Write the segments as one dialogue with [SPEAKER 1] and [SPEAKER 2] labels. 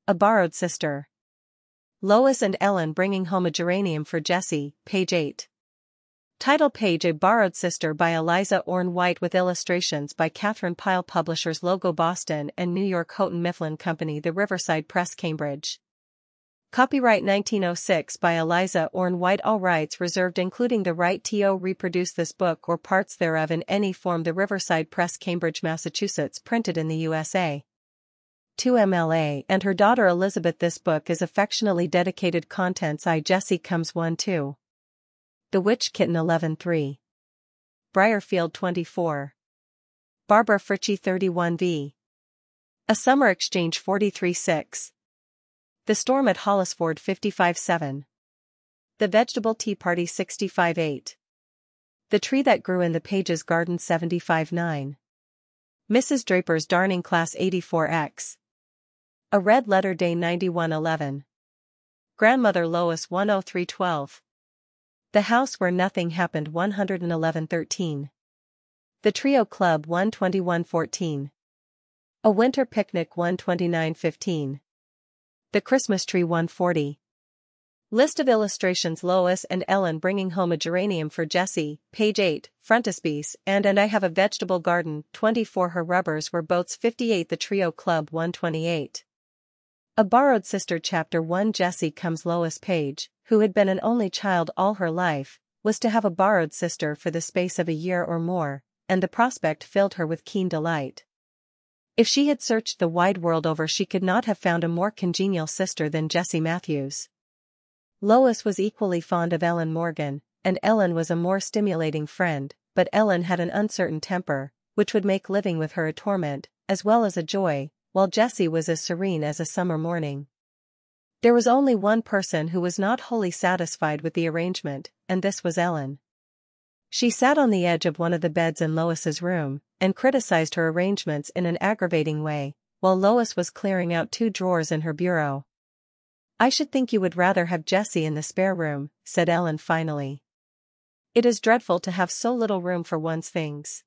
[SPEAKER 1] A Borrowed Sister. Lois and Ellen bringing home a geranium for Jessie, page 8. Title page: A Borrowed Sister by Eliza Orne White with illustrations by Catherine Pyle. Publishers logo: Boston and New York: Houghton Mifflin Company. The Riverside Press, Cambridge. Copyright 1906 by Eliza Orne White. All rights reserved, including the right to reproduce this book or parts thereof in any form. The Riverside Press, Cambridge, Massachusetts. Printed in the USA. To MLA and her daughter Elizabeth, this book is affectionately dedicated. Contents: I, Jessie Comes 1-2. The Witch Kitten 11-3. Briarfield 24. Barbara Fritchie 31v. A Summer Exchange 43-6. The Storm at Hollisford 55-7. The Vegetable Tea Party 65-8. The Tree That Grew in the Pages Garden 75-9. Mrs. Draper's Darning Class 84X. A Red Letter Day 91-11. Grandmother Lois 103-12. The House Where Nothing Happened 111-13. The Trio Club 121-14. A Winter Picnic 129-15. The Christmas Tree 140. List of illustrations: Lois and Ellen bringing home a geranium for Jessie, page 8, frontispiece, and I Have a Vegetable Garden, 24. Her Rubbers Were Boats 58. The Trio Club 128. A Borrowed Sister, chapter 1. Jessie Comes. Lois Page, who had been an only child all her life, was to have a borrowed sister for the space of a year or more, and the prospect filled her with keen delight. If she had searched the wide world over, she could not have found a more congenial sister than Jessie Matthews. Lois was equally fond of Ellen Morgan, and Ellen was a more stimulating friend, but Ellen had an uncertain temper, which would make living with her a torment, as well as a joy, while Jessie was as serene as a summer morning. There was only one person who was not wholly satisfied with the arrangement, and this was Ellen. She sat on the edge of one of the beds in Lois's room, and criticized her arrangements in an aggravating way, while Lois was clearing out 2 drawers in her bureau. "I should think you would rather have Jessie in the spare room," said Ellen finally. "It is dreadful to have so little room for one's things."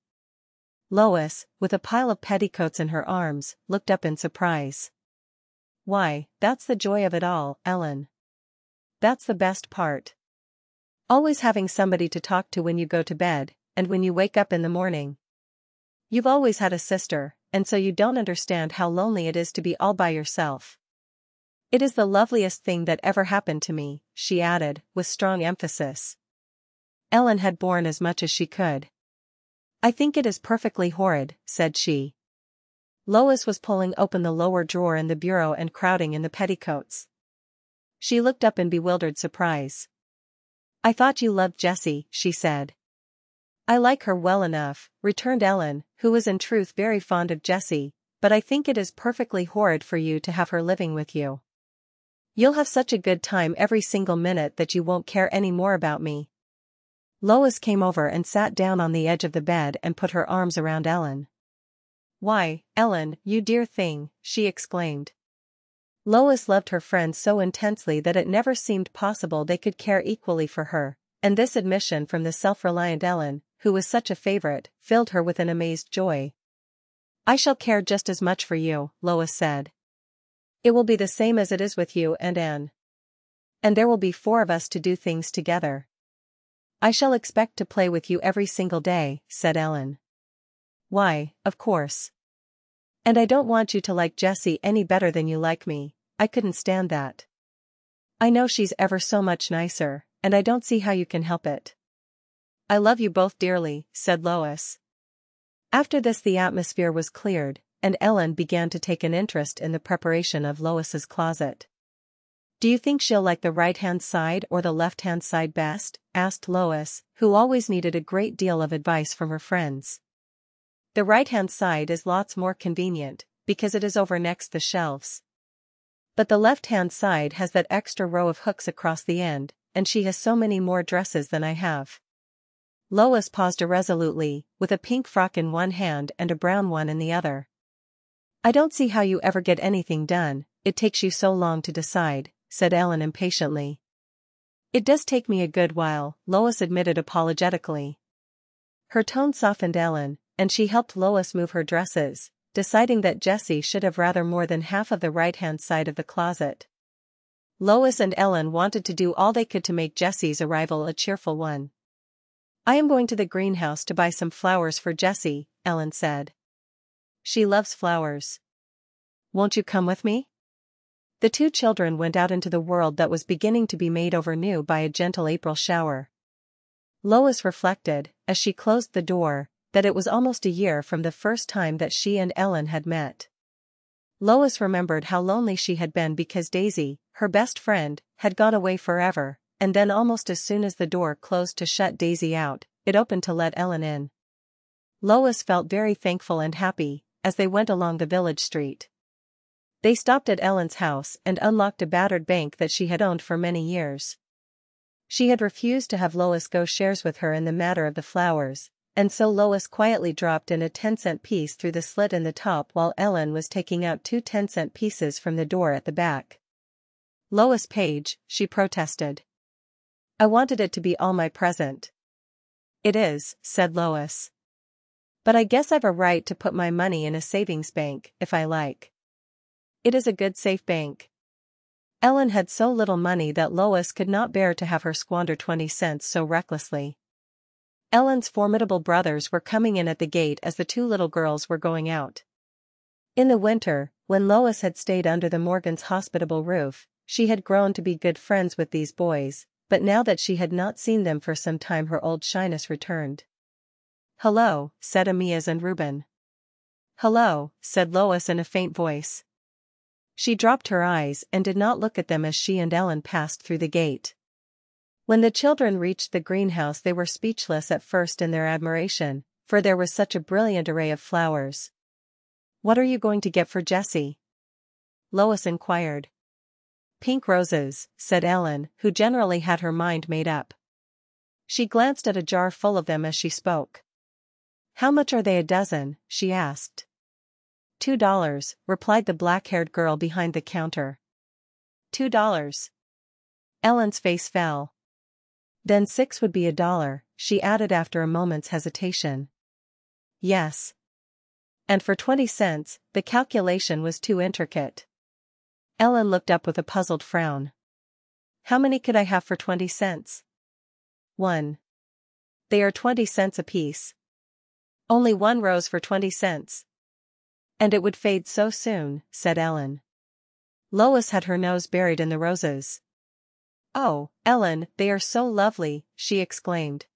[SPEAKER 1] Lois, with a pile of petticoats in her arms, looked up in surprise. "Why, that's the joy of it all, Ellen. That's the best part. Always having somebody to talk to when you go to bed, and when you wake up in the morning. You've always had a sister, and so you don't understand how lonely it is to be all by yourself. It is the loveliest thing that ever happened to me," she added, with strong emphasis. Ellen had borne as much as she could. "I think it is perfectly horrid," said she. Lois was pulling open the lower drawer in the bureau and crowding in the petticoats. She looked up in bewildered surprise. "I thought you loved Jessie," she said. "I like her well enough," returned Ellen, who was in truth very fond of Jessie, "but I think it is perfectly horrid for you to have her living with you. You'll have such a good time every single minute that you won't care any more about me." Lois came over and sat down on the edge of the bed and put her arms around Ellen. "Why, Ellen, you dear thing," she exclaimed. Lois loved her friend so intensely that it never seemed possible they could care equally for her, and this admission from the self-reliant Ellen, who was such a favorite, filled her with an amazed joy. "I shall care just as much for you," Lois said. "It will be the same as it is with you and Anne. And there will be 4 of us to do things together." "I shall expect to play with you every single day," said Ellen. "Why, of course. And I don't want you to like Jessie any better than you like me. I couldn't stand that. I know she's ever so much nicer, and I don't see how you can help it." "I love you both dearly," said Lois. After this the atmosphere was cleared, and Ellen began to take an interest in the preparation of Lois's closet. "Do you think she'll like the right-hand side or the left-hand side best?" asked Lois, who always needed a great deal of advice from her friends. "The right-hand side is lots more convenient, because it is over next the shelves. But the left-hand side has that extra row of hooks across the end, and she has so many more dresses than I have." Lois paused irresolutely, with a pink frock in one hand and a brown one in the other. "I don't see how you ever get anything done, it takes you so long to decide," said Ellen impatiently. "It does take me a good while," Lois admitted apologetically. Her tone softened Ellen, and she helped Lois move her dresses, deciding that Jessie should have rather more than half of the right-hand side of the closet. Lois and Ellen wanted to do all they could to make Jessie's arrival a cheerful one. "I am going to the greenhouse to buy some flowers for Jessie," Ellen said. "She loves flowers. Won't you come with me?" The two children went out into the world that was beginning to be made over new by a gentle April shower. Lois reflected, as she closed the door, that it was almost a year from the first time that she and Ellen had met. Lois remembered how lonely she had been because Daisy, her best friend, had gone away forever, and then almost as soon as the door closed to shut Daisy out, it opened to let Ellen in. Lois felt very thankful and happy, as they went along the village street. They stopped at Ellen's house and unlocked a battered bank that she had owned for many years. She had refused to have Lois go shares with her in the matter of the flowers, and so Lois quietly dropped in a 10-cent piece through the slit in the top while Ellen was taking out 2 10-cent pieces from the door at the back. "Lois Page," she protested. "I wanted it to be all my present." "It is," said Lois. "But I guess I've a right to put my money in a savings bank, if I like." "It is a good safe bank." Ellen had so little money that Lois could not bear to have her squander 20 cents so recklessly. Ellen's formidable brothers were coming in at the gate as the two little girls were going out. In the winter, when Lois had stayed under the Morgans' hospitable roof, she had grown to be good friends with these boys, but now that she had not seen them for some time her old shyness returned. "Hello," said Amias and Reuben. "Hello," said Lois in a faint voice. She dropped her eyes and did not look at them as she and Ellen passed through the gate. When the children reached the greenhouse they were speechless at first in their admiration, for there was such a brilliant array of flowers. "What are you going to get for Jessie?" Lois inquired. "Pink roses," said Ellen, who generally had her mind made up. She glanced at a jar full of them as she spoke. "How much are they a dozen?" she asked. $2, replied the black-haired girl behind the counter. $2. Ellen's face fell. "Then 6 would be $1, she added after a moment's hesitation. "Yes." And for 20 cents, the calculation was too intricate. Ellen looked up with a puzzled frown. "How many could I have for 20 cents? "1. They are 20 cents apiece." "Only 1 rose for 20 cents. "And it would fade so soon," said Ellen. Lois had her nose buried in the roses. "Oh, Ellen, they are so lovely," she exclaimed.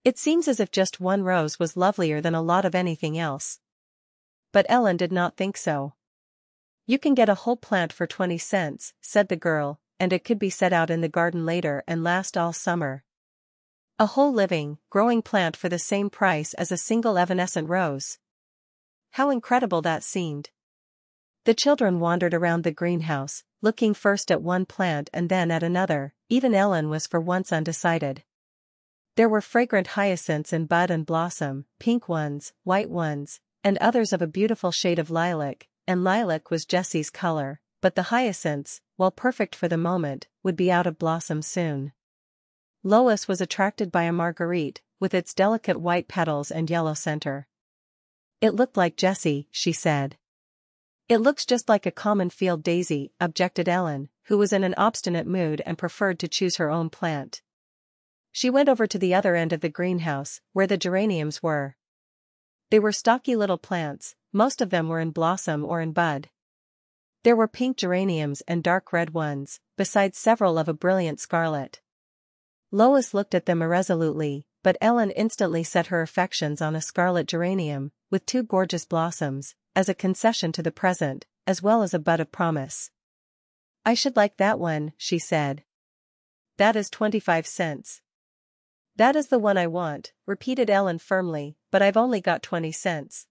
[SPEAKER 1] "It seems as if just 1 rose was lovelier than a lot of anything else." But Ellen did not think so. "You can get a whole plant for 20 cents, said the girl, "and it could be set out in the garden later and last all summer. A whole living, growing plant for the same price as a single evanescent rose." How incredible that seemed. The children wandered around the greenhouse, looking first at one plant and then at another. Even Ellen was for once undecided. There were fragrant hyacinths in bud and blossom, pink ones, white ones, and others of a beautiful shade of lilac, and lilac was Jessie's color, but the hyacinths, while perfect for the moment, would be out of blossom soon. Lois was attracted by a marguerite, with its delicate white petals and yellow center. "It looked like Jessie," she said. "It looks just like a common field daisy," objected Ellen, who was in an obstinate mood and preferred to choose her own plant. She went over to the other end of the greenhouse, where the geraniums were. They were stocky little plants, most of them were in blossom or in bud. There were pink geraniums and dark red ones, besides several of a brilliant scarlet. Lois looked at them irresolutely, but Ellen instantly set her affections on a scarlet geranium, with 2 gorgeous blossoms, as a concession to the present, as well as a bud of promise. "I should like that one," she said. "That is 25 cents. "That is the one I want," repeated Ellen firmly, "but I've only got 20 cents.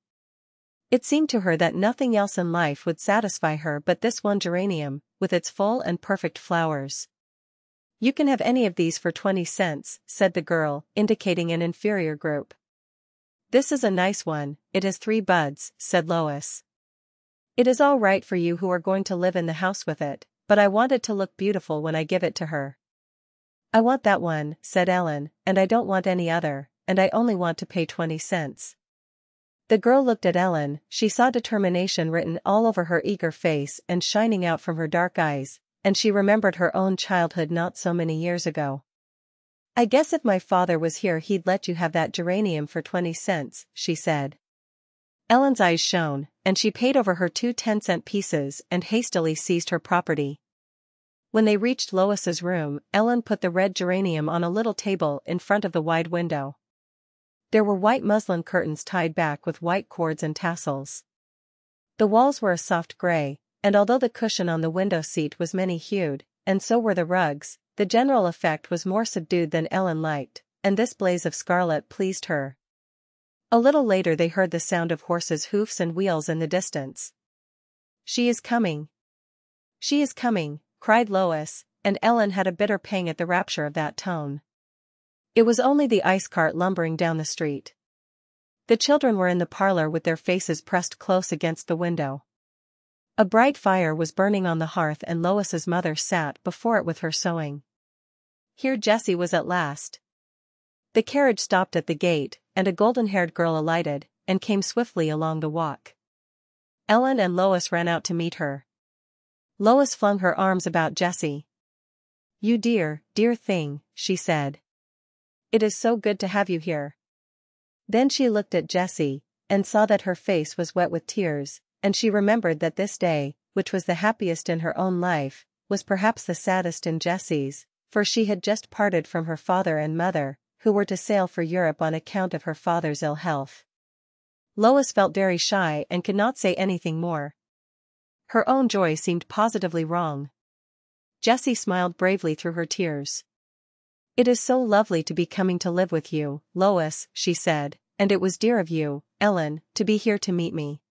[SPEAKER 1] It seemed to her that nothing else in life would satisfy her but this one geranium, with its full and perfect flowers. "You can have any of these for 20 cents, said the girl, indicating an inferior group. "This is a nice one, it has 3 buds, said Lois. "It is all right for you who are going to live in the house with it, but I want it to look beautiful when I give it to her." "I want that one," said Ellen, "and I don't want any other, and I only want to pay 20 cents. The girl looked at Ellen. She saw determination written all over her eager face and shining out from her dark eyes, and she remembered her own childhood not so many years ago. "I guess if my father was here he'd let you have that geranium for 20 cents, she said. Ellen's eyes shone, and she paid over her 2 10-cent pieces and hastily seized her property. When they reached Lois's room, Ellen put the red geranium on a little table in front of the wide window. There were white muslin curtains tied back with white cords and tassels. The walls were a soft gray, and although the cushion on the window seat was many-hued, and so were the rugs, the general effect was more subdued than Ellen liked, and this blaze of scarlet pleased her. A little later they heard the sound of horses' hoofs and wheels in the distance. "She is coming! She is coming!" cried Lois, and Ellen had a bitter pang at the rapture of that tone. It was only the ice cart lumbering down the street. The children were in the parlor with their faces pressed close against the window. A bright fire was burning on the hearth and Lois's mother sat before it with her sewing. Here Jessie was at last. The carriage stopped at the gate, and a golden-haired girl alighted, and came swiftly along the walk. Ellen and Lois ran out to meet her. Lois flung her arms about Jessie. "You dear, dear thing," she said. "It is so good to have you here." Then she looked at Jessie, and saw that her face was wet with tears, and she remembered that this day, which was the happiest in her own life, was perhaps the saddest in Jessie's, for she had just parted from her father and mother, who were to sail for Europe on account of her father's ill health. Lois felt very shy and could not say anything more. Her own joy seemed positively wrong. Jessie smiled bravely through her tears. "It is so lovely to be coming to live with you, Lois," she said, "and it was dear of you, Ellen, to be here to meet me."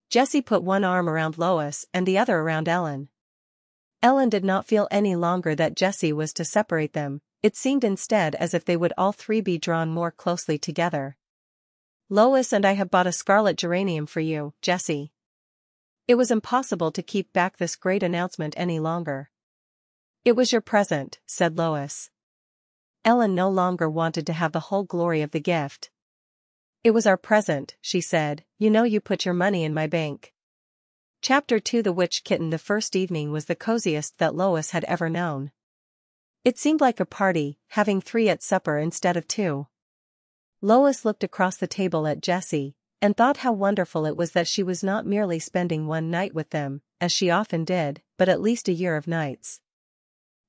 [SPEAKER 1] Jessie put one arm around Lois and the other around Ellen. Ellen did not feel any longer that Jessie was to separate them, it seemed instead as if they would all three be drawn more closely together. "Lois and I have bought a scarlet geranium for you, Jessie." It was impossible to keep back this great announcement any longer. "It was your present," said Lois. Ellen no longer wanted to have the whole glory of the gift. "It was our present," she said. "You know you put your money in my bank." Chapter 2 The Witch Kitten. The first evening was the coziest that Lois had ever known. It seemed like a party, having 3 at supper instead of 2. Lois looked across the table at Jessie, and thought how wonderful it was that she was not merely spending one night with them, as she often did, but at least a year of nights.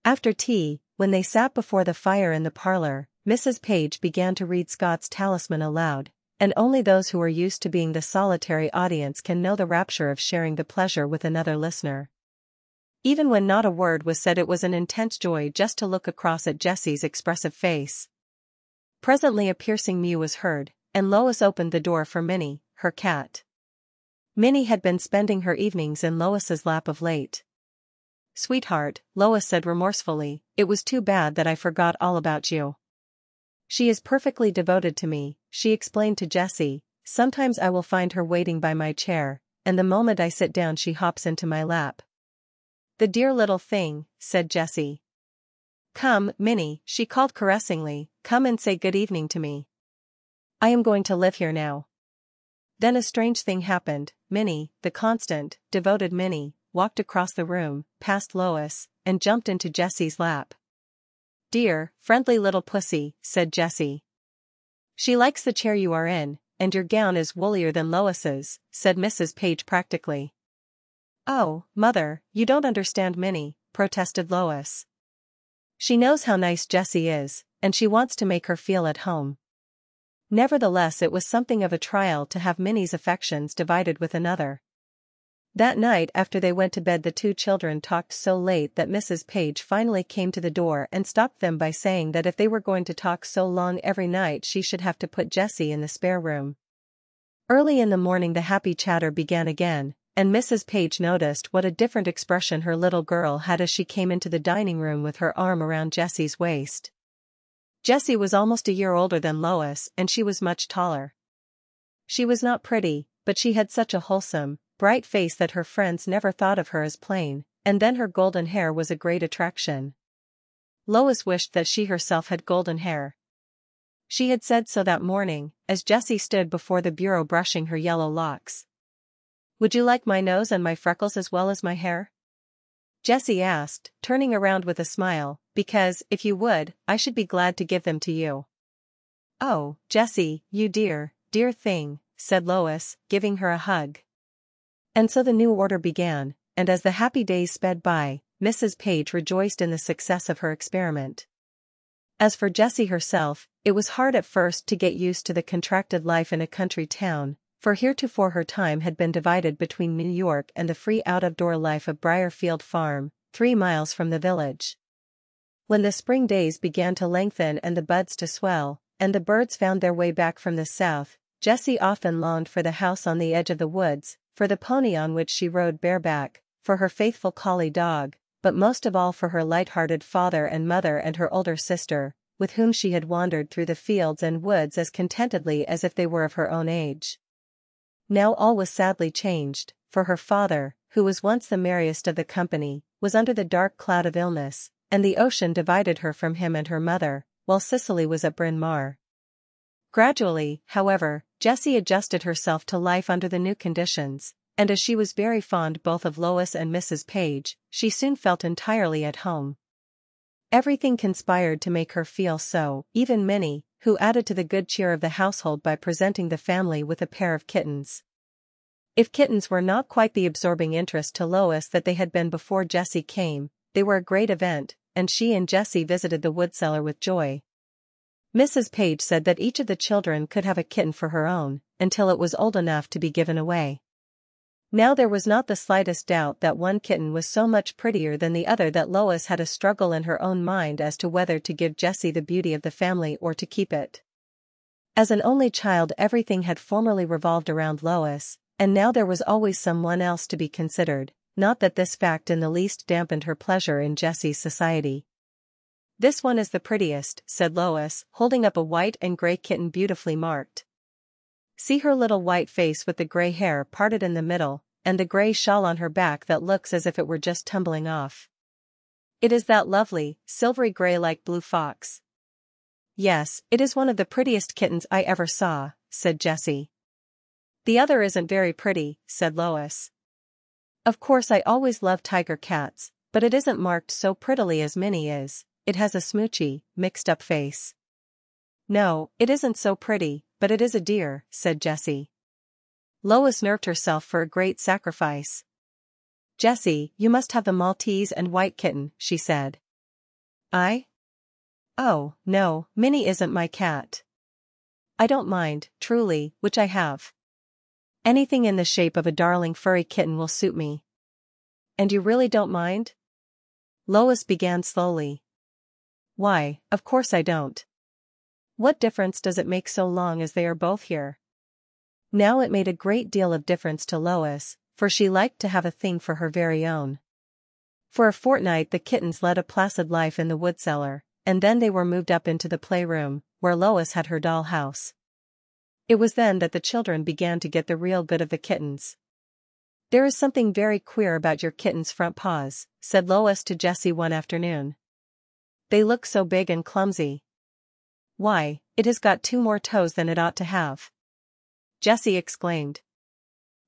[SPEAKER 1] After tea, when they sat before the fire in the parlor, Mrs. Page began to read Scott's Talisman aloud, and only those who are used to being the solitary audience can know the rapture of sharing the pleasure with another listener. Even when not a word was said, it was an intense joy just to look across at Jessie's expressive face. Presently a piercing mew was heard, and Lois opened the door for Minnie, her cat. Minnie had been spending her evenings in Lois's lap of late. "Sweetheart," Lois said remorsefully, "it was too bad that I forgot all about you." "She is perfectly devoted to me," she explained to Jessie. "Sometimes I will find her waiting by my chair, and the moment I sit down she hops into my lap." "The dear little thing," said Jessie. "Come, Minnie," she called caressingly, "come and say good evening to me. I am going to live here now." Then a strange thing happened. Minnie, the constant, devoted Minnie, walked across the room, past Lois, and jumped into Jessie's lap. "Dear, friendly little pussy," said Jessie. "She likes the chair you are in, and your gown is woollier than Lois's," said Mrs. Page practically. "Oh, Mother, you don't understand Minnie," protested Lois. "She knows how nice Jessie is, and she wants to make her feel at home." Nevertheless, it was something of a trial to have Minnie's affections divided with another. That night after they went to bed the 2 children talked so late that Mrs. Page finally came to the door and stopped them by saying that if they were going to talk so long every night she should have to put Jessie in the spare room. Early in the morning the happy chatter began again, and Mrs. Page noticed what a different expression her little girl had as she came into the dining room with her arm around Jessie's waist. Jessie was almost a year older than Lois and she was much taller. She was not pretty, but she had such a wholesome, bright face that her friends never thought of her as plain, and then her golden hair was a great attraction. Lois wished that she herself had golden hair. She had said so that morning, as Jessie stood before the bureau brushing her yellow locks. "Would you like my nose and my freckles as well as my hair?" Jessie asked, turning around with a smile, "Because, if you would, I should be glad to give them to you." "Oh, Jessie, you dear, dear thing," said Lois, giving her a hug. And so the new order began, and as the happy days sped by, Mrs. Page rejoiced in the success of her experiment. As for Jessie herself, it was hard at first to get used to the contracted life in a country town, for heretofore her time had been divided between New York and the free out-of-door life of Briarfield Farm, 3 miles from the village. When the spring days began to lengthen and the buds to swell, and the birds found their way back from the south, Jessie often longed for the house on the edge of the woods, for the pony on which she rode bareback, for her faithful collie dog, but most of all for her light-hearted father and mother and her older sister, with whom she had wandered through the fields and woods as contentedly as if they were of her own age. Now all was sadly changed, for her father, who was once the merriest of the company, was under the dark cloud of illness, and the ocean divided her from him and her mother, while Cicely was at Bryn Mawr. Gradually, however, Jessie adjusted herself to life under the new conditions, and as she was very fond both of Lois and Mrs. Page, she soon felt entirely at home. Everything conspired to make her feel so, even Minnie, who added to the good cheer of the household by presenting the family with a pair of kittens. If kittens were not quite the absorbing interest to Lois that they had been before Jessie came, they were a great event, and she and Jessie visited the wood cellar with joy. Mrs. Page said that each of the children could have a kitten for her own, until it was old enough to be given away. Now there was not the slightest doubt that one kitten was so much prettier than the other that Lois had a struggle in her own mind as to whether to give Jessie the beauty of the family or to keep it. As an only child, everything had formerly revolved around Lois, and now there was always someone else to be considered, not that this fact in the least dampened her pleasure in Jessie's society. "This one is the prettiest," said Lois, holding up a white and gray kitten beautifully marked. "See her little white face with the gray hair parted in the middle, and the gray shawl on her back that looks as if it were just tumbling off. It is that lovely, silvery gray like blue fox." "Yes, it is one of the prettiest kittens I ever saw," said Jessie. "The other isn't very pretty," said Lois. "Of course I always loved tiger cats, but it isn't marked so prettily as Minnie is. It has a smoochy, mixed-up face." "No, it isn't so pretty, but it is a dear," said Jessie. Lois nerved herself for a great sacrifice. "Jessie, you must have the Maltese and white kitten," she said. "I? Oh, no, Minnie isn't my cat. I don't mind, truly, which I have. Anything in the shape of a darling furry kitten will suit me." "And you really don't mind?" Lois began slowly. "Why, of course I don't. What difference does it make so long as they are both here?" Now it made a great deal of difference to Lois, for she liked to have a thing for her very own. For a fortnight the kittens led a placid life in the wood cellar, and then they were moved up into the playroom, where Lois had her doll house. It was then that the children began to get the real good of the kittens. "There is something very queer about your kitten's front paws," said Lois to Jessie one afternoon. "They look so big and clumsy. Why, it has got 2 more toes than it ought to have," Jessie exclaimed.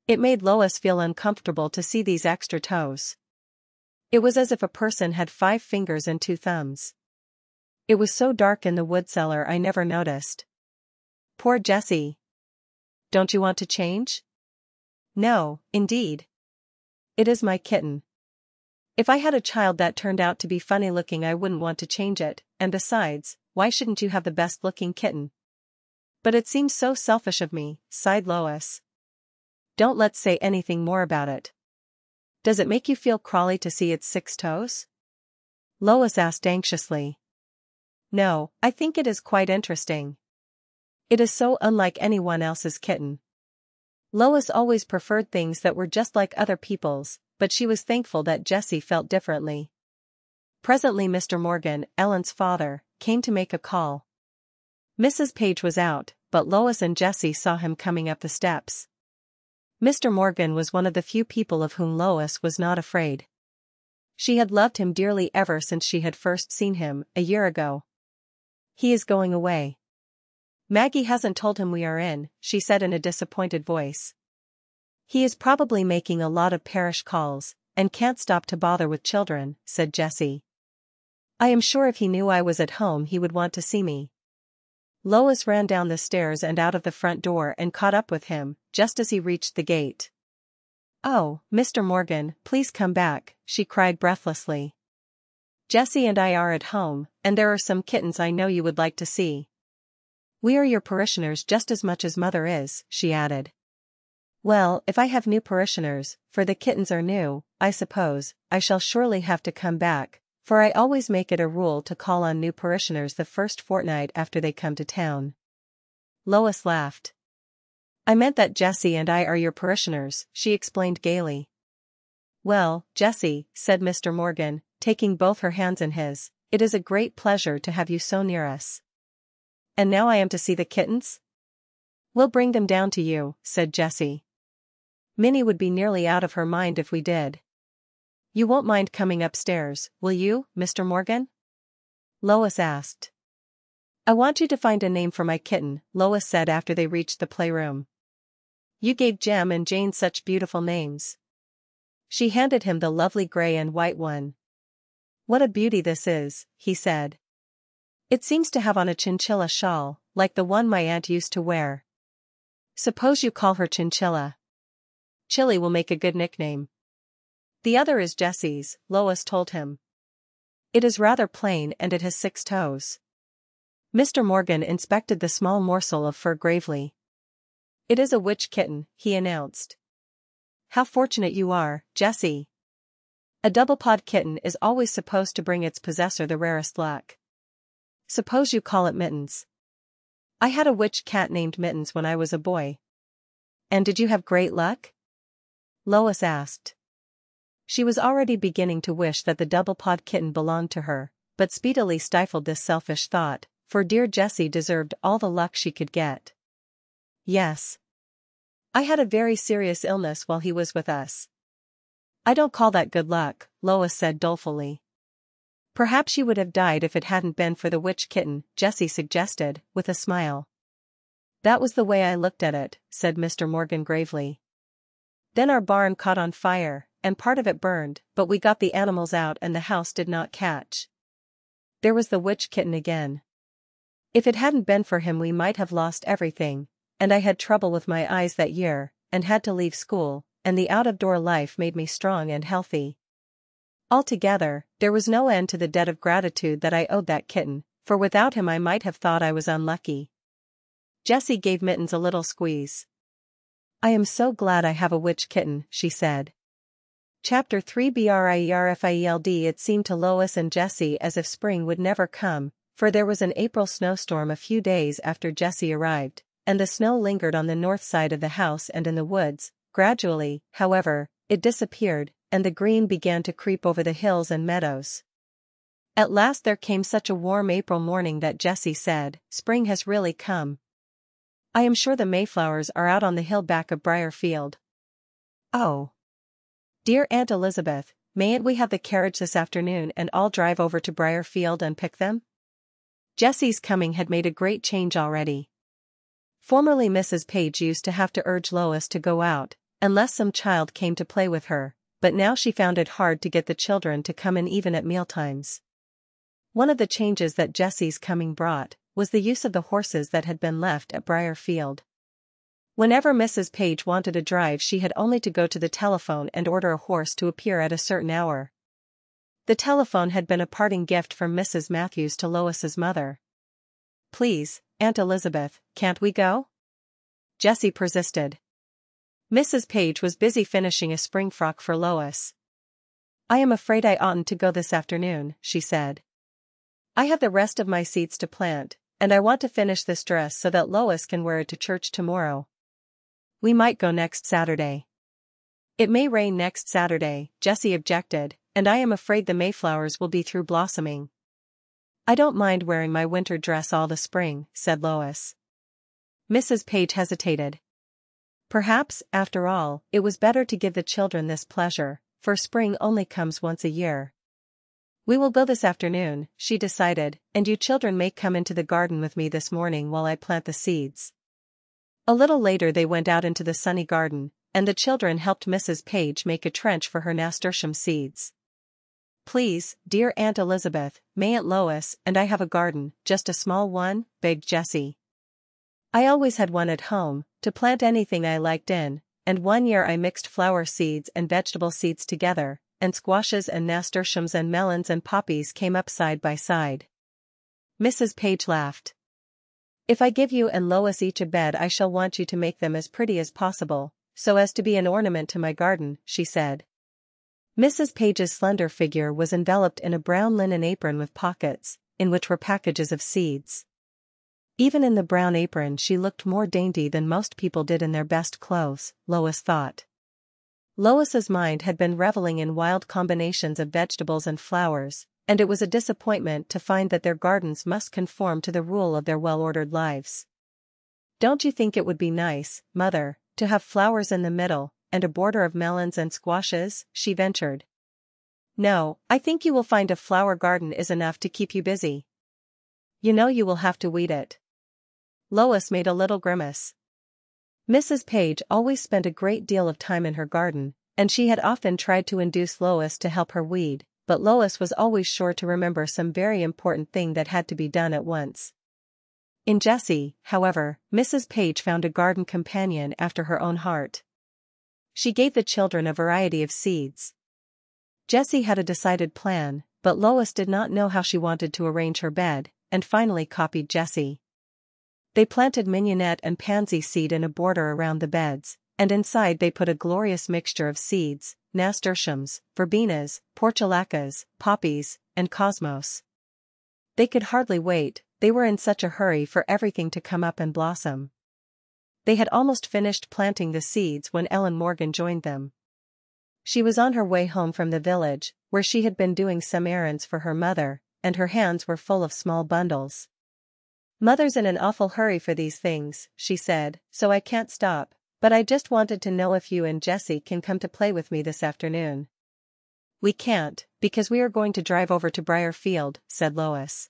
[SPEAKER 1] It made Lois feel uncomfortable to see these extra toes. It was as if a person had 5 fingers and 2 thumbs. "It was so dark in the wood cellar I never noticed." "Poor Jessie. Don't you want to change?" "No, indeed. It is my kitten. If I had a child that turned out to be funny-looking I wouldn't want to change it, and besides, why shouldn't you have the best-looking kitten?" "But it seems so selfish of me," sighed Lois. "Don't let's say anything more about it. Does it make you feel crawly to see its 6 toes?" Lois asked anxiously. "No, I think it is quite interesting. It is so unlike anyone else's kitten." Lois always preferred things that were just like other people's, but she was thankful that Jessie felt differently. Presently Mr. Morgan, Ellen's father, came to make a call. Mrs. Page was out, but Lois and Jessie saw him coming up the steps. Mr. Morgan was one of the few people of whom Lois was not afraid. She had loved him dearly ever since she had first seen him, a year ago. "He is going away." Maggie hasn't told him we are in, she said in a disappointed voice. He is probably making a lot of parish calls, and can't stop to bother with children, said Jessie. I am sure if he knew I was at home he would want to see me. Lois ran down the stairs and out of the front door and caught up with him, just as he reached the gate. Oh, Mr. Morgan, please come back, she cried breathlessly. Jessie and I are at home, and there are some kittens I know you would like to see. We are your parishioners just as much as Mother is, she added. Well, if I have new parishioners, for the kittens are new, I suppose, I shall surely have to come back, for I always make it a rule to call on new parishioners the first fortnight after they come to town. Lois laughed. I meant that Jessie and I are your parishioners, she explained gaily. Well, Jessie, said Mr. Morgan, taking both her hands in his, it is a great pleasure to have you so near us. And now I am to see the kittens? We'll bring them down to you, said Jessie. Minnie would be nearly out of her mind if we did. You won't mind coming upstairs, will you, Mr. Morgan? Lois asked. I want you to find a name for my kitten, Lois said after they reached the playroom. You gave Jem and Jane such beautiful names. She handed him the lovely gray and white one. What a beauty this is, he said. It seems to have on a chinchilla shawl, like the one my aunt used to wear. Suppose you call her Chinchilla. Chilly will make a good nickname. The other is Jessie's, Lois told him. It is rather plain and it has 6 toes. Mr. Morgan inspected the small morsel of fur gravely. It is a witch kitten, he announced. How fortunate you are, Jessie. A double-pod kitten is always supposed to bring its possessor the rarest luck. Suppose you call it Mittens. I had a witch cat named Mittens when I was a boy. And did you have great luck? Lois asked. She was already beginning to wish that the double-pod kitten belonged to her, but speedily stifled this selfish thought, for dear Jessie deserved all the luck she could get. Yes. I had a very serious illness while he was with us. I don't call that good luck, Lois said dolefully. Perhaps you would have died if it hadn't been for the witch kitten, Jessie suggested, with a smile. That was the way I looked at it, said Mr. Morgan gravely. Then our barn caught on fire, and part of it burned, but we got the animals out and the house did not catch. There was the witch kitten again. If it hadn't been for him we might have lost everything, and I had trouble with my eyes that year, and had to leave school, and the out-of-door life made me strong and healthy. Altogether, there was no end to the debt of gratitude that I owed that kitten, for without him I might have thought I was unlucky. Jessie gave Mittens a little squeeze. I am so glad I have a witch kitten, she said. Chapter 3 BRIERFIELD It seemed to Lois and Jessie as if spring would never come, for there was an April snowstorm a few days after Jessie arrived, and the snow lingered on the north side of the house and in the woods. Gradually, however, it disappeared, and the green began to creep over the hills and meadows. At last there came such a warm April morning that Jessie said, "Spring has really come. I am sure the Mayflowers are out on the hill back of Briarfield." "Oh. Dear Aunt Elizabeth, mayn't we have the carriage this afternoon and all drive over to Briarfield and pick them?" Jessie's coming had made a great change already. Formerly Mrs. Page used to have to urge Lois to go out, unless some child came to play with her, but now she found it hard to get the children to come in even at mealtimes. One of the changes that Jessie's coming brought was the use of the horses that had been left at Briarfield. Whenever Mrs. Page wanted a drive she had only to go to the telephone and order a horse to appear at a certain hour. The telephone had been a parting gift from Mrs. Matthews to Lois's mother. "Please, Aunt Elizabeth, can't we go?" Jessie persisted. Mrs. Page was busy finishing a spring frock for Lois. "I am afraid I oughtn't to go this afternoon," she said. "I have the rest of my seeds to plant, and I want to finish this dress so that Lois can wear it to church tomorrow. We might go next Saturday." "It may rain next Saturday," Jessie objected, "and I am afraid the Mayflowers will be through blossoming." "I don't mind wearing my winter dress all the spring," said Lois. Mrs. Page hesitated. Perhaps, after all, it was better to give the children this pleasure, for spring only comes once a year. We will go this afternoon, she decided, and you children may come into the garden with me this morning while I plant the seeds. A little later they went out into the sunny garden, and the children helped Mrs. Page make a trench for her nasturtium seeds. Please, dear Aunt Elizabeth, may Aunt Lois and I have a garden, just a small one, begged Jessie. I always had one at home, to plant anything I liked in, and one year I mixed flower seeds and vegetable seeds together, and squashes and nasturtiums and melons and poppies came up side by side. Mrs. Page laughed. If I give you and Lois each a bed I shall want you to make them as pretty as possible, so as to be an ornament to my garden, she said. Mrs. Page's slender figure was enveloped in a brown linen apron with pockets, in which were packages of seeds. Even in the brown apron she looked more dainty than most people did in their best clothes, Lois thought. Lois's mind had been reveling in wild combinations of vegetables and flowers, and it was a disappointment to find that their gardens must conform to the rule of their well-ordered lives. Don't you think it would be nice, Mother, to have flowers in the middle, and a border of melons and squashes? She ventured. No, I think you will find a flower garden is enough to keep you busy. You know you will have to weed it. Lois made a little grimace. Mrs. Page always spent a great deal of time in her garden, and she had often tried to induce Lois to help her weed, but Lois was always sure to remember some very important thing that had to be done at once. In Jessie, however, Mrs. Page found a garden companion after her own heart. She gave the children a variety of seeds. Jessie had a decided plan, but Lois did not know how she wanted to arrange her bed, and finally copied Jessie. They planted mignonette and pansy seed in a border around the beds, and inside they put a glorious mixture of seeds, nasturtiums, verbenas, portulacas, poppies, and cosmos. They could hardly wait, they were in such a hurry for everything to come up and blossom. They had almost finished planting the seeds when Ellen Morgan joined them. She was on her way home from the village, where she had been doing some errands for her mother, and her hands were full of small bundles. Mother's in an awful hurry for these things, she said, so I can't stop, but I just wanted to know if you and Jessie can come to play with me this afternoon. We can't, because we are going to drive over to Briar Field, said Lois.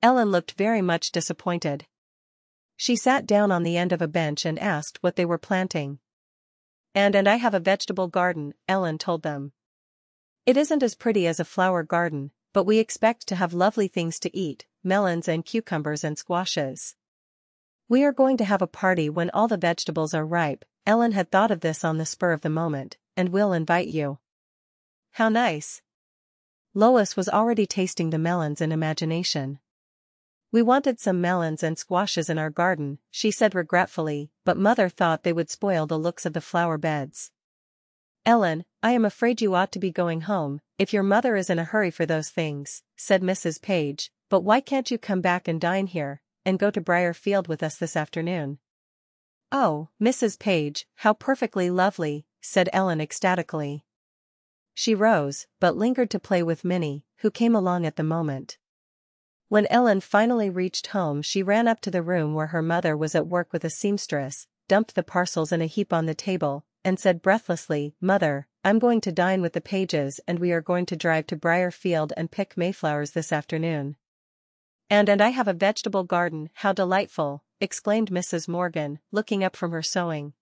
[SPEAKER 1] Ellen looked very much disappointed. She sat down on the end of a bench and asked what they were planting. And I have a vegetable garden, Ellen told them. It isn't as pretty as a flower garden, but we expect to have lovely things to eat, melons and cucumbers and squashes. We are going to have a party when all the vegetables are ripe. Ellen had thought of this on the spur of the moment, and we'll invite you. How nice. Lois was already tasting the melons in imagination. We wanted some melons and squashes in our garden, she said regretfully, but Mother thought they would spoil the looks of the flower beds. Ellen, I am afraid you ought to be going home, if your mother is in a hurry for those things, said Mrs. Page, but why can't you come back and dine here, and go to Briar Field with us this afternoon? Oh, Mrs. Page, how perfectly lovely, said Ellen ecstatically. She rose, but lingered to play with Minnie, who came along at the moment. When Ellen finally reached home she ran up to the room where her mother was at work with a seamstress, dumped the parcels in a heap on the table, and said breathlessly, Mother, I'm going to dine with the Pages and we are going to drive to Briar Field and pick mayflowers this afternoon. And I have a vegetable garden, how delightful, exclaimed Mrs. Morgan, looking up from her sewing.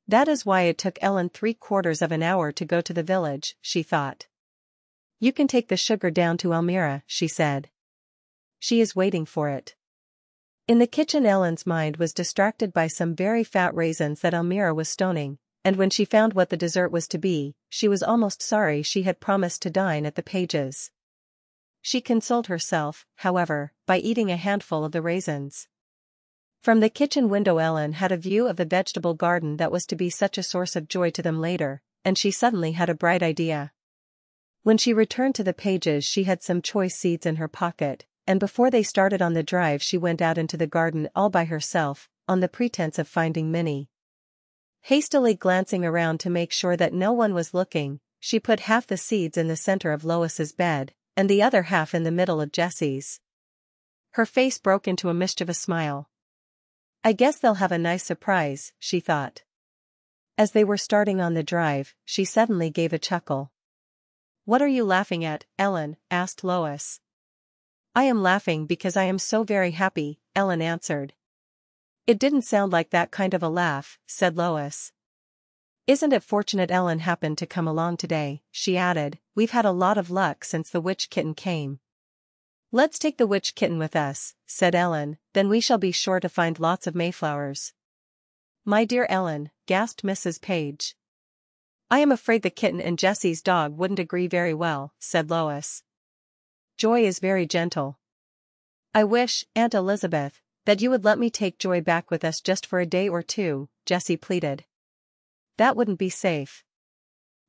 [SPEAKER 1] That is why it took Ellen 3/4 of an hour to go to the village, she thought. You can take the sugar down to Elmira, she said. She is waiting for it. In the kitchen Ellen's mind was distracted by some very fat raisins that Elmira was stoning, and when she found what the dessert was to be, she was almost sorry she had promised to dine at the Pages. She consoled herself, however, by eating a handful of the raisins. From the kitchen window Ellen had a view of the vegetable garden that was to be such a source of joy to them later, and she suddenly had a bright idea. When she returned to the Pages she had some choice seeds in her pocket, and before they started on the drive she went out into the garden all by herself, on the pretense of finding Minnie. Hastily glancing around to make sure that no one was looking, she put half the seeds in the center of Lois's bed, and the other half in the middle of Jessie's. Her face broke into a mischievous smile. I guess they'll have a nice surprise, she thought. As they were starting on the drive, she suddenly gave a chuckle. "What are you laughing at, Ellen?" asked Lois. "I am laughing because I am so very happy," Ellen answered. "It didn't sound like that kind of a laugh," said Lois. "Isn't it fortunate Ellen happened to come along today?" she added. "We've had a lot of luck since the witch kitten came." "Let's take the witch kitten with us," said Ellen, "then we shall be sure to find lots of mayflowers." "My dear Ellen," gasped Mrs. Page. "I am afraid the kitten and Jessie's dog wouldn't agree very well," said Lois. "Joy is very gentle." "I wish, Aunt Elizabeth, that you would let me take Joy back with us just for a day or two," Jessie pleaded. "That wouldn't be safe.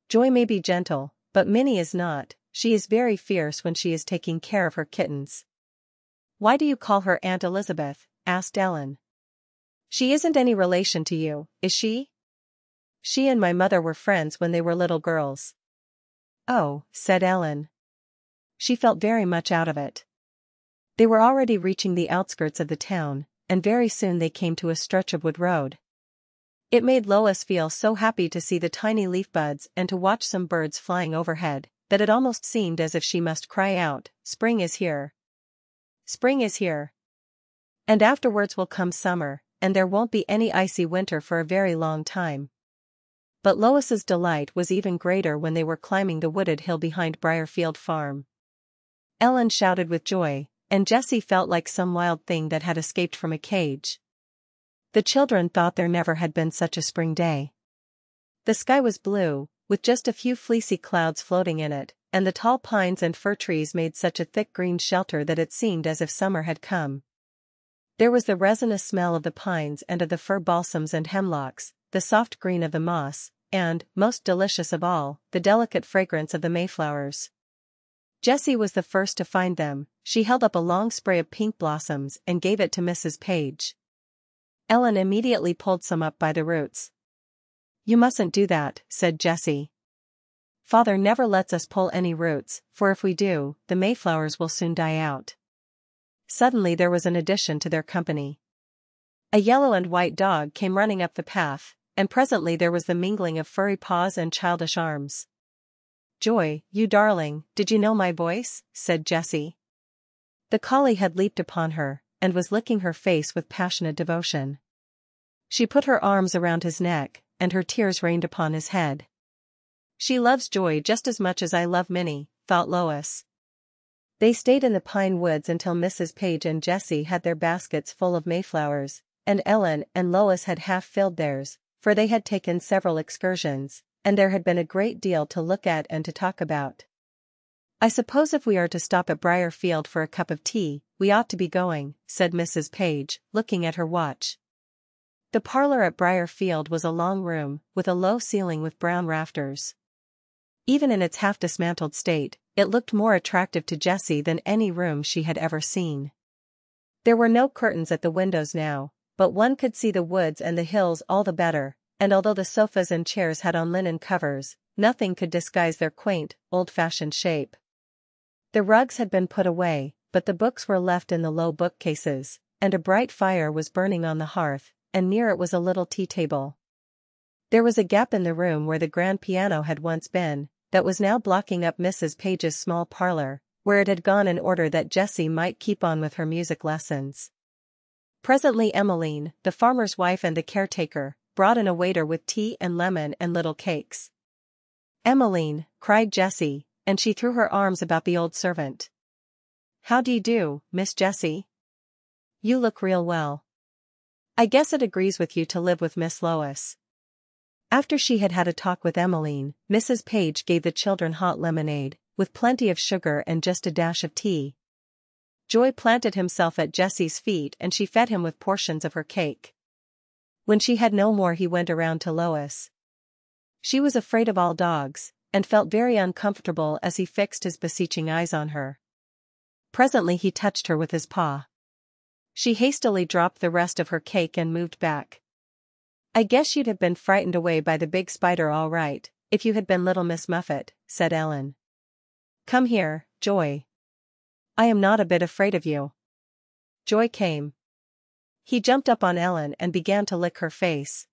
[SPEAKER 1] Joy may be gentle, but Minnie is not. She is very fierce when she is taking care of her kittens." "Why do you call her Aunt Elizabeth?" asked Ellen. "She isn't any relation to you, is she?" "She and my mother were friends when they were little girls." "Oh," said Ellen. She felt very much out of it. They were already reaching the outskirts of the town, and very soon they came to a stretch of wood road. It made Lois feel so happy to see the tiny leaf buds and to watch some birds flying overhead, that it almost seemed as if she must cry out, "Spring is here! Spring is here! And afterwards will come summer, and there won't be any icy winter for a very long time." But Lois's delight was even greater when they were climbing the wooded hill behind Briarfield Farm. Ellen shouted with joy, and Jessie felt like some wild thing that had escaped from a cage. The children thought there never had been such a spring day. The sky was blue, with just a few fleecy clouds floating in it, and the tall pines and fir trees made such a thick green shelter that it seemed as if summer had come. There was the resinous smell of the pines and of the fir balsams and hemlocks, the soft green of the moss, and, most delicious of all, the delicate fragrance of the mayflowers. Jessie was the first to find them. She held up a long spray of pink blossoms and gave it to Mrs. Page. Ellen immediately pulled some up by the roots. "You mustn't do that," said Jessie. "Father never lets us pull any roots, for if we do, the mayflowers will soon die out." Suddenly there was an addition to their company. A yellow and white dog came running up the path, and presently there was the mingling of furry paws and childish arms. "Joy, you darling, did you know my voice?" said Jessie. The collie had leaped upon her, and was licking her face with passionate devotion. She put her arms around his neck, and her tears rained upon his head. "She loves Joy just as much as I love Minnie," thought Lois. They stayed in the pine woods until Mrs. Page and Jessie had their baskets full of mayflowers, and Ellen and Lois had half filled theirs, for they had taken several excursions, and there had been a great deal to look at and to talk about. "I suppose if we are to stop at Briarfield for a cup of tea, we ought to be going," said Mrs. Page, looking at her watch. The parlor at Briarfield was a long room, with a low ceiling with brown rafters. Even in its half-dismantled state, it looked more attractive to Jessie than any room she had ever seen. There were no curtains at the windows now, but one could see the woods and the hills all the better, and although the sofas and chairs had on linen covers, nothing could disguise their quaint, old-fashioned shape. The rugs had been put away, but the books were left in the low bookcases, and a bright fire was burning on the hearth, and near it was a little tea-table. There was a gap in the room where the grand piano had once been, that was now blocking up Mrs. Page's small parlor, where it had gone in order that Jessie might keep on with her music lessons. Presently Emmeline, the farmer's wife and the caretaker, brought in a waiter with tea and lemon and little cakes. "Emmeline," cried Jessie, and she threw her arms about the old servant. "How do you do, Miss Jessie? You look real well. I guess it agrees with you to live with Miss Lois." After she had had a talk with Emmeline, Mrs. Page gave the children hot lemonade, with plenty of sugar and just a dash of tea. Joy planted himself at Jessie's feet and she fed him with portions of her cake. When she had no more he went around to Lois. She was afraid of all dogs, and felt very uncomfortable as he fixed his beseeching eyes on her. Presently he touched her with his paw. She hastily dropped the rest of her cake and moved back. "I guess you'd have been frightened away by the big spider all right, if you had been little Miss Muffet," said Ellen. "Come here, Joy. I am not a bit afraid of you." Joy came. He jumped up on Ellen and began to lick her face.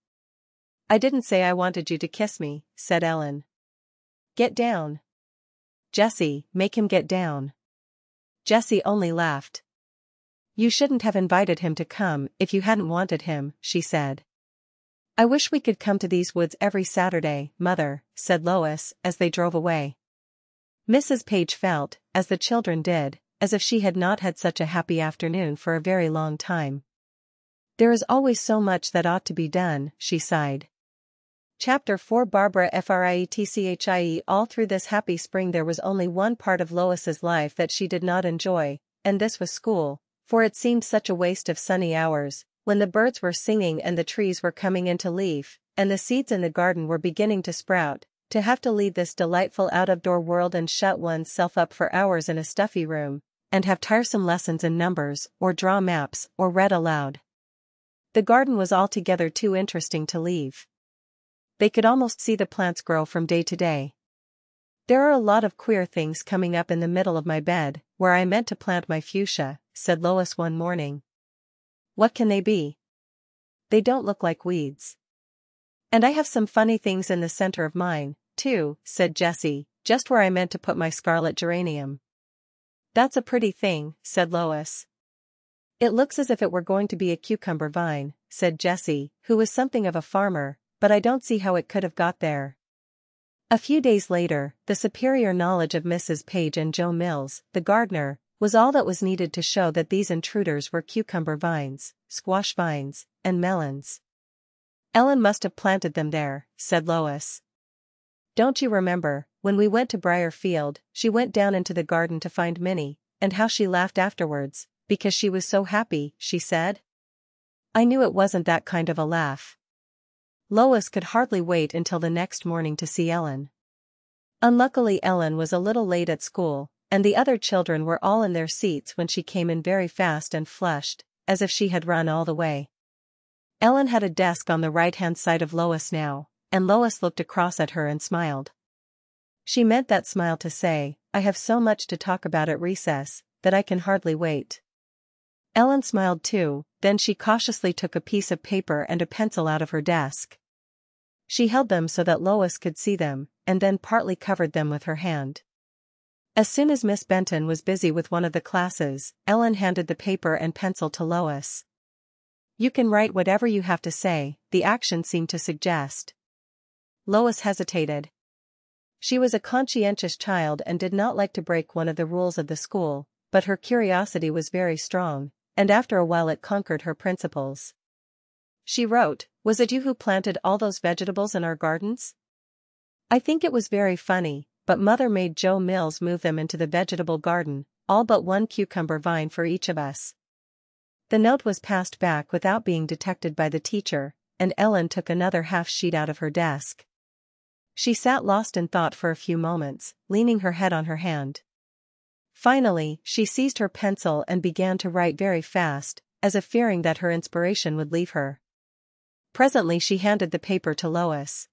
[SPEAKER 1] "I didn't say I wanted you to kiss me," said Ellen. "Get down." "Jessie, make him get down." Jessie only laughed. "You shouldn't have invited him to come if you hadn't wanted him," she said. "I wish we could come to these woods every Saturday, Mother," said Lois, as they drove away. Mrs. Page felt, as the children did, as if she had not had such a happy afternoon for a very long time. "There is always so much that ought to be done," she sighed. Chapter 4 Barbara Frietchie. All through this happy spring there was only one part of Lois's life that she did not enjoy, and this was school, for it seemed such a waste of sunny hours, when the birds were singing and the trees were coming into leaf, and the seeds in the garden were beginning to sprout, to have to leave this delightful out-of-door world and shut one's self up for hours in a stuffy room, and have tiresome lessons in numbers, or draw maps, or read aloud. The garden was altogether too interesting to leave. They could almost see the plants grow from day to day. "There are a lot of queer things coming up in the middle of my bed, where I meant to plant my fuchsia," said Lois one morning. "What can they be? They don't look like weeds." "And I have some funny things in the center of mine, too," said Jessie, "just where I meant to put my scarlet geranium." "That's a pretty thing," said Lois. "It looks as if it were going to be a cucumber vine," said Jessie, who was something of a farmer, "but I don't see how it could have got there." A few days later, the superior knowledge of Mrs. Page and Joe Mills, the gardener, was all that was needed to show that these intruders were cucumber vines, squash vines, and melons. "Ellen must have planted them there," said Lois. "Don't you remember, when we went to Briarfield, she went down into the garden to find Minnie, and how she laughed afterwards, because she was so happy," she said. "I knew it wasn't that kind of a laugh." Lois could hardly wait until the next morning to see Ellen. Unluckily Ellen was a little late at school, and the other children were all in their seats when she came in very fast and flushed, as if she had run all the way. Ellen had a desk on the right-hand side of Lois now, and Lois looked across at her and smiled. She meant that smile to say, "I have so much to talk about at recess, that I can hardly wait." Ellen smiled too, then she cautiously took a piece of paper and a pencil out of her desk. She held them so that Lois could see them, and then partly covered them with her hand. As soon as Miss Benton was busy with one of the classes, Ellen handed the paper and pencil to Lois. "You can write whatever you have to say," the action seemed to suggest. Lois hesitated. She was a conscientious child and did not like to break one of the rules of the school, but her curiosity was very strong, and after a while it conquered her principles. She wrote, "Was it you who planted all those vegetables in our gardens? I think it was very funny, but Mother made Joe Mills move them into the vegetable garden, all but one cucumber vine for each of us." The note was passed back without being detected by the teacher, and Ellen took another half-sheet out of her desk. She sat lost in thought for a few moments, leaning her head on her hand. Finally, she seized her pencil and began to write very fast, as if fearing that her inspiration would leave her. Presently she handed the paper to Lois.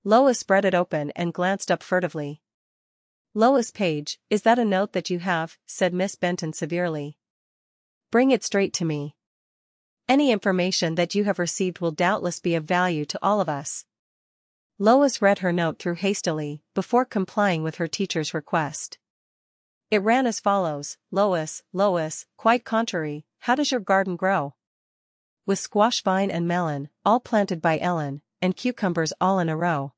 [SPEAKER 1] Lois spread it open and glanced up furtively. "Lois Page, is that a note that you have?" said Miss Benton severely. "Bring it straight to me. Any information that you have received will doubtless be of value to all of us." Lois read her note through hastily, before complying with her teacher's request. It ran as follows: Lois, quite contrary, how does your garden grow? With squash vine and melon, all planted by Ellen, and cucumbers all in a row.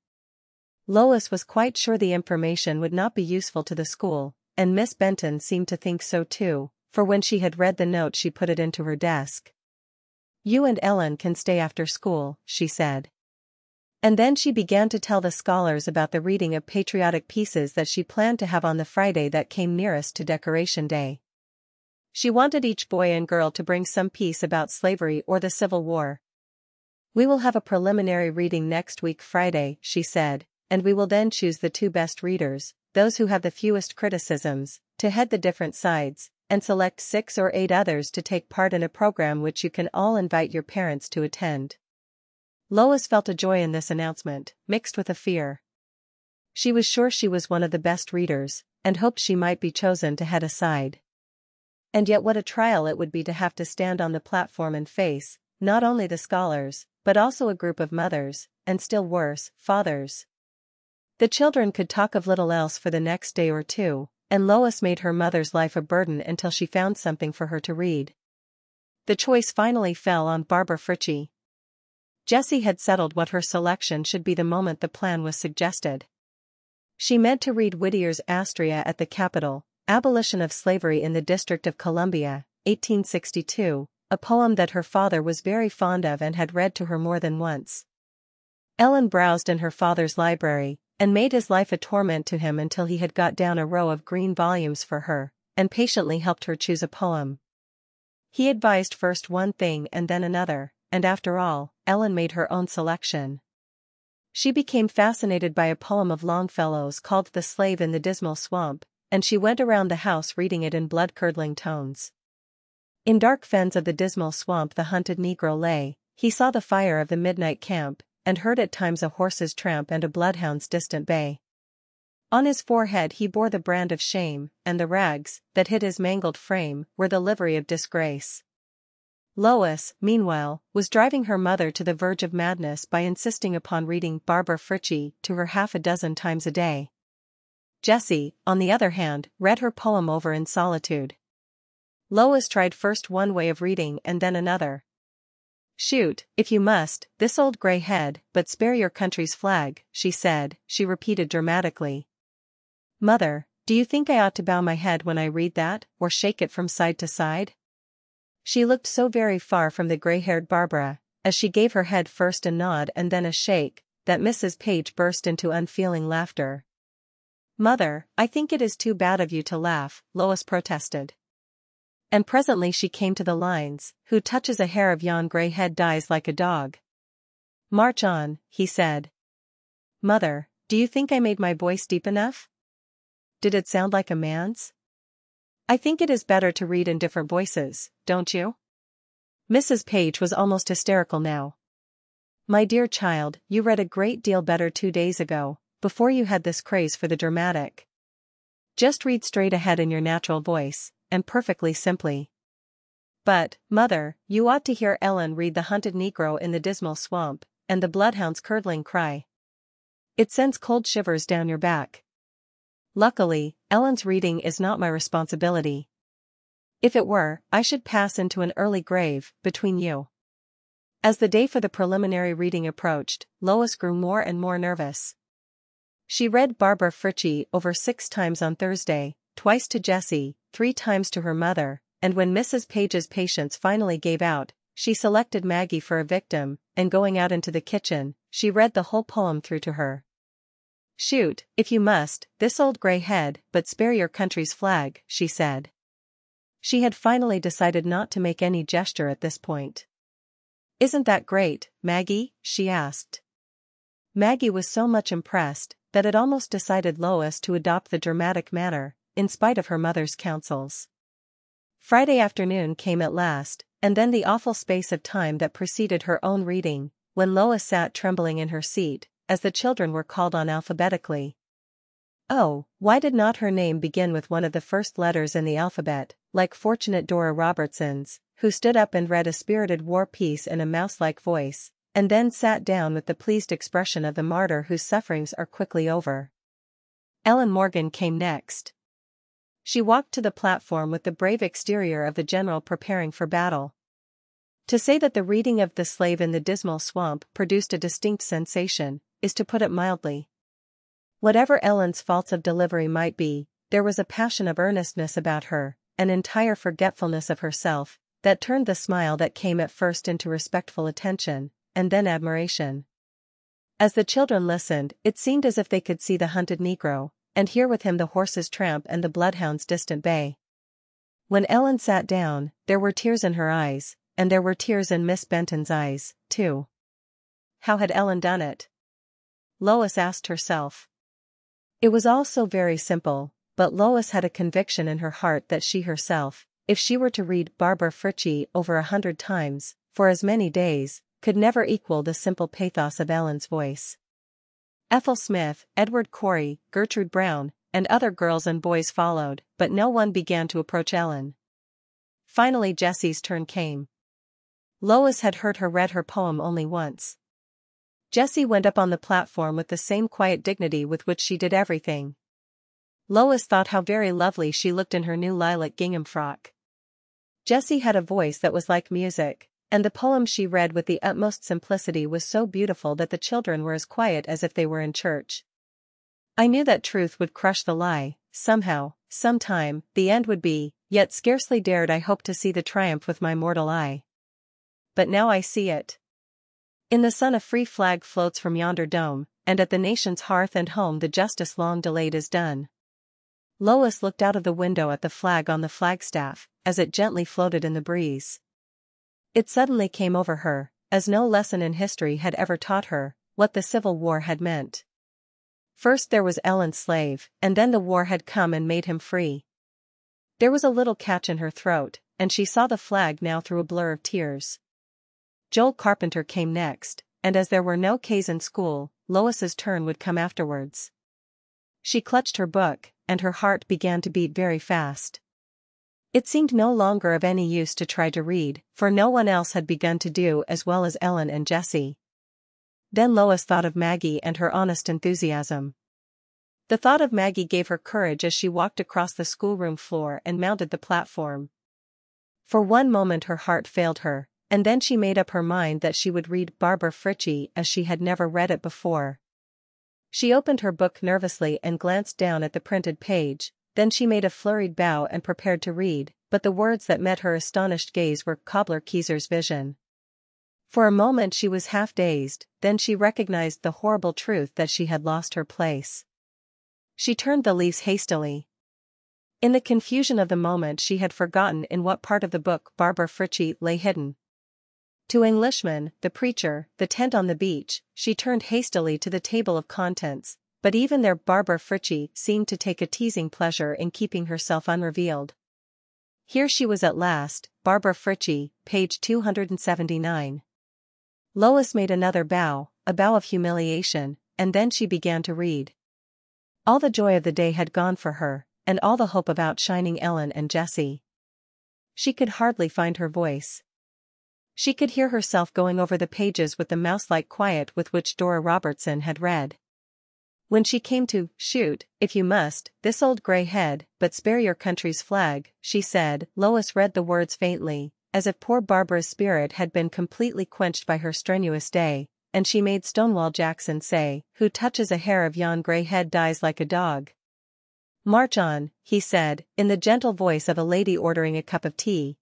[SPEAKER 1] Lois was quite sure the information would not be useful to the school, and Miss Benton seemed to think so too, for when she had read the note she put it into her desk. "You and Ellen can stay after school," she said. And then she began to tell the scholars about the reading of patriotic pieces that she planned to have on the Friday that came nearest to Decoration Day. She wanted each boy and girl to bring some piece about slavery or the Civil War. "We will have a preliminary reading next week Friday," she said, "and we will then choose the 2 best readers, those who have the fewest criticisms, to head the different sides, and select 6 or 8 others to take part in a program which you can all invite your parents to attend." Lois felt a joy in this announcement, mixed with a fear. She was sure she was one of the best readers, and hoped she might be chosen to head a side. And yet what a trial it would be to have to stand on the platform and face, not only the scholars, but also a group of mothers, and still worse, fathers. The children could talk of little else for the next day or two, and Lois made her mother's life a burden until she found something for her to read. The choice finally fell on Barbara Frietchie. Jessie had settled what her selection should be the moment the plan was suggested. She meant to read Whittier's Astrea at the Capitol, Abolition of Slavery in the District of Columbia, 1862, a poem that her father was very fond of and had read to her more than once. Ellen browsed in her father's library, and made his life a torment to him until he had got down a row of green volumes for her, and patiently helped her choose a poem. He advised first one thing and then another, and after all, Ellen made her own selection. She became fascinated by a poem of Longfellow's called The Slave in the Dismal Swamp, and she went around the house reading it in blood-curdling tones. In dark fens of the dismal swamp the hunted Negro lay, he saw the fire of the midnight camp, and heard at times a horse's tramp and a bloodhound's distant bay. On his forehead he bore the brand of shame, and the rags, that hid his mangled frame, were the livery of disgrace. Lois, meanwhile, was driving her mother to the verge of madness by insisting upon reading Barbara Frietchie to her half a dozen times a day. Jessie, on the other hand, read her poem over in solitude. Lois tried first one way of reading and then another. "Shoot, if you must, this old gray head, but spare your country's flag," she said, she repeated dramatically. "Mother, do you think I ought to bow my head when I read that, or shake it from side to side?" She looked so very far from the gray-haired Barbara, as she gave her head first a nod and then a shake, that Mrs. Page burst into unfeeling laughter. "Mother, I think it is too bad of you to laugh," Lois protested. And presently she came to the lines, "Who touches a hair of yon gray head dies like a dog." "March on," he said. "Mother, do you think I made my voice deep enough? Did it sound like a man's? I think it is better to read in different voices, don't you?" Mrs. Page was almost hysterical now. "My dear child, you read a great deal better 2 days ago, before you had this craze for the dramatic. Just read straight ahead in your natural voice, and perfectly simply." "But, Mother, you ought to hear Ellen read The Hunted Negro in the Dismal Swamp, and the Bloodhound's Curdling Cry. It sends cold shivers down your back." "Luckily, Ellen's reading is not my responsibility. If it were, I should pass into an early grave, between you." As the day for the preliminary reading approached, Lois grew more and more nervous. She read Barbara Frietchie over 6 times on Thursday, twice to Jessie, 3 times to her mother, and when Mrs. Page's patience finally gave out, she selected Maggie for a victim, and going out into the kitchen, she read the whole poem through to her. "Shoot, if you must, this old gray head, but spare your country's flag," she said. She had finally decided not to make any gesture at this point. "Isn't that great, Maggie?" she asked. Maggie was so much impressed that it almost decided Lois to adopt the dramatic manner, in spite of her mother's counsels. Friday afternoon came at last, and then the awful space of time that preceded her own reading, when Lois sat trembling in her seat, as the children were called on alphabetically. Oh, why did not her name begin with one of the first letters in the alphabet, like fortunate Dora Robertson's, who stood up and read a spirited war piece in a mouse-like voice, and then sat down with the pleased expression of the martyr whose sufferings are quickly over? Ellen Morgan came next. She walked to the platform with the brave exterior of the general preparing for battle. To say that the reading of The Slave in the Dismal Swamp produced a distinct sensation, is to put it mildly. Whatever Ellen's faults of delivery might be, there was a passion of earnestness about her, an entire forgetfulness of herself, that turned the smile that came at first into respectful attention, and then admiration. As the children listened, it seemed as if they could see the hunted Negro, and hear with him the horse's tramp and the bloodhound's distant bay. When Ellen sat down, there were tears in her eyes, and there were tears in Miss Benton's eyes, too. How had Ellen done it? Lois asked herself. It was all so very simple, but Lois had a conviction in her heart that she herself, if she were to read Barbara Frietchie over 100 times, for as many days, could never equal the simple pathos of Ellen's voice. Ethel Smith, Edward Corey, Gertrude Brown, and other girls and boys followed, but no one began to approach Ellen. Finally Jessie's turn came. Lois had heard her read her poem only once. Jessie went up on the platform with the same quiet dignity with which she did everything. Lois thought how very lovely she looked in her new lilac gingham frock. Jessie had a voice that was like music, and the poem she read with the utmost simplicity was so beautiful that the children were as quiet as if they were in church. I knew that truth would crush the lie, somehow, sometime, the end would be, yet scarcely dared I hope to see the triumph with my mortal eye. But now I see it. In the sun a free flag floats from yonder dome, and at the nation's hearth and home the justice long delayed is done. Lois looked out of the window at the flag on the flagstaff, as it gently floated in the breeze. It suddenly came over her, as no lesson in history had ever taught her, what the Civil War had meant. First there was Ellen's slave, and then the war had come and made him free. There was a little catch in her throat, and she saw the flag now through a blur of tears. Joel Carpenter came next, and as there were no K's in school, Lois's turn would come afterwards. She clutched her book, and her heart began to beat very fast. It seemed no longer of any use to try to read, for no one else had begun to do as well as Ellen and Jessie. Then Lois thought of Maggie and her honest enthusiasm. The thought of Maggie gave her courage as she walked across the schoolroom floor and mounted the platform. For one moment her heart failed her, and then she made up her mind that she would read Barbara Frietchie as she had never read it before. She opened her book nervously and glanced down at the printed page, then she made a flurried bow and prepared to read, but the words that met her astonished gaze were Cobbler Keyser's vision. For a moment she was half dazed, then she recognized the horrible truth that she had lost her place. She turned the leaves hastily. In the confusion of the moment she had forgotten in what part of the book Barbara Frietchie lay hidden. To Englishmen, the preacher, the tent on the beach, she turned hastily to the table of contents, but even there Barbara Frietchie seemed to take a teasing pleasure in keeping herself unrevealed. Here she was at last, Barbara Frietchie, page 279. Lois made another bow, a bow of humiliation, and then she began to read. All the joy of the day had gone for her, and all the hope of outshining Ellen and Jessie. She could hardly find her voice. She could hear herself going over the pages with the mouse-like quiet with which Dora Robertson had read. When she came to, "Shoot, if you must, this old grey head, but spare your country's flag," she said, Lois read the words faintly, as if poor Barbara's spirit had been completely quenched by her strenuous day, and she made Stonewall Jackson say, "Who touches a hair of yon grey head dies like a dog." "March on," he said, in the gentle voice of a lady ordering a cup of tea.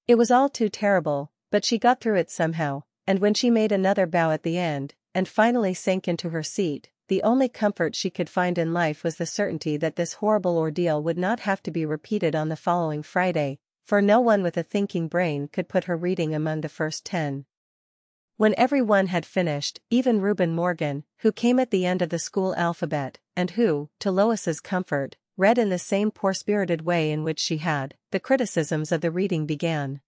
[SPEAKER 1] It was all too terrible, but she got through it somehow, and when she made another bow at the end, and finally sank into her seat, the only comfort she could find in life was the certainty that this horrible ordeal would not have to be repeated on the following Friday, for no one with a thinking brain could put her reading among the first 10. When everyone had finished, even Reuben Morgan, who came at the end of the school alphabet, and who, to Lois's comfort, read in the same poor-spirited way in which she had, the criticisms of the reading began.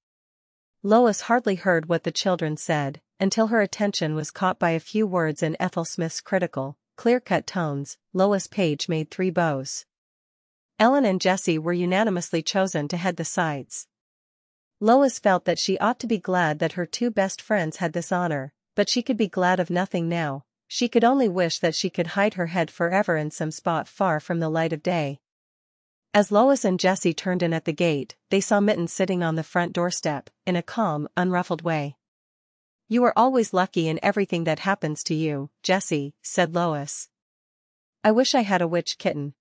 [SPEAKER 1] Lois hardly heard what the children said, until her attention was caught by a few words in Ethel Smith's critical, clear-cut tones. Lois Page made 3 bows. Ellen and Jessie were unanimously chosen to head the sides. Lois felt that she ought to be glad that her 2 best friends had this honor, but she could be glad of nothing now. She could only wish that she could hide her head forever in some spot far from the light of day. As Lois and Jessie turned in at the gate, they saw Mittens sitting on the front doorstep, in a calm, unruffled way. "You are always lucky in everything that happens to you, Jessie," said Lois. "I wish I had a witch kitten."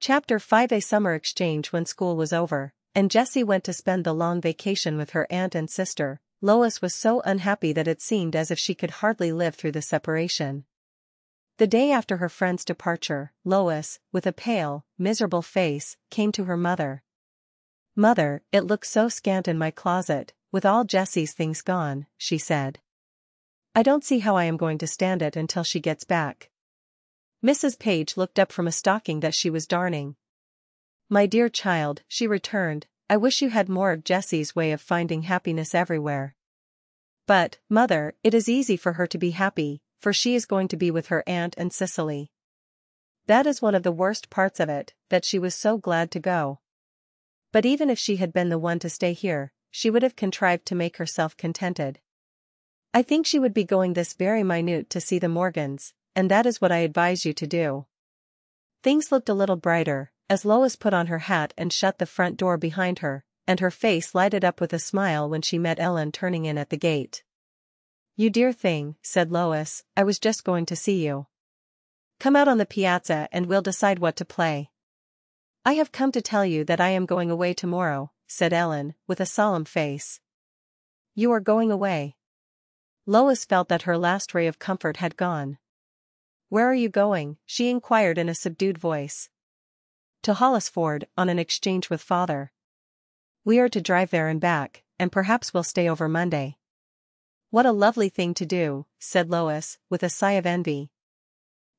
[SPEAKER 1] Chapter 5. A summer exchange. When school was over, and Jessie went to spend the long vacation with her aunt and sister, Lois was so unhappy that it seemed as if she could hardly live through the separation. The day after her friend's departure, Lois, with a pale, miserable face, came to her mother. "Mother, it looks so scant in my closet, with all Jessie's things gone," she said. "I don't see how I am going to stand it until she gets back." Mrs. Page looked up from a stocking that she was darning. "My dear child," she returned, "I wish you had more of Jessie's way of finding happiness everywhere." "But, mother, it is easy for her to be happy, for she is going to be with her aunt and Cicely." "That is one of the worst parts of it, that she was so glad to go. But even if she had been the one to stay here, she would have contrived to make herself contented." I think she would be going this very minute to see the Morgans, and that is what I advise you to do." Things looked a little brighter, as Lois put on her hat and shut the front door behind her, and her face lighted up with a smile when she met Ellen turning in at the gate. "You dear thing," said Lois, "I was just going to see you. Come out on the piazza and we'll decide what to play." "I have come to tell you that I am going away tomorrow," said Ellen, with a solemn face. "You are going away?" Lois felt that her last ray of comfort had gone. "Where are you going?" she inquired in a subdued voice. "To Hollisford, on an exchange with father. We are to drive there and back, and perhaps we'll stay over Monday." "What a lovely thing to do," said Lois, with a sigh of envy.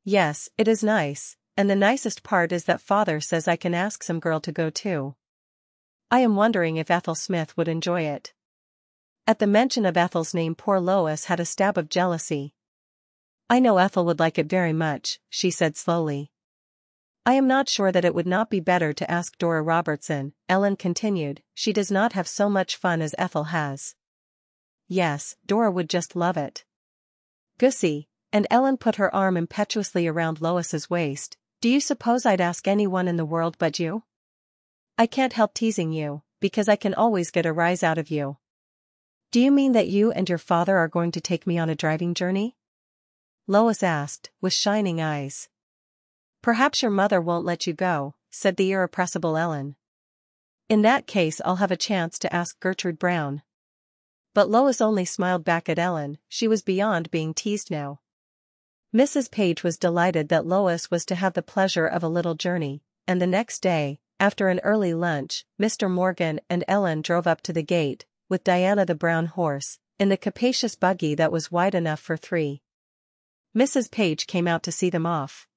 [SPEAKER 1] "Yes, it is nice, and the nicest part is that father says I can ask some girl to go too. I am wondering if Ethel Smith would enjoy it." At the mention of Ethel's name poor Lois had a stab of jealousy. "I know Ethel would like it very much," she said slowly. "I am not sure that it would not be better to ask Dora Robertson," Ellen continued. "She does not have so much fun as Ethel has." "Yes, Dora would just love it." "Gussie," and Ellen put her arm impetuously around Lois's waist, "do you suppose I'd ask anyone in the world but you? I can't help teasing you, because I can always get a rise out of you." "Do you mean that you and your father are going to take me on a driving journey?" Lois asked, with shining eyes. "Perhaps your mother won't let you go," said the irrepressible Ellen. "In that case I'll have a chance to ask Gertrude Brown." But Lois only smiled back at Ellen. She was beyond being teased now. Mrs. Page was delighted that Lois was to have the pleasure of a little journey, and the next day, after an early lunch, Mr. Morgan and Ellen drove up to the gate, with Diana the brown horse, in the capacious buggy that was wide enough for three. Mrs. Page came out to see them off.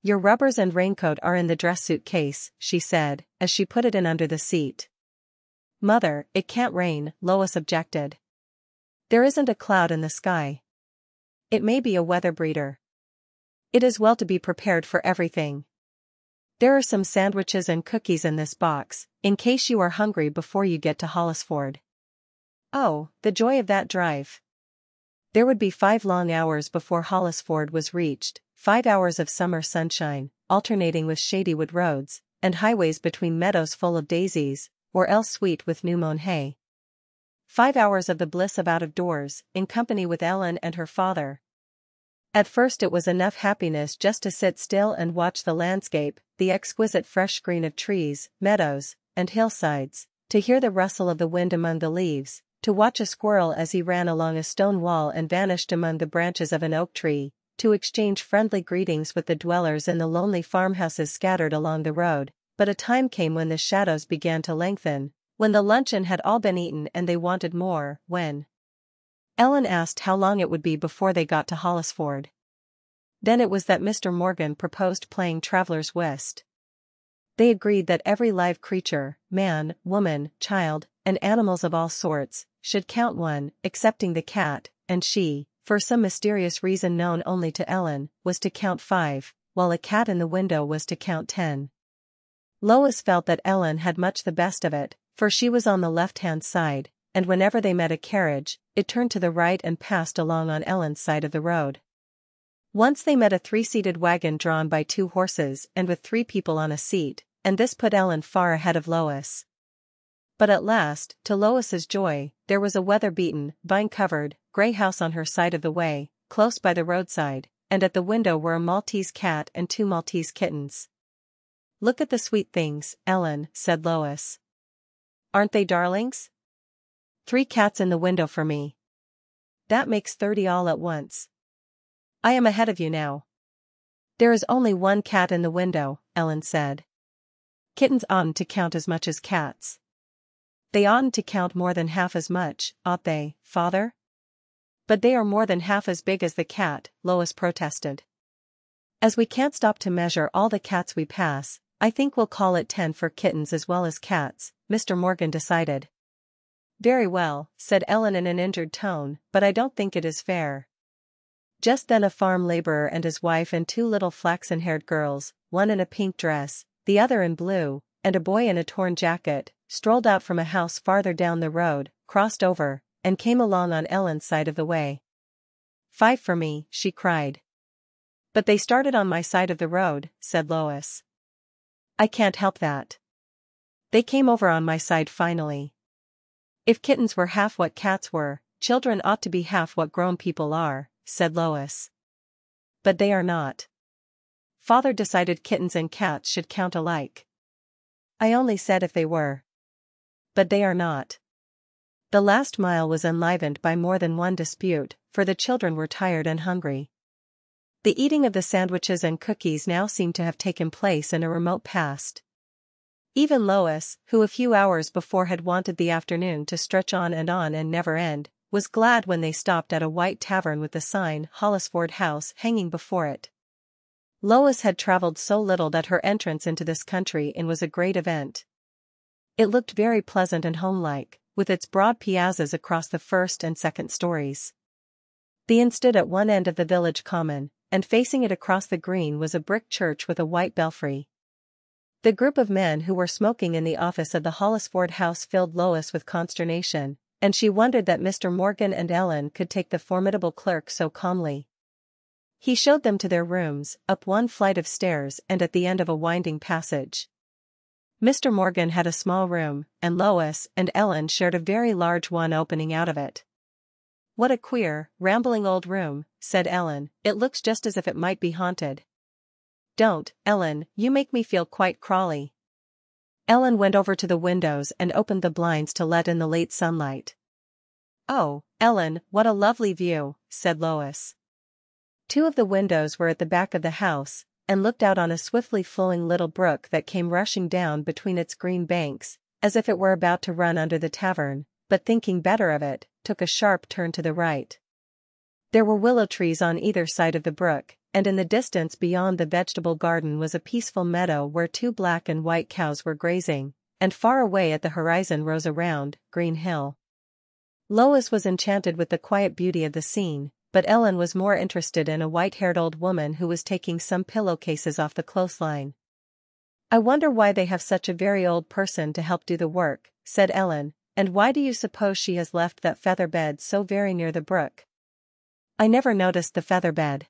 [SPEAKER 1] "Your rubbers and raincoat are in the dress suit case," she said, as she put it in under the seat. "Mother, it can't rain," Lois objected. "There isn't a cloud in the sky. It may be a weather breeder. It is well to be prepared for everything. There are some sandwiches and cookies in this box, in case you are hungry before you get to Hollisford." Oh, the joy of that drive! There would be 5 long hours before Hollisford was reached, 5 hours of summer sunshine, alternating with shady wood roads, and highways between meadows full of daisies, or else sweet with new-mown hay. 5 hours of the bliss of out-of-doors, in company with Ellen and her father. At first it was enough happiness just to sit still and watch the landscape, the exquisite fresh green of trees, meadows, and hillsides, to hear the rustle of the wind among the leaves, to watch a squirrel as he ran along a stone wall and vanished among the branches of an oak tree, to exchange friendly greetings with the dwellers in the lonely farmhouses scattered along the road. But a time came when the shadows began to lengthen, when the luncheon had all been eaten and they wanted more, when Ellen asked how long it would be before they got to Hollisford. Then it was that Mr. Morgan proposed playing traveler's whist. They agreed that every live creature, man, woman, child, and animals of all sorts, should count 1, excepting the cat, and she, for some mysterious reason known only to Ellen, was to count 5, while a cat in the window was to count 10. Lois felt that Ellen had much the best of it, for she was on the left-hand side, and whenever they met a carriage, it turned to the right and passed along on Ellen's side of the road. Once they met a 3-seated wagon drawn by 2 horses and with 3 people on a seat, and this put Ellen far ahead of Lois. But at last, to Lois's joy, there was a weather-beaten, vine-covered, grey house on her side of the way, close by the roadside, and at the window were a Maltese cat and 2 Maltese kittens. "Look at the sweet things, Ellen," said Lois. "Aren't they darlings? 3 cats in the window for me. That makes 30 all at once. I am ahead of you now." "There is only 1 cat in the window," Ellen said. "Kittens oughtn't to count as much as cats." "They oughtn't to count more than half as much, ought they, father?" "But they are more than half as big as the cat," Lois protested. "As we can't stop to measure all the cats we pass, I think we'll call it 10 for kittens as well as cats," Mr. Morgan decided. "Very well," said Ellen in an injured tone, "but I don't think it is fair." Just then a farm laborer and his wife and 2 little flaxen-haired girls, one in a pink dress, the other in blue, and a boy in a torn jacket, strolled out from a house farther down the road, crossed over, and came along on Ellen's side of the way. "5 for me," she cried. "But they started on my side of the road," said Lois. "I can't help that. They came over on my side finally. If kittens were half what cats were, children ought to be half what grown people are," said Lois. "But they are not. Father decided kittens and cats should count alike." "I only said if they were. But they are not." The last mile was enlivened by more than one dispute, for the children were tired and hungry. The eating of the sandwiches and cookies now seemed to have taken place in a remote past. Even Lois, who a few hours before had wanted the afternoon to stretch on and never end, was glad when they stopped at a white tavern with the sign Hollisford House hanging before it. Lois had traveled so little that her entrance into this country inn was a great event. It looked very pleasant and homelike, with its broad piazzas across the first and second stories. The inn stood at one end of the village common, and facing it across the green was a brick church with a white belfry. The group of men who were smoking in the office of the Hollisford House filled Lois with consternation, and she wondered that Mr. Morgan and Ellen could take the formidable clerk so calmly. He showed them to their rooms, up one flight of stairs and at the end of a winding passage. Mr. Morgan had a small room, and Lois and Ellen shared a very large one opening out of it. "What a queer, rambling old room," said Ellen. "It looks just as if it might be haunted." "Don't, Ellen, you make me feel quite crawly." Ellen went over to the windows and opened the blinds to let in the late sunlight. "Oh, Ellen, what a lovely view," said Lois. Two of the windows were at the back of the house, and looked out on a swiftly flowing little brook that came rushing down between its green banks, as if it were about to run under the tavern, but thinking better of it, took a sharp turn to the right. There were willow trees on either side of the brook, and in the distance beyond the vegetable garden was a peaceful meadow where 2 black and white cows were grazing, and far away at the horizon rose a round, green hill. Lois was enchanted with the quiet beauty of the scene, but Ellen was more interested in a white-haired old woman who was taking some pillowcases off the clothesline. "I wonder why they have such a very old person to help do the work," said Ellen, "and why do you suppose she has left that feather bed so very near the brook?" "I never noticed the feather bed."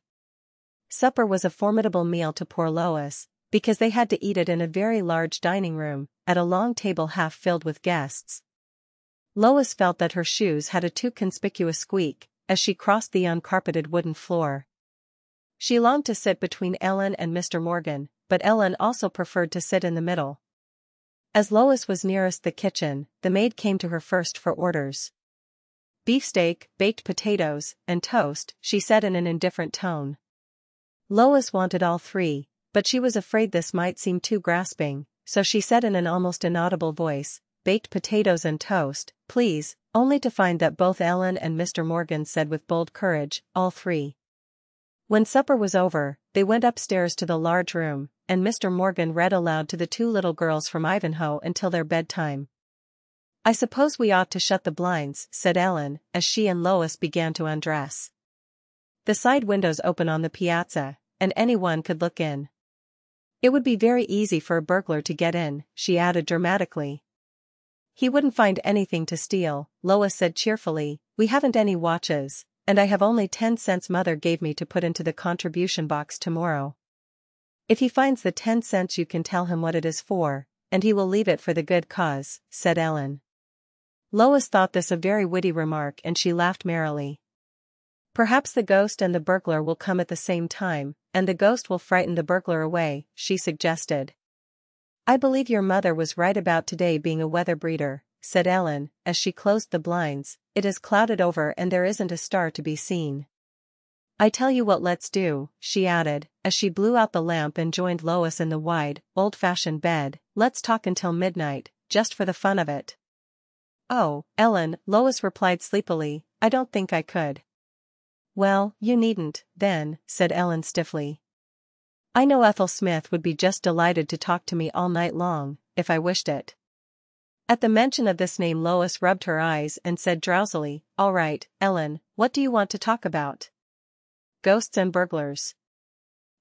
[SPEAKER 1] Supper was a formidable meal to poor Lois, because they had to eat it in a very large dining room, at a long table half filled with guests. Lois felt that her shoes had a too conspicuous squeak as she crossed the uncarpeted wooden floor. She longed to sit between Ellen and Mr. Morgan, but Ellen also preferred to sit in the middle. As Lois was nearest the kitchen, the maid came to her first for orders. "Beefsteak, baked potatoes, and toast," she said in an indifferent tone. Lois wanted all 3, but she was afraid this might seem too grasping, so she said in an almost inaudible voice, "Baked potatoes and toast, please," only to find that both Ellen and Mr. Morgan said with bold courage, "All 3. When supper was over, they went upstairs to the large room, and Mr. Morgan read aloud to the 2 little girls from Ivanhoe until their bedtime. "I suppose we ought to shut the blinds," said Ellen, as she and Lois began to undress. "The side windows open on the piazza, and anyone could look in. It would be very easy for a burglar to get in," she added dramatically. "He wouldn't find anything to steal," Lois said cheerfully. "We haven't any watches, and I have only 10 cents Mother gave me to put into the contribution box tomorrow. If he finds the 10 cents you can tell him what it is for, and he will leave it for the good cause," said Ellen. Lois thought this a very witty remark and she laughed merrily. "Perhaps the ghost and the burglar will come at the same time, and the ghost will frighten the burglar away," she suggested. "I believe your mother was right about today being a weather breeder," said Ellen, as she closed the blinds. "It is clouded over and there isn't a star to be seen. I tell you what let's do," she added, as she blew out the lamp and joined Lois in the wide, old-fashioned bed. "Let's talk until midnight, just for the fun of it." "Oh, Ellen," Lois replied sleepily, "I don't think I could." "Well, you needn't, then," said Ellen stiffly. "I know Ethel Smith would be just delighted to talk to me all night long, if I wished it." At the mention of this name Lois rubbed her eyes and said drowsily, "All right, Ellen, what do you want to talk about?" "Ghosts and burglars."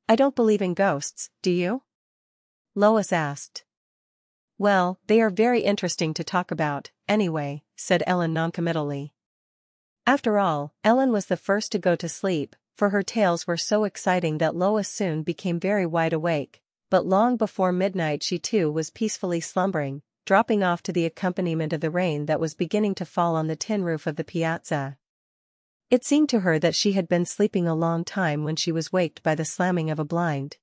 [SPEAKER 1] "I don't believe in ghosts, do you?" Lois asked. "Well, they are very interesting to talk about, anyway," said Ellen noncommittally. After all, Ellen was the first to go to sleep, for her tales were so exciting that Lois soon became very wide awake, but long before midnight she too was peacefully slumbering, dropping off to the accompaniment of the rain that was beginning to fall on the tin roof of the piazza. It seemed to her that she had been sleeping a long time when she was waked by the slamming of a blind.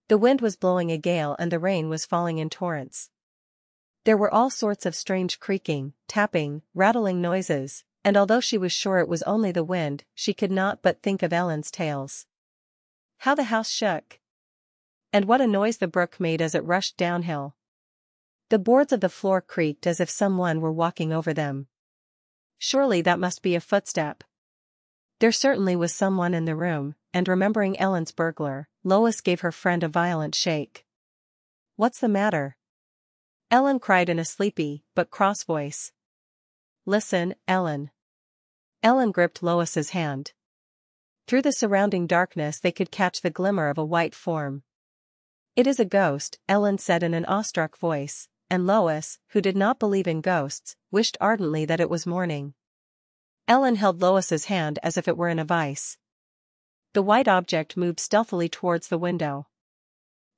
[SPEAKER 1] The wind was blowing a gale and the rain was falling in torrents. There were all sorts of strange creaking, tapping, rattling noises, and although she was sure it was only the wind, she could not but think of Ellen's tales. How the house shook! And what a noise the brook made as it rushed downhill. The boards of the floor creaked as if someone were walking over them. Surely that must be a footstep. There certainly was someone in the room, and remembering Ellen's burglar, Lois gave her friend a violent shake. "What's the matter?" Ellen cried in a sleepy, but cross voice. "Listen, Ellen." Ellen gripped Lois's hand. Through the surrounding darkness they could catch the glimmer of a white form. "It is a ghost," Ellen said in an awestruck voice, and Lois, who did not believe in ghosts, wished ardently that it was morning. Ellen held Lois's hand as if it were in a vice. The white object moved stealthily towards the window.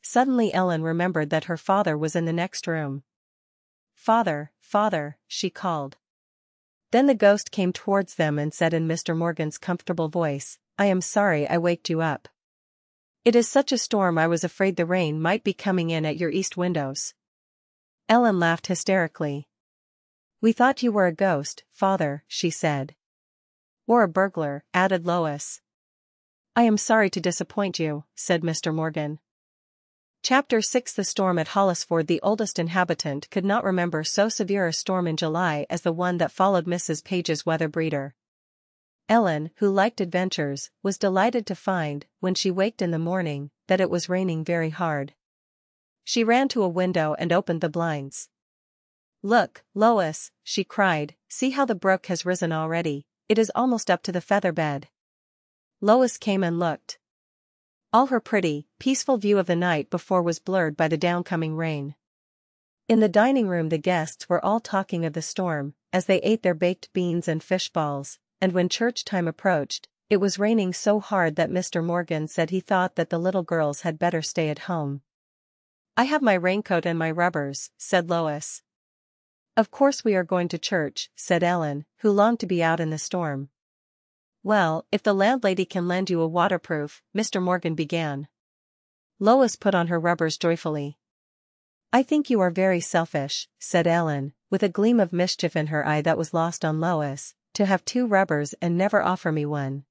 [SPEAKER 1] Suddenly Ellen remembered that her father was in the next room. "Father, father," she called. Then the ghost came towards them and said in Mr. Morgan's comfortable voice, "I am sorry I waked you up. It is such a storm I was afraid the rain might be coming in at your east windows." Ellen laughed hysterically. "We thought you were a ghost, father," she said. "Or a burglar," added Lois. "I am sorry to disappoint you," said Mr. Morgan. Chapter 6 The storm at Hollisford. The oldest inhabitant could not remember so severe a storm in July as the one that followed Mrs. Page's weather breeder. Ellen, who liked adventures, was delighted to find, when she waked in the morning, that it was raining very hard. She ran to a window and opened the blinds. "Look, Lois," she cried, "see how the brook has risen already, it is almost up to the feather bed." Lois came and looked. All her pretty, peaceful view of the night before was blurred by the downcoming rain. In the dining room the guests were all talking of the storm, as they ate their baked beans and fish balls, and when church time approached, it was raining so hard that Mr. Morgan said he thought that the little girls had better stay at home. "I have my raincoat and my rubbers," said Lois. "Of course we are going to church," said Ellen, who longed to be out in the storm. "Well, if the landlady can lend you a waterproof," Mr. Morgan began. Lois put on her rubbers joyfully. "I think you are very selfish," said Ellen, with a gleam of mischief in her eye that was lost on Lois, "to have 2 rubbers and never offer me one."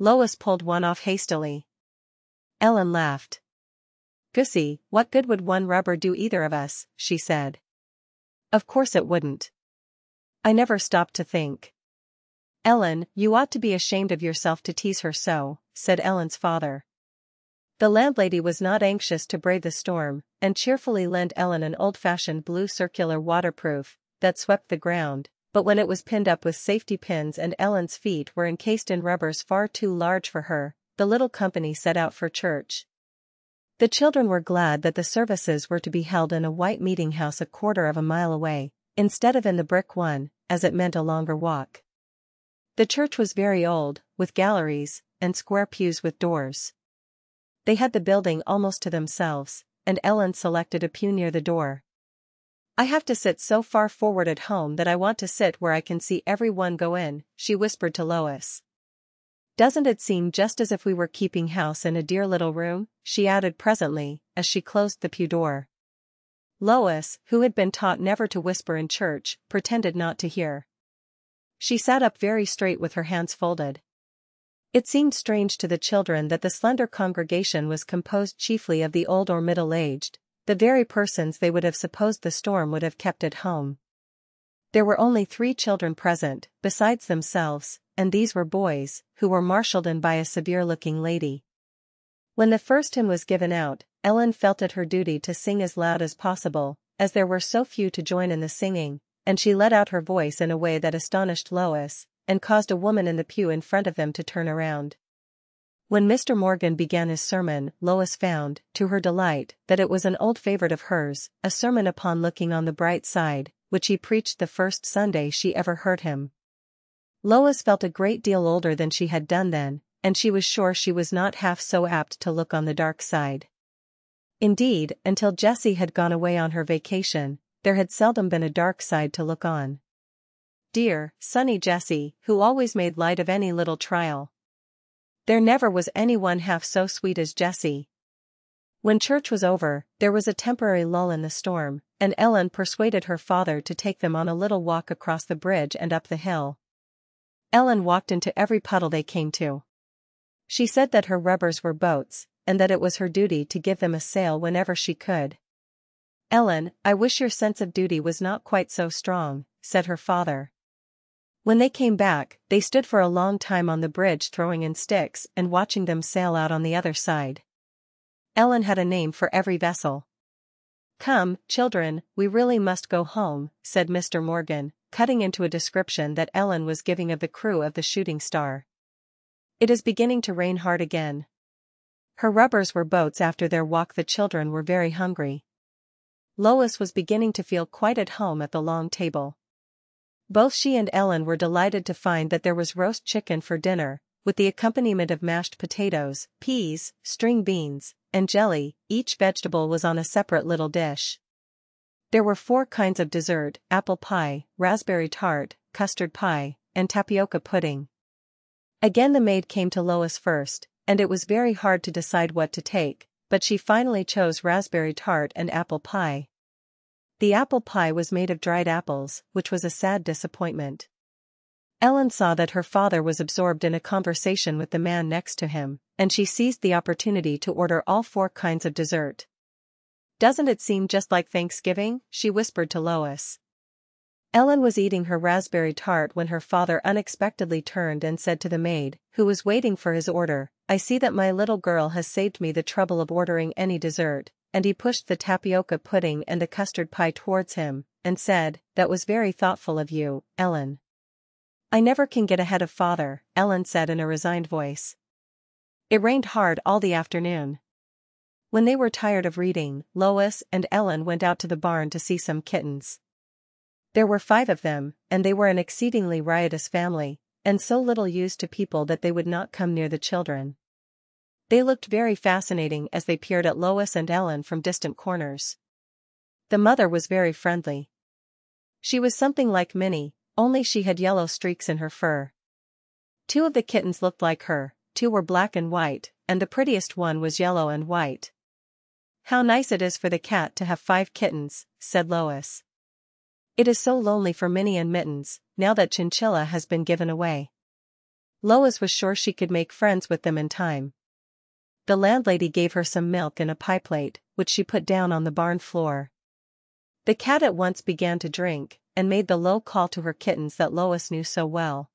[SPEAKER 1] Lois pulled one off hastily. Ellen laughed. "Gussie, what good would 1 rubber do either of us?" she said. "Of course it wouldn't. I never stopped to think." "Ellen, you ought to be ashamed of yourself to tease her so," said Ellen's father. The landlady was not anxious to brave the storm, and cheerfully lent Ellen an old-fashioned blue circular waterproof, that swept the ground, but when it was pinned up with safety pins and Ellen's feet were encased in rubbers far too large for her, the little company set out for church. The children were glad that the services were to be held in a white meeting house a quarter of a mile away, instead of in the brick one, as it meant a longer walk. The church was very old, with galleries, and square pews with doors. They had the building almost to themselves, and Ellen selected a pew near the door. "I have to sit so far forward at home that I want to sit where I can see every one go in," she whispered to Lois. "Doesn't it seem just as if we were keeping house in a dear little room?" she added presently, as she closed the pew door. Lois, who had been taught never to whisper in church, pretended not to hear. She sat up very straight with her hands folded. It seemed strange to the children that the slender congregation was composed chiefly of the old or middle-aged, the very persons they would have supposed the storm would have kept at home. There were only 3 children present, besides themselves, and these were boys, who were marshaled in by a severe-looking lady. When the first hymn was given out, Ellen felt it her duty to sing as loud as possible, as there were so few to join in the singing, and she let out her voice in a way that astonished Lois, and caused a woman in the pew in front of them to turn around. When Mr. Morgan began his sermon, Lois found, to her delight, that it was an old favorite of hers, a sermon upon looking on the bright side, which he preached the first Sunday she ever heard him. Lois felt a great deal older than she had done then, and she was sure she was not half so apt to look on the dark side. Indeed, until Jessie had gone away on her vacation, there had seldom been a dark side to look on. Dear, sunny Jessie, who always made light of any little trial. There never was anyone half so sweet as Jessie. When church was over, there was a temporary lull in the storm, and Ellen persuaded her father to take them on a little walk across the bridge and up the hill. Ellen walked into every puddle they came to. She said that her rubbers were boats, and that it was her duty to give them a sail whenever she could. Ellen, I wish your sense of duty was not quite so strong, said her father. When they came back, they stood for a long time on the bridge throwing in sticks and watching them sail out on the other side. Ellen had a name for every vessel. Come, children, we really must go home, said Mr. Morgan, cutting into a description that Ellen was giving of the crew of the Shooting Star. It is beginning to rain hard again. Her rubbers were boats. After their walk the children were very hungry. Lois was beginning to feel quite at home at the long table. Both she and Ellen were delighted to find that there was roast chicken for dinner, with the accompaniment of mashed potatoes, peas, string beans, and jelly. Each vegetable was on a separate little dish. There were 4 kinds of dessert: apple pie, raspberry tart, custard pie, and tapioca pudding. Again the maid came to Lois first, and it was very hard to decide what to take, but she finally chose raspberry tart and apple pie. The apple pie was made of dried apples, which was a sad disappointment. Ellen saw that her father was absorbed in a conversation with the man next to him, and she seized the opportunity to order all 4 kinds of dessert. Doesn't it seem just like Thanksgiving? She whispered to Lois. Ellen was eating her raspberry tart when her father unexpectedly turned and said to the maid, who was waiting for his order, I see that my little girl has saved me the trouble of ordering any dessert, and he pushed the tapioca pudding and the custard pie towards him, and said, That was very thoughtful of you, Ellen. I never can get ahead of father, Ellen said in a resigned voice. It rained hard all the afternoon. When they were tired of reading, Lois and Ellen went out to the barn to see some kittens. There were 5 of them, and they were an exceedingly riotous family, and so little used to people that they would not come near the children. They looked very fascinating as they peered at Lois and Ellen from distant corners. The mother was very friendly. She was something like Minnie, only she had yellow streaks in her fur. 2 of the kittens looked like her, 2 were black and white, and the prettiest one was yellow and white. How nice it is for the cat to have 5 kittens, said Lois. It is so lonely for Minnie and Mittens, now that Chinchilla has been given away. Lois was sure she could make friends with them in time. The landlady gave her some milk in a pie plate, which she put down on the barn floor. The cat at once began to drink, and made the low call to her kittens that Lois knew so well.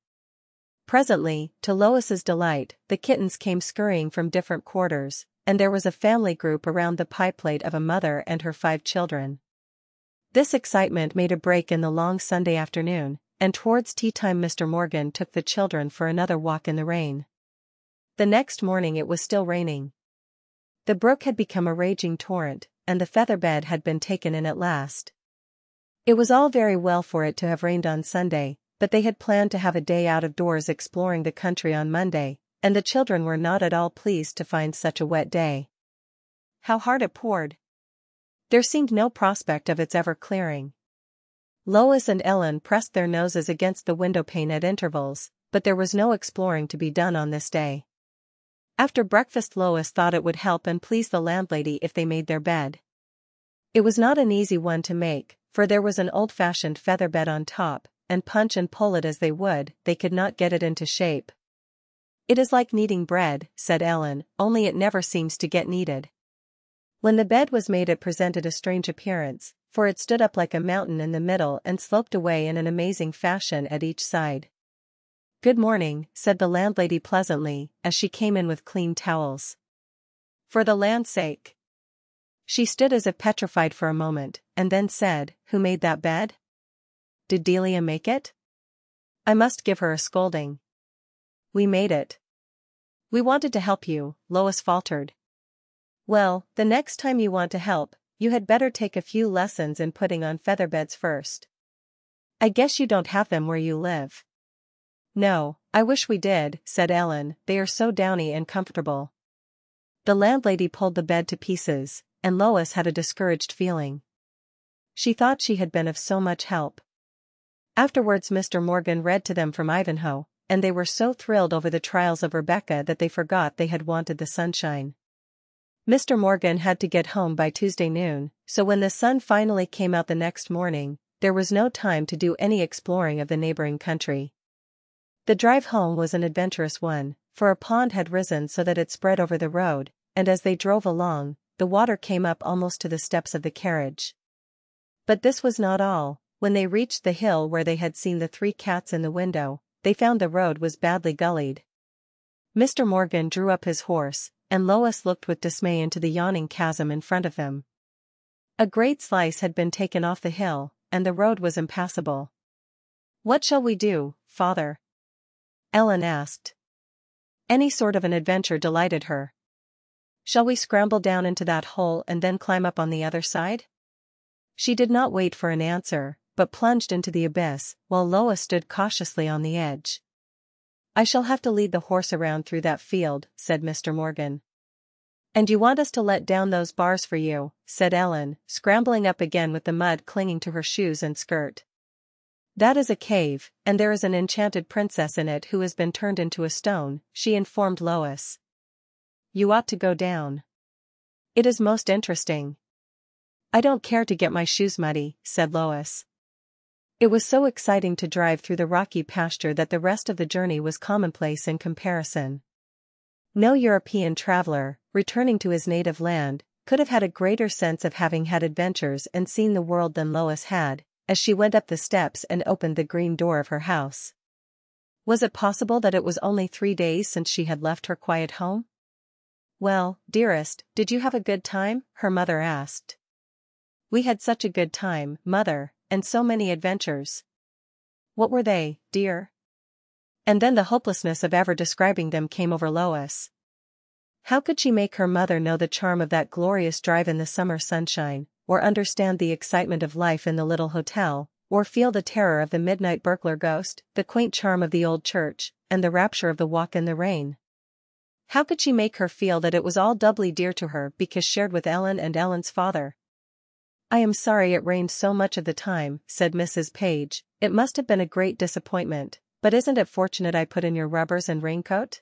[SPEAKER 1] Presently, to Lois's delight, the kittens came scurrying from different quarters, and there was a family group around the pie plate of a mother and her 5 children. This excitement made a break in the long Sunday afternoon, and towards tea time Mr. Morgan took the children for another walk in the rain. The next morning it was still raining. The brook had become a raging torrent, and the feather bed had been taken in at last. It was all very well for it to have rained on Sunday, but they had planned to have a day out of doors exploring the country on Monday, and the children were not at all pleased to find such a wet day. How hard it poured! There seemed no prospect of its ever clearing. Lois and Ellen pressed their noses against the windowpane at intervals, but there was no exploring to be done on this day. After breakfast Lois thought it would help and please the landlady if they made their bed. It was not an easy one to make, for there was an old-fashioned feather bed on top, and punch and pull it as they would, they could not get it into shape. It is like kneading bread, said Ellen, only it never seems to get kneaded. When the bed was made it presented a strange appearance, for it stood up like a mountain in the middle and sloped away in an amazing fashion at each side. Good morning, said the landlady pleasantly, as she came in with clean towels. For the land's sake. She stood as if petrified for a moment, and then said, Who made that bed? Did Delia make it? I must give her a scolding. We made it. We wanted to help you, Lois faltered. Well, the next time you want to help, you had better take a few lessons in putting on feather beds first. I guess you don't have them where you live. No, I wish we did, said Ellen, they are so downy and comfortable. The landlady pulled the bed to pieces, and Lois had a discouraged feeling. She thought she had been of so much help. Afterwards Mr. Morgan read to them from Ivanhoe, and they were so thrilled over the trials of Rebecca that they forgot they had wanted the sunshine. Mr. Morgan had to get home by Tuesday noon, so when the sun finally came out the next morning, there was no time to do any exploring of the neighboring country. The drive home was an adventurous one, for a pond had risen so that it spread over the road, and as they drove along, the water came up almost to the steps of the carriage. But this was not all. When they reached the hill where they had seen the 3 cats in the window, they found the road was badly gullied. Mr. Morgan drew up his horse, and Lois looked with dismay into the yawning chasm in front of him. A great slice had been taken off the hill, and the road was impassable. "What shall we do, father?" Ellen asked. Any sort of an adventure delighted her. "Shall we scramble down into that hole and then climb up on the other side?" She did not wait for an answer, but plunged into the abyss, while Lois stood cautiously on the edge. "I shall have to lead the horse around through that field," said Mr. Morgan. "And you want us to let down those bars for you," said Ellen, scrambling up again with the mud clinging to her shoes and skirt. "That is a cave, and there is an enchanted princess in it who has been turned into a stone," she informed Lois. "You ought to go down. It is most interesting." "I don't care to get my shoes muddy," said Lois. It was so exciting to drive through the rocky pasture that the rest of the journey was commonplace in comparison. No European traveler, returning to his native land, could have had a greater sense of having had adventures and seen the world than Lois had, as she went up the steps and opened the green door of her house. Was it possible that it was only 3 days since she had left her quiet home? "Well, dearest, did you have a good time?" her mother asked. "We had such a good time, mother, and so many adventures." "What were they, dear?" And then the hopelessness of ever describing them came over Lois. How could she make her mother know the charm of that glorious drive in the summer sunshine, or understand the excitement of life in the little hotel, or feel the terror of the midnight burglar ghost, the quaint charm of the old church, and the rapture of the walk in the rain? How could she make her feel that it was all doubly dear to her because shared with Ellen and Ellen's father? "I am sorry it rained so much of the time," said Mrs. Page. "It must have been a great disappointment, but isn't it fortunate I put in your rubbers and raincoat?"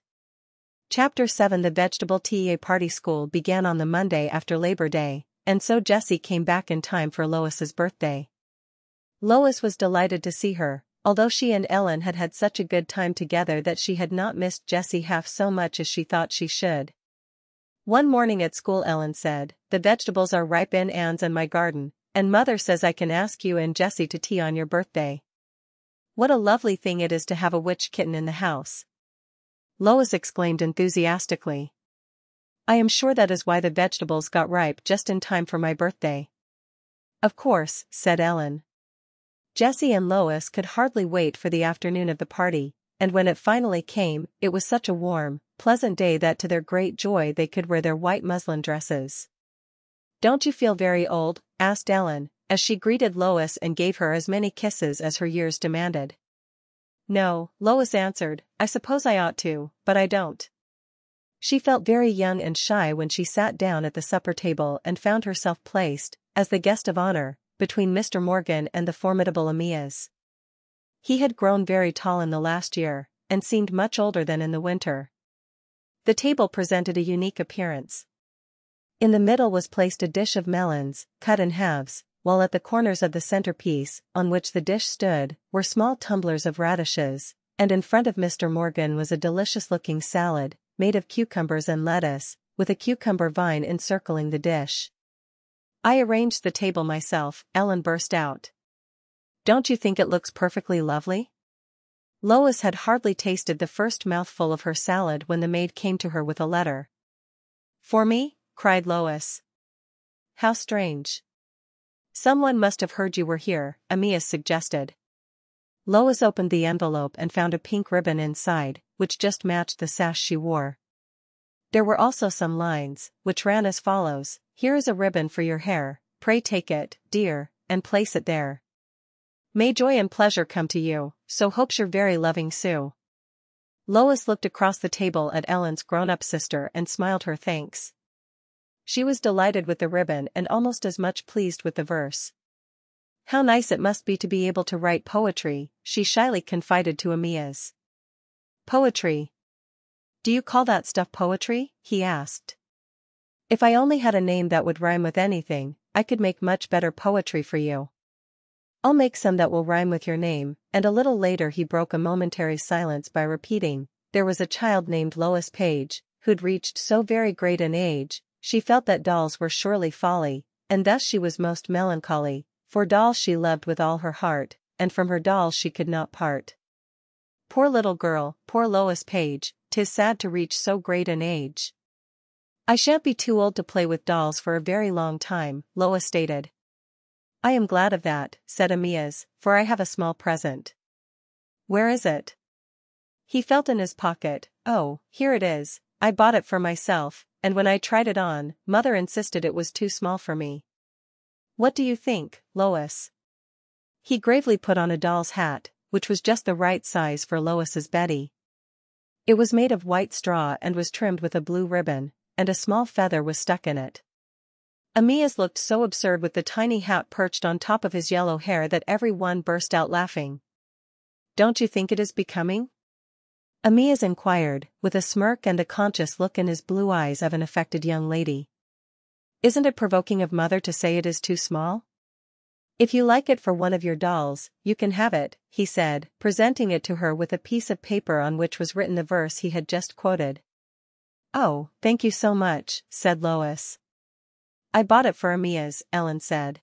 [SPEAKER 1] Chapter 7. The vegetable tea party school began on the Monday after Labor Day, and so Jessie came back in time for Lois's birthday. Lois was delighted to see her, although she and Ellen had had such a good time together that she had not missed Jessie half so much as she thought she should. One morning at school Ellen said, "The vegetables are ripe in Anne's and my garden, and Mother says I can ask you and Jessie to tea on your birthday. What a lovely thing it is to have a witch kitten in the house." Lois exclaimed enthusiastically. "I am sure that is why the vegetables got ripe just in time for my birthday." "Of course," said Ellen. Jessie and Lois could hardly wait for the afternoon of the party, and when it finally came, it was such a warm, pleasant day that to their great joy they could wear their white muslin dresses. "Don't you feel very old?" asked Ellen, as she greeted Lois and gave her as many kisses as her years demanded. "No," Lois answered, "I suppose I ought to, but I don't." She felt very young and shy when she sat down at the supper table and found herself placed, as the guest of honor, between Mr. Morgan and the formidable Amias. He had grown very tall in the last year, and seemed much older than in the winter. The table presented a unique appearance. In the middle was placed a dish of melons, cut in halves, while at the corners of the centerpiece, on which the dish stood, were small tumblers of radishes, and in front of Mr. Morgan was a delicious-looking salad, made of cucumbers and lettuce, with a cucumber vine encircling the dish. "I arranged the table myself," Ellen burst out. "Don't you think it looks perfectly lovely?" Lois had hardly tasted the first mouthful of her salad when the maid came to her with a letter. "For me?" cried Lois. "How strange." "Someone must have heard you were here," Amias suggested. Lois opened the envelope and found a pink ribbon inside, which just matched the sash she wore. There were also some lines, which ran as follows: "Here is a ribbon for your hair, pray take it, dear, and place it there. May joy and pleasure come to you, so hopes your very loving Sue." Lois looked across the table at Ellen's grown-up sister and smiled her thanks. She was delighted with the ribbon and almost as much pleased with the verse. How nice it must be to be able to write poetry, she shyly confided to Amias. Poetry? Do you call that stuff poetry? He asked. If I only had a name that would rhyme with anything, I could make much better poetry for you. I'll make some that will rhyme with your name, and a little later he broke a momentary silence by repeating, there was a child named Lois Page, who'd reached so very great an age, she felt that dolls were surely folly, and thus she was most melancholy, for dolls she loved with all her heart, and from her dolls she could not part. Poor little girl, poor Lois Page, 'tis sad to reach so great an age. I shan't be too old to play with dolls for a very long time, Lois stated. I am glad of that, said Amias, for I have a small present. Where is it? He felt in his pocket. Oh, here it is, I bought it for myself, and when I tried it on, Mother insisted it was too small for me. What do you think, Lois? He gravely put on a doll's hat, which was just the right size for Lois's Betty. It was made of white straw and was trimmed with a blue ribbon, and a small feather was stuck in it. Amias looked so absurd with the tiny hat perched on top of his yellow hair that every one burst out laughing. Don't you think it is becoming? Amias inquired, with a smirk and a conscious look in his blue eyes of an affected young lady. Isn't it provoking of Mother to say it is too small? If you like it for one of your dolls, you can have it, he said, presenting it to her with a piece of paper on which was written the verse he had just quoted. Oh, thank you so much, said Lois. I bought it for Amias, Ellen said.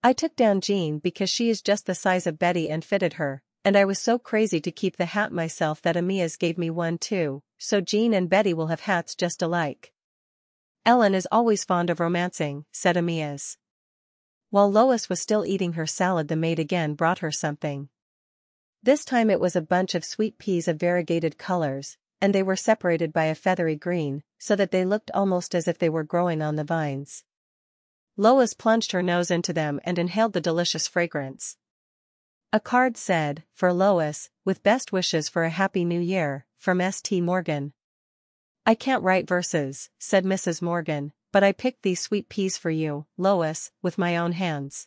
[SPEAKER 1] I took down Jean because she is just the size of Betty and fitted her, and I was so crazy to keep the hat myself that Amias gave me one too, so Jean and Betty will have hats just alike. Ellen is always fond of romancing, said Amias. While Lois was still eating her salad, the maid again brought her something. This time it was a bunch of sweet peas of variegated colors, and they were separated by a feathery green, so that they looked almost as if they were growing on the vines. Lois plunged her nose into them and inhaled the delicious fragrance. A card said, for Lois, with best wishes for a happy new year, from St. Morgan. I can't write verses, said Mrs. Morgan, but I picked these sweet peas for you, Lois, with my own hands.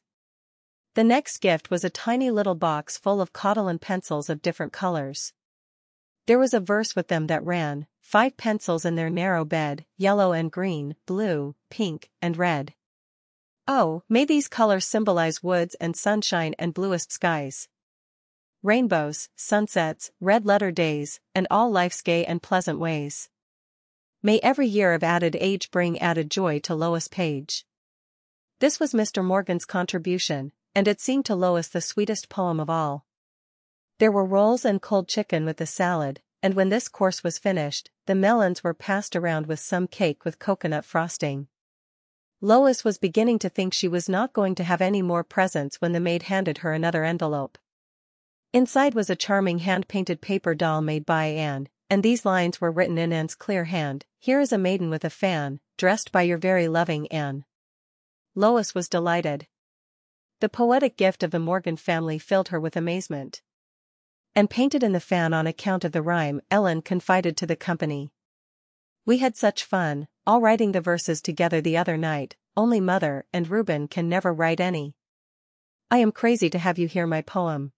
[SPEAKER 1] The next gift was a tiny little box full of Catalan pencils of different colors. There was a verse with them that ran, 5 pencils in their narrow bed, yellow and green, blue, pink, and red. Oh, may these colors symbolize woods and sunshine and bluest skies. Rainbows, sunsets, red-letter days, and all life's gay and pleasant ways. May every year of added age bring added joy to Lois Page. This was Mr. Morgan's contribution, and it seemed to Lois the sweetest poem of all. There were rolls and cold chicken with the salad, and when this course was finished, the melons were passed around with some cake with coconut frosting. Lois was beginning to think she was not going to have any more presents when the maid handed her another envelope. Inside was a charming hand-painted paper doll made by Anne, and these lines were written in Anne's clear hand, "Here is a maiden with a fan, dressed by your very loving Anne." Lois was delighted. The poetic gift of the Morgan family filled her with amazement. And painted in the fan on account of the rhyme, Ellen confided to the company. We had such fun, all writing the verses together the other night, only Mother and Reuben can never write any. I am crazy to have you hear my poem.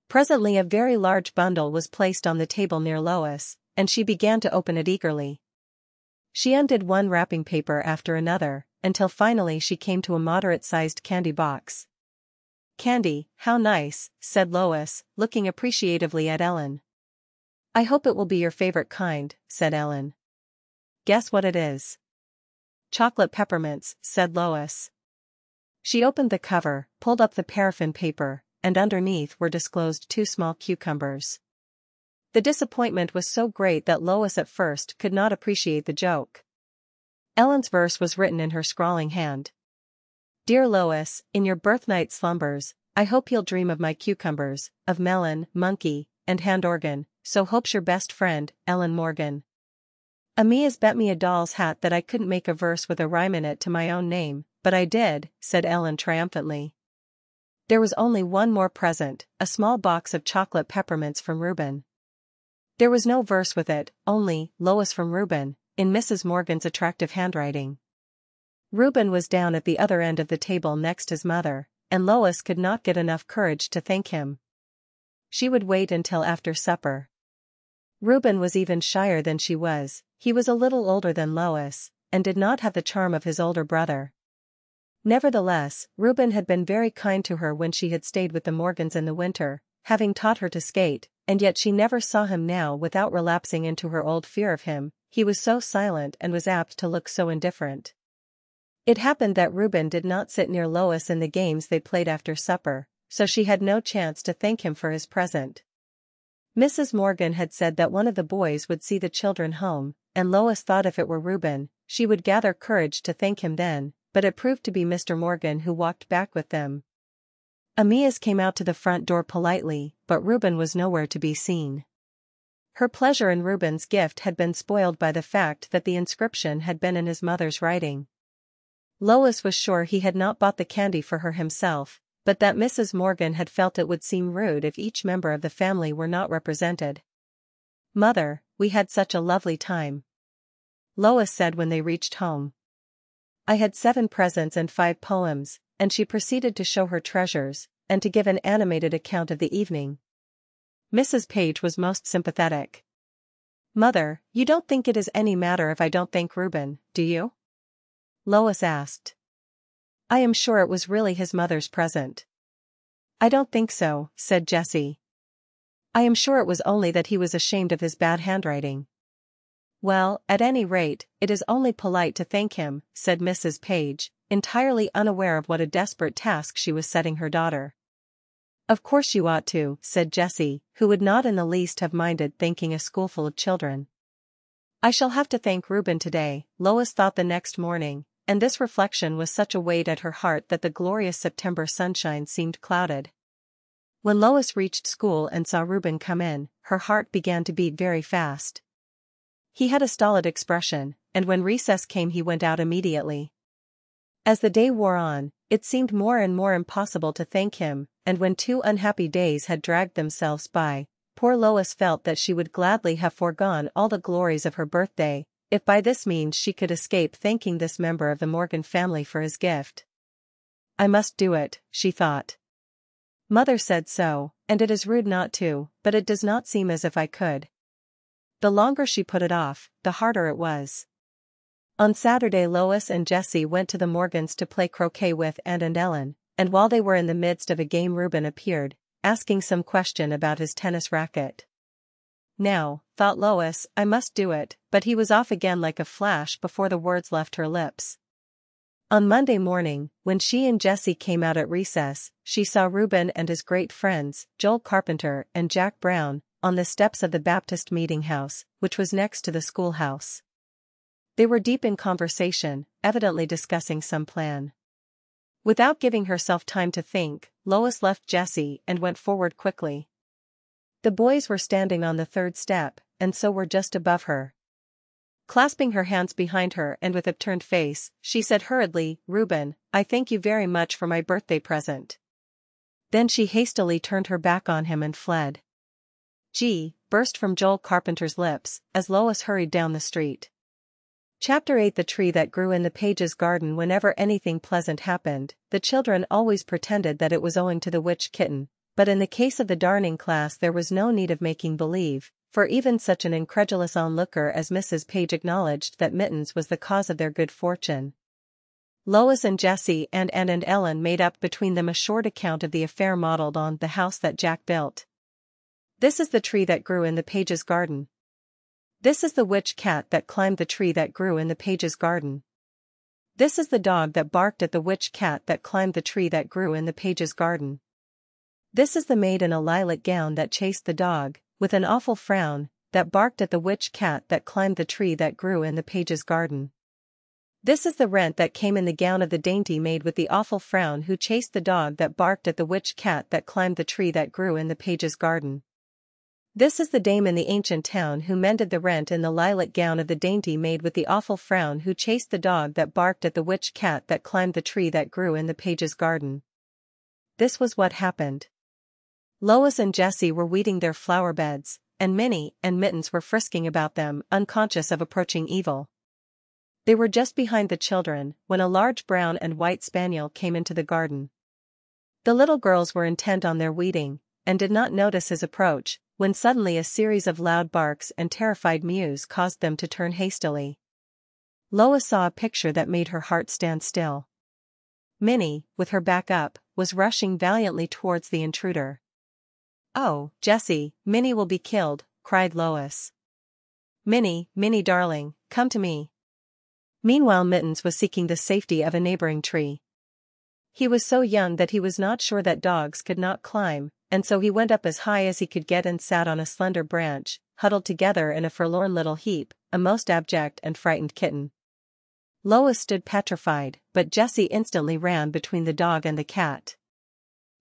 [SPEAKER 1] Presently a very large bundle was placed on the table near Lois, and she began to open it eagerly. She undid one wrapping paper after another, until finally she came to a moderate-sized candy box. Candy, how nice, said Lois, looking appreciatively at Ellen. I hope it will be your favorite kind, said Ellen. Guess what it is. Chocolate peppermints, said Lois. She opened the cover, pulled up the paraffin paper, and underneath were disclosed 2 small cucumbers. The disappointment was so great that Lois at first could not appreciate the joke. Ellen's verse was written in her scrawling hand. Dear Lois, in your birthnight slumbers, I hope you'll dream of my cucumbers, of melon, monkey, and hand organ, so hopes your best friend, Ellen Morgan. Amias bet me a doll's hat that I couldn't make a verse with a rhyme in it to my own name, but I did, said Ellen triumphantly. There was only one more present, a small box of chocolate peppermints from Reuben. There was no verse with it, only, Lois from Reuben, in Mrs. Morgan's attractive handwriting. Reuben was down at the other end of the table next his mother, and Lois could not get enough courage to thank him. She would wait until after supper. Reuben was even shyer than she was. He was a little older than Lois, and did not have the charm of his older brother. Nevertheless, Reuben had been very kind to her when she had stayed with the Morgans in the winter, having taught her to skate, and yet she never saw him now without relapsing into her old fear of him. He was so silent and was apt to look so indifferent. It happened that Reuben did not sit near Lois in the games they played after supper, so she had no chance to thank him for his present. Mrs. Morgan had said that one of the boys would see the children home, and Lois thought if it were Reuben, she would gather courage to thank him then, but it proved to be Mr. Morgan who walked back with them. Amias came out to the front door politely, but Reuben was nowhere to be seen. Her pleasure in Reuben's gift had been spoiled by the fact that the inscription had been in his mother's writing. Lois was sure he had not bought the candy for her himself, but that Mrs. Morgan had felt it would seem rude if each member of the family were not represented. "Mother, we had such a lovely time," Lois said when they reached home. "I had 7 presents and 5 poems," and she proceeded to show her treasures, and to give an animated account of the evening. Mrs. Page was most sympathetic. "Mother, you don't think it is any matter if I don't thank Reuben, do you?" Lois asked. "I am sure it was really his mother's present." "I don't think so," said Jessie. "I am sure it was only that he was ashamed of his bad handwriting." "Well, at any rate, it is only polite to thank him," said Mrs. Page, entirely unaware of what a desperate task she was setting her daughter. "Of course you ought to," said Jessie, who would not in the least have minded thanking a schoolful of children. "I shall have to thank Reuben today," Lois thought the next morning, and this reflection was such a weight at her heart that the glorious September sunshine seemed clouded. When Lois reached school and saw Reuben come in, her heart began to beat very fast. He had a stolid expression, and when recess came he went out immediately. As the day wore on, it seemed more and more impossible to thank him, and when 2 unhappy days had dragged themselves by, poor Lois felt that she would gladly have foregone all the glories of her birthday, if by this means she could escape thanking this member of the Morgan family for his gift. "I must do it," she thought. "Mother said so, and it is rude not to, but it does not seem as if I could." The longer she put it off, the harder it was. On Saturday Lois and Jessie went to the Morgans to play croquet with Aunt and Ellen, and while they were in the midst of a game Reuben appeared, asking some question about his tennis racket. "Now," thought Lois, "I must do it," but he was off again like a flash before the words left her lips. On Monday morning, when she and Jessie came out at recess, she saw Reuben and his great friends, Joel Carpenter and Jack Brown, on the steps of the Baptist meeting house, which was next to the schoolhouse. They were deep in conversation, evidently discussing some plan. Without giving herself time to think, Lois left Jessie and went forward quickly. The boys were standing on the 3rd step, and so were just above her. Clasping her hands behind her and with upturned face, she said hurriedly, "Reuben, I thank you very much for my birthday present." Then she hastily turned her back on him and fled. "Gee," burst from Joel Carpenter's lips, as Lois hurried down the street. Chapter 8. The tree that grew in the Pages' garden. Whenever anything pleasant happened, the children always pretended that it was owing to the witch kitten, but in the case of the darning class there was no need of making believe, for even such an incredulous onlooker as Mrs. Page acknowledged that Mittens was the cause of their good fortune. Lois and Jessie and Aunt and Ellen made up between them a short account of the affair modeled on the house that Jack built. "This is the tree that grew in the Pages' garden." "This is the witch cat that climbed the tree that grew in the Pages' garden." "This is the dog that barked at the witch cat that climbed the tree that grew in the Pages' garden." "This is the maid in a lilac gown that chased the dog, with an awful frown, that barked at the witch cat that climbed the tree that grew in the Pages' garden." "This is the rent that came in the gown of the dainty maid with the awful frown who chased the dog that barked at the witch cat that climbed the tree that grew in the Pages' garden." "This is the dame in the ancient town who mended the rent in the lilac gown of the dainty maid with the awful frown who chased the dog that barked at the witch cat that climbed the tree that grew in the Pages' garden." This was what happened. Lois and Jessie were weeding their flower beds, and Minnie and Mittens were frisking about them, unconscious of approaching evil. They were just behind the children when a large brown and white spaniel came into the garden. The little girls were intent on their weeding, and did not notice his approach, when suddenly a series of loud barks and terrified mews caused them to turn hastily. Lois saw a picture that made her heart stand still. Minnie, with her back up, was rushing valiantly towards the intruder. "Oh, Jessie, Minnie will be killed," cried Lois. "Minnie, Minnie darling, come to me." Meanwhile Mittens was seeking the safety of a neighboring tree. He was so young that he was not sure that dogs could not climb, and so he went up as high as he could get and sat on a slender branch, huddled together in a forlorn little heap, a most abject and frightened kitten. Lois stood petrified, but Jessie instantly ran between the dog and the cat.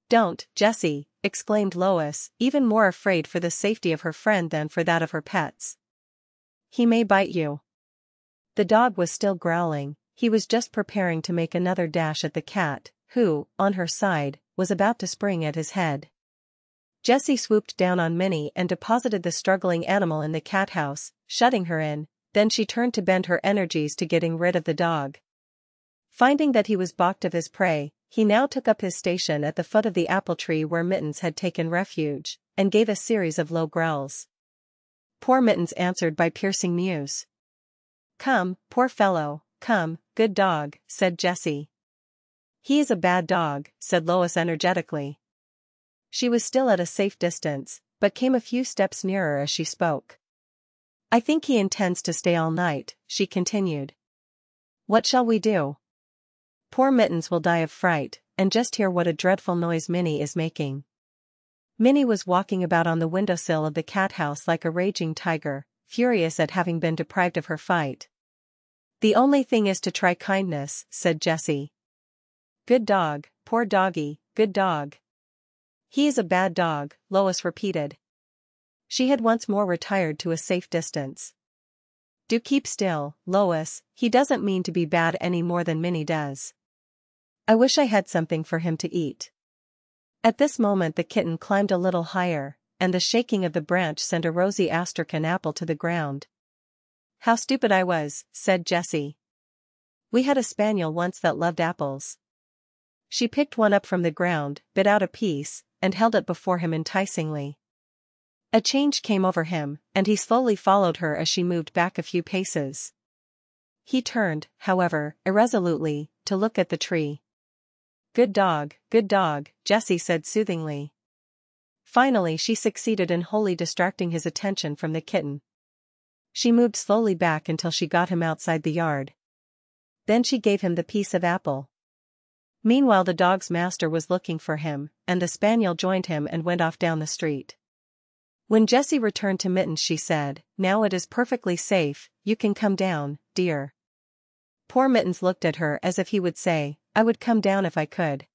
[SPEAKER 1] "Don't, Jessie," exclaimed Lois, even more afraid for the safety of her friend than for that of her pets. "He may bite you." The dog was still growling. He was just preparing to make another dash at the cat, who, on her side, was about to spring at his head. Jessie swooped down on Minnie and deposited the struggling animal in the cat house, shutting her in. Then she turned to bend her energies to getting rid of the dog. Finding that he was balked of his prey, he now took up his station at the foot of the apple tree where Mittens had taken refuge, and gave a series of low growls. Poor Mittens answered by piercing mews. "Come, poor fellow, come, good dog," said Jessie. "He is a bad dog," said Lois energetically. She was still at a safe distance, but came a few steps nearer as she spoke. "I think he intends to stay all night," she continued. "What shall we do? Poor Mittens will die of fright, and just hear what a dreadful noise Minnie is making." Minnie was walking about on the windowsill of the cat house like a raging tiger, furious at having been deprived of her fight. "The only thing is to try kindness," said Jessie. "Good dog, poor doggy, good dog." "He is a bad dog," Lois repeated. She had once more retired to a safe distance. "Do keep still, Lois, he doesn't mean to be bad any more than Minnie does. I wish I had something for him to eat." At this moment the kitten climbed a little higher, and the shaking of the branch sent a rosy astrakhan apple to the ground. "How stupid I was," said Jessie. "We had a spaniel once that loved apples." She picked one up from the ground, bit out a piece, and held it before him enticingly. A change came over him, and he slowly followed her as she moved back a few paces. He turned, however, irresolutely, to look at the tree. Good dog," Jessie said soothingly. Finally she succeeded in wholly distracting his attention from the kitten. She moved slowly back until she got him outside the yard. Then she gave him the piece of apple. Meanwhile the dog's master was looking for him, and the spaniel joined him and went off down the street. When Jessie returned to Mittens she said, "Now it is perfectly safe, you can come down, dear." Poor Mittens looked at her as if he would say, "I would come down if I could."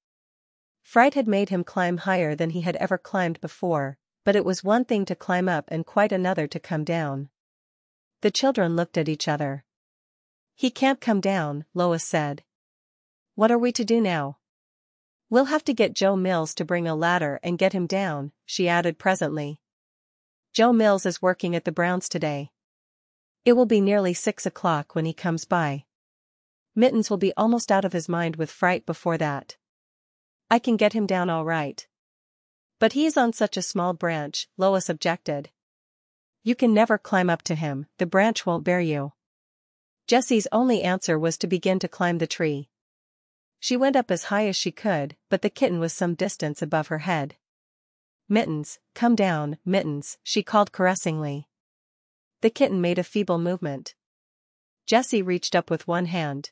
[SPEAKER 1] Fright had made him climb higher than he had ever climbed before, but it was one thing to climb up and quite another to come down. The children looked at each other. "He can't come down," Lois said. "What are we to do now?" "We'll have to get Joe Mills to bring a ladder and get him down," she added presently. "Joe Mills is working at the Browns today. It will be nearly 6 o'clock when he comes by. Mittens will be almost out of his mind with fright before that. I can get him down all right." "But he is on such a small branch," Lois objected. "You can never climb up to him, the branch won't bear you." Jessie's only answer was to begin to climb the tree. She went up as high as she could, but the kitten was some distance above her head. "Mittens, come down, Mittens," she called caressingly. The kitten made a feeble movement. Jessie reached up with one hand.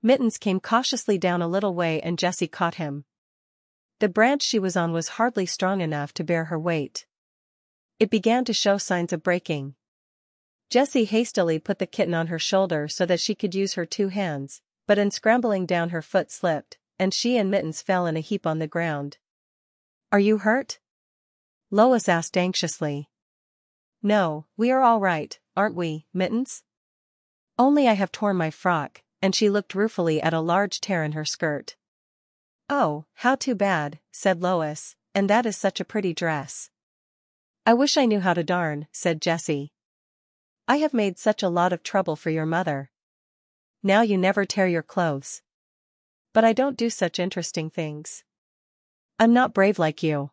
[SPEAKER 1] Mittens came cautiously down a little way and Jessie caught him. The branch she was on was hardly strong enough to bear her weight. It began to show signs of breaking. Jessie hastily put the kitten on her shoulder so that she could use her 2 hands, but in scrambling down her foot slipped, and she and Mittens fell in a heap on the ground. "Are you hurt?" Lois asked anxiously. "No, we are all right, aren't we, Mittens? Only I have torn my frock," and she looked ruefully at a large tear in her skirt. "Oh, how too bad," said Lois, "and that is such a pretty dress." "I wish I knew how to darn," said Jessie. "I have made such a lot of trouble for your mother. Now you never tear your clothes." "But I don't do such interesting things. I'm not brave like you."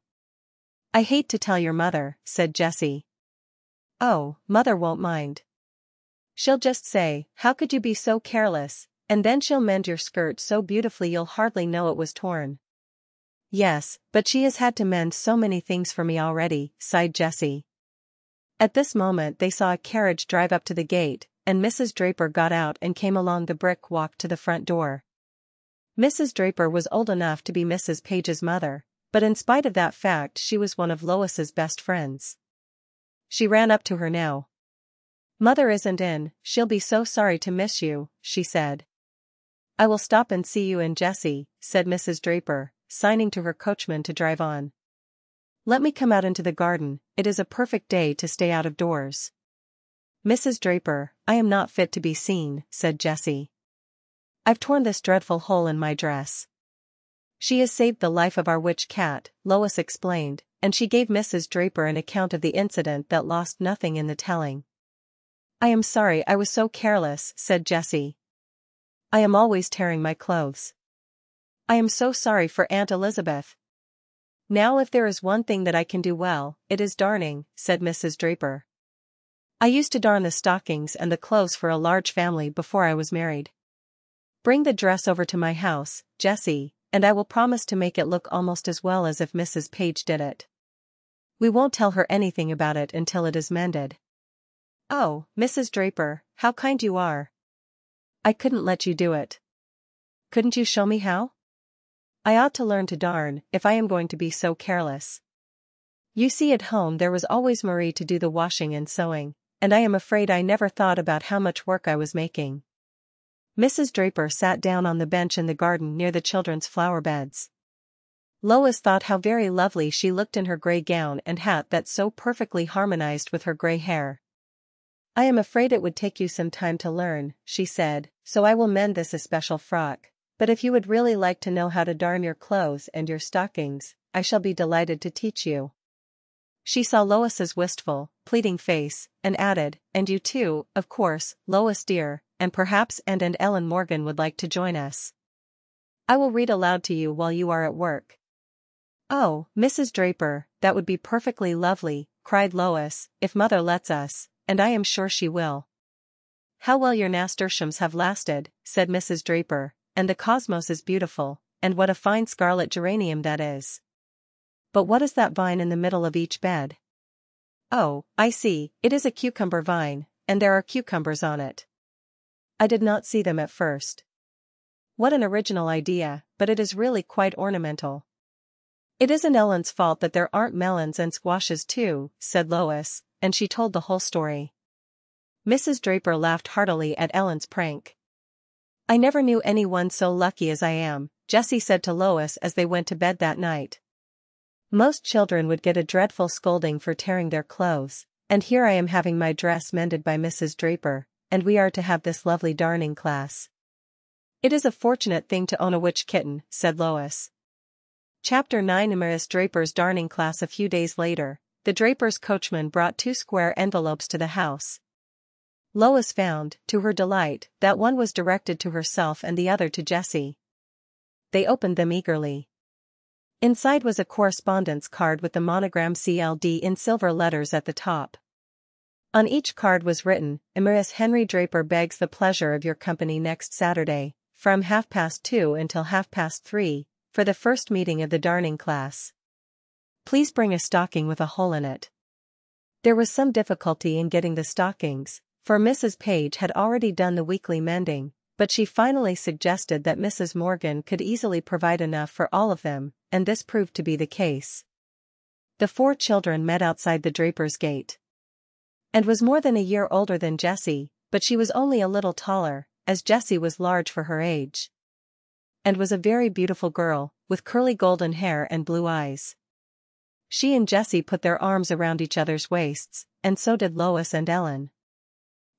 [SPEAKER 1] "I hate to tell your mother," said Jessie. "Oh, mother won't mind. She'll just say, 'How could you be so careless?' and then she'll mend your skirt so beautifully you'll hardly know it was torn." "Yes, but she has had to mend so many things for me already," sighed Jessie. At this moment they saw a carriage drive up to the gate, and Mrs. Draper got out and came along the brick walk to the front door. Mrs. Draper was old enough to be Mrs. Page's mother, but in spite of that fact she was one of Lois's best friends. She ran up to her now. "Mother isn't in, she'll be so sorry to miss you," she said. "I will stop and see you in, Jessie," said Mrs. Draper, signing to her coachman to drive on. "Let me come out into the garden, it is a perfect day to stay out of doors." "Mrs. Draper, I am not fit to be seen," said Jessie. "I've torn this dreadful hole in my dress." "She has saved the life of our witch cat," Lois explained, and she gave Mrs. Draper an account of the incident that lost nothing in the telling. "I am sorry I was so careless," said Jessie. "I am always tearing my clothes. I am so sorry for Aunt Elizabeth." "Now if there is one thing that I can do well, it is darning," said Mrs. Draper. "I used to darn the stockings and the clothes for a large family before I was married. Bring the dress over to my house, Jessie, and I will promise to make it look almost as well as if Mrs. Page did it. We won't tell her anything about it until it is mended." "Oh, Mrs. Draper, how kind you are. I couldn't let you do it. Couldn't you show me how? I ought to learn to darn, if I am going to be so careless. You see, at home there was always Marie to do the washing and sewing, and I am afraid I never thought about how much work I was making." Mrs. Draper sat down on the bench in the garden near the children's flower beds. Lois thought how very lovely she looked in her gray gown and hat that so perfectly harmonized with her gray hair. "I am afraid it would take you some time to learn," she said, "so I will mend this especial frock, but if you would really like to know how to darn your clothes and your stockings, I shall be delighted to teach you." She saw Lois's wistful, pleading face, and added, "And you too, of course, Lois dear, and perhaps Aunt and Ellen Morgan would like to join us. I will read aloud to you while you are at work." "Oh, Mrs. Draper, that would be perfectly lovely," cried Lois, "if Mother lets us, and I am sure she will." "How well your nasturtiums have lasted," said Mrs. Draper, "and the cosmos is beautiful, and what a fine scarlet geranium that is. But what is that vine in the middle of each bed?" "Oh, I see, it is a cucumber vine, and there are cucumbers on it. I did not see them at first. What an original idea, but it is really quite ornamental." "It isn't Ellen's fault that there aren't melons and squashes too," said Lois, and she told the whole story. Mrs. Draper laughed heartily at Ellen's prank. "I never knew anyone so lucky as I am," Jessie said to Lois as they went to bed that night. "Most children would get a dreadful scolding for tearing their clothes, and here I am having my dress mended by Mrs. Draper, and we are to have this lovely darning class." "It is a fortunate thing to own a witch kitten," said Lois. Chapter 9. Miss Draper's darning class. A few days later, the Draper's coachman brought 2 square envelopes to the house. Lois found, to her delight, that one was directed to herself and the other to Jessie. They opened them eagerly. Inside was a correspondence card with the monogram CLD in silver letters at the top. On each card was written, "Miss Henry Draper begs the pleasure of your company next Saturday, from 2:30 until 3:30, for the first meeting of the darning class. Please bring a stocking with a hole in it." There was some difficulty in getting the stockings, for Mrs. Page had already done the weekly mending, but she finally suggested that Mrs. Morgan could easily provide enough for all of them, and this proved to be the case. The 4 children met outside the Draper's gate. And was more than a year older than Jessie, but she was only a little taller, as Jessie was large for her age. And was a very beautiful girl, with curly golden hair and blue eyes. She and Jessie put their arms around each other's waists, and so did Lois and Ellen.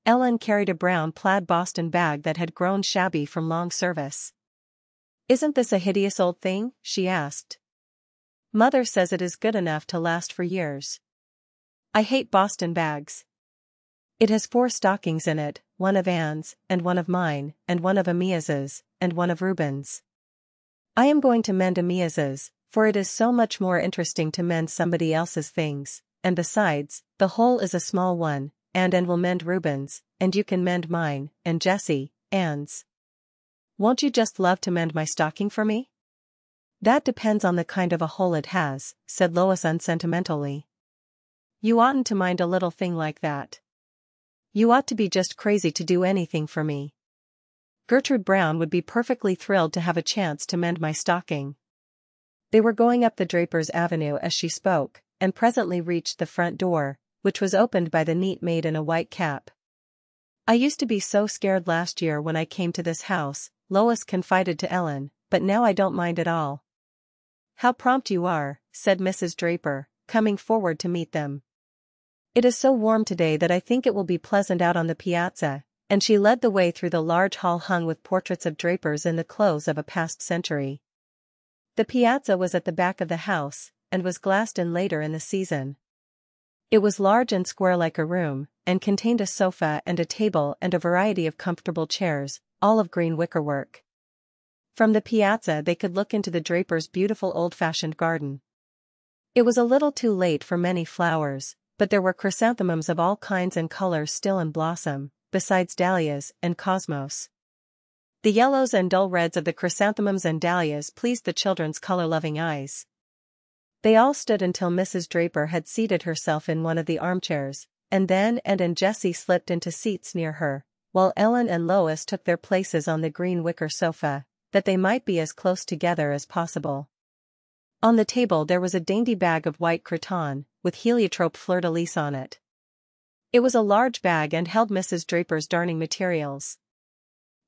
[SPEAKER 1] Ellen carried a brown plaid Boston bag that had grown shabby from long service. "Isn't this a hideous old thing?" she asked. "Mother says it is good enough to last for years." I hate Boston bags. It has 4 stockings in it, one of Anne's, and one of mine, and one of Amia's, and one of Reuben's. I am going to mend Amia's, for it is so much more interesting to mend somebody else's things, and besides, the hole is a small one, and will mend Reuben's, and you can mend mine, and Jessie, Anne's. Won't you just love to mend my stocking for me? That depends on the kind of a hole it has, said Lois unsentimentally. You oughtn't to mind a little thing like that. You ought to be just crazy to do anything for me. Gertrude Brown would be perfectly thrilled to have a chance to mend my stocking. They were going up the Drapers' Avenue as she spoke, and presently reached the front door, which was opened by the neat maid in a white cap. I used to be so scared last year when I came to this house, Lois confided to Ellen, but now I don't mind at all. How prompt you are, said Mrs. Draper, coming forward to meet them. It is so warm today that I think it will be pleasant out on the piazza, and she led the way through the large hall hung with portraits of drapers in the close of a past century. The piazza was at the back of the house, and was glassed in later in the season. It was large and square like a room, and contained a sofa and a table and a variety of comfortable chairs, all of green wickerwork. From the piazza they could look into the Drapers' beautiful old-fashioned garden. It was a little too late for many flowers, but there were chrysanthemums of all kinds and colors still in blossom, besides dahlias and cosmos. The yellows and dull reds of the chrysanthemums and dahlias pleased the children's color-loving eyes. They all stood until Mrs. Draper had seated herself in one of the armchairs, and then Anne and Jessie slipped into seats near her, while Ellen and Lois took their places on the green wicker sofa, that they might be as close together as possible. On the table there was a dainty bag of white cretonne, with heliotrope fleur-de-lis on it. It was a large bag and held Mrs. Draper's darning materials.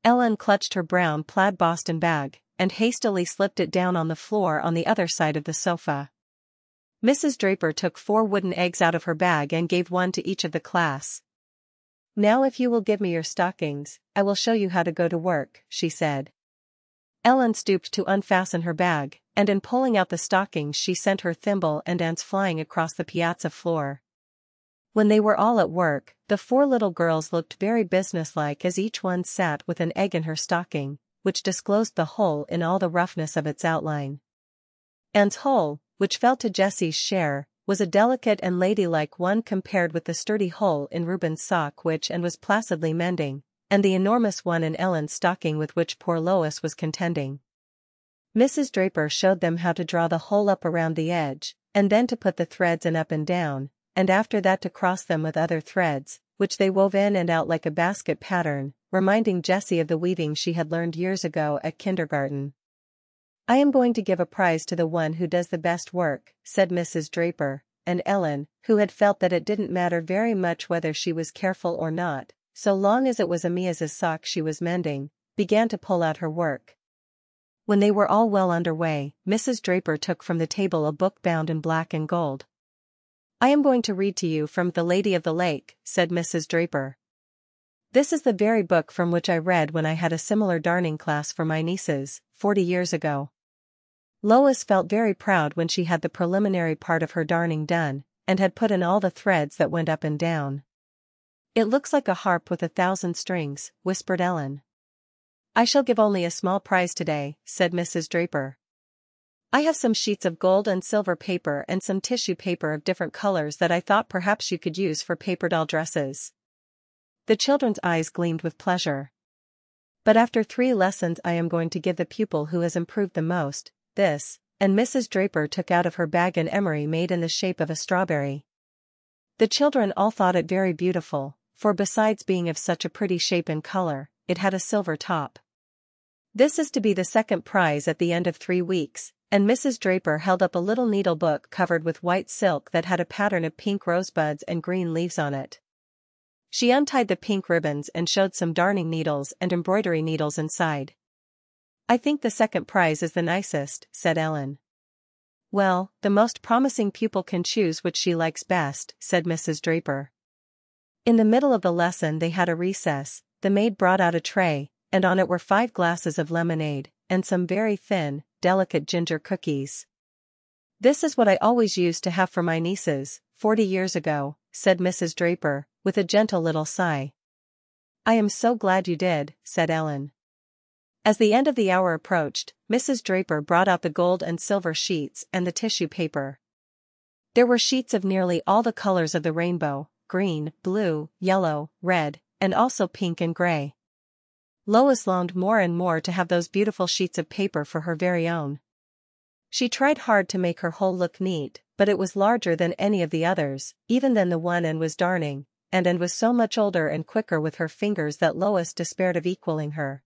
[SPEAKER 1] Ellen clutched her brown plaid Boston bag, and hastily slipped it down on the floor on the other side of the sofa. Mrs. Draper took 4 wooden eggs out of her bag and gave one to each of the class. Now if you will give me your stockings, I will show you how to go to work, she said. Ellen stooped to unfasten her bag, and in pulling out the stockings she sent her thimble and Anne's flying across the piazza floor. When they were all at work, the 4 little girls looked very businesslike as each one sat with an egg in her stocking, which disclosed the hole in all the roughness of its outline. Anne's hole, which fell to Jessie's share, was a delicate and ladylike one compared with the sturdy hole in Reuben's sock which Anne was placidly mending, and the enormous one in Ellen's stocking with which poor Lois was contending. Mrs. Draper showed them how to draw the hole up around the edge, and then to put the threads in up and down, and after that to cross them with other threads, which they wove in and out like a basket pattern, reminding Jessie of the weaving she had learned years ago at kindergarten. I am going to give a prize to the one who does the best work, said Mrs. Draper, and Ellen, who had felt that it didn't matter very much whether she was careful or not, so long as it was Amia's sock she was mending, began to pull out her work. When they were all well under way, Mrs. Draper took from the table a book bound in black and gold. I am going to read to you from The Lady of the Lake, said Mrs. Draper. This is the very book from which I read when I had a similar darning class for my nieces, 40 years ago. Lois felt very proud when she had the preliminary part of her darning done, and had put in all the threads that went up and down. It looks like a harp with 1,000 strings, whispered Ellen. I shall give only a small prize today, said Mrs. Draper. I have some sheets of gold and silver paper and some tissue paper of different colors that I thought perhaps you could use for paper doll dresses. The children's eyes gleamed with pleasure. But after 3 lessons I am going to give the pupil who has improved the most, this, and Mrs. Draper took out of her bag an emery made in the shape of a strawberry. The children all thought it very beautiful, for besides being of such a pretty shape and color, it had a silver top. This is to be the second prize at the end of 3 weeks, and Mrs. Draper held up a little needle book covered with white silk that had a pattern of pink rosebuds and green leaves on it. She untied the pink ribbons and showed some darning needles and embroidery needles inside. I think the second prize is the nicest, said Ellen. Well, the most promising pupil can choose which she likes best, said Mrs. Draper. In the middle of the lesson they had a recess. The maid brought out a tray, and on it were 5 glasses of lemonade, and some very thin, delicate ginger cookies. This is what I always used to have for my nieces, 40 years ago," said Mrs. Draper, with a gentle little sigh. "I am so glad you did," said Ellen. As the end of the hour approached, Mrs. Draper brought out the gold and silver sheets and the tissue paper. There were sheets of nearly all the colors of the rainbow: green, blue, yellow, red, and also pink and gray. Lois longed more and more to have those beautiful sheets of paper for her very own. She tried hard to make her whole look neat, but it was larger than any of the others, even than the one Anne was darning, and Anne was so much older and quicker with her fingers that Lois despaired of equaling her.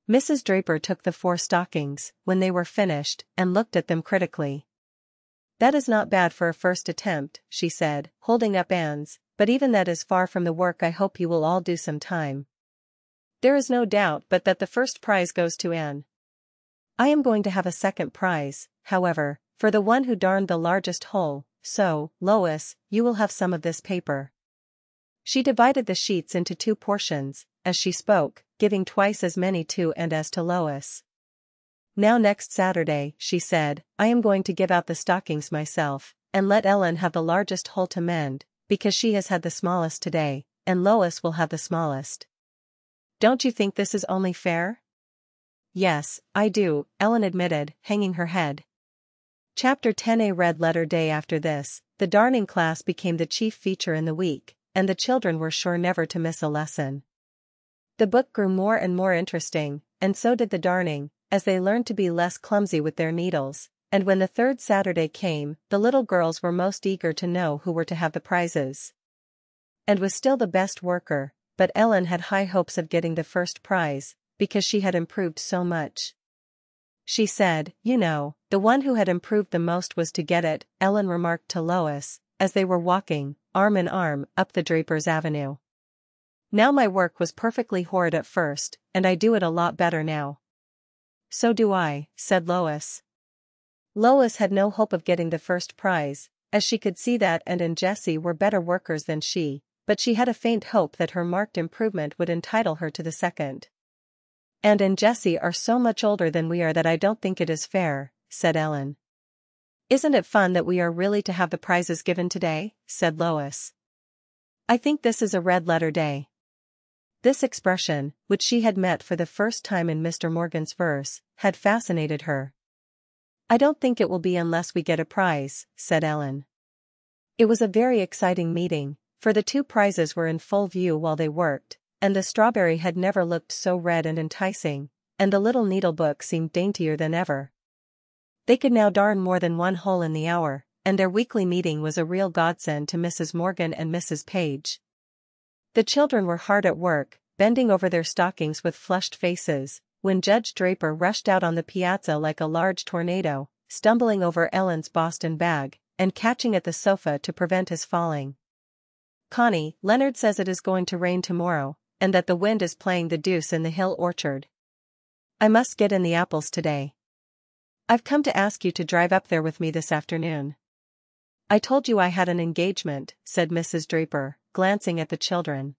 [SPEAKER 1] Mrs. Draper took the 4 stockings, when they were finished, and looked at them critically. "That is not bad for a first attempt," she said, holding up Anne's, "but even that is far from the work I hope you will all do some time. There is no doubt but that the first prize goes to Anne. I am going to have a second prize, however, for the one who darned the largest hole, so, Lois, you will have some of this paper." She divided the sheets into 2 portions, as she spoke, giving twice as many to Anne as to Lois. "Now next Saturday," she said, "I am going to give out the stockings myself, and let Ellen have the largest hole to mend, because she has had the smallest today, and Lois will have the smallest. Don't you think this is only fair?" "Yes, I do," Ellen admitted, hanging her head. Chapter 10. A red letter day. After this, the darning class became the chief feature in the week, and the children were sure never to miss a lesson. The book grew more and more interesting, and so did the darning, as they learned to be less clumsy with their needles, and when the 3rd Saturday came, the little girls were most eager to know who were to have the prizes. Anne was still the best worker, but Ellen had high hopes of getting the first prize, because she had improved so much. She said, "You know, the one who had improved the most was to get it," Ellen remarked to Lois, as they were walking, arm in arm, up the Drapers' Avenue. "Now my work was perfectly horrid at first, and I do it a lot better now." "So do I," said Lois. Lois had no hope of getting the first prize, as she could see that Anne and Jessie were better workers than she, but she had a faint hope that her marked improvement would entitle her to the second. "Anne and Jessie are so much older than we are that I don't think it is fair," said Ellen. "Isn't it fun that we are really to have the prizes given today?" said Lois. "I think this is a red letter day." This expression, which she had met for the first time in Mr. Morgan's verse, had fascinated her. "I don't think it will be unless we get a prize," said Ellen. It was a very exciting meeting, for the 2 prizes were in full view while they worked, and the strawberry had never looked so red and enticing, and the little needlebook seemed daintier than ever. They could now darn more than 1 hole in the hour, and their weekly meeting was a real godsend to Mrs. Morgan and Mrs. Page. The children were hard at work, bending over their stockings with flushed faces, when Judge Draper rushed out on the piazza like a large tornado, stumbling over Ellen's Boston bag, and catching at the sofa to prevent his falling. "Connie, Leonard says it is going to rain tomorrow, and that the wind is playing the deuce in the hill orchard. I must get in the apples today. I've come to ask you to drive up there with me this afternoon." "I told you I had an engagement," said Mrs. Draper, glancing at the children.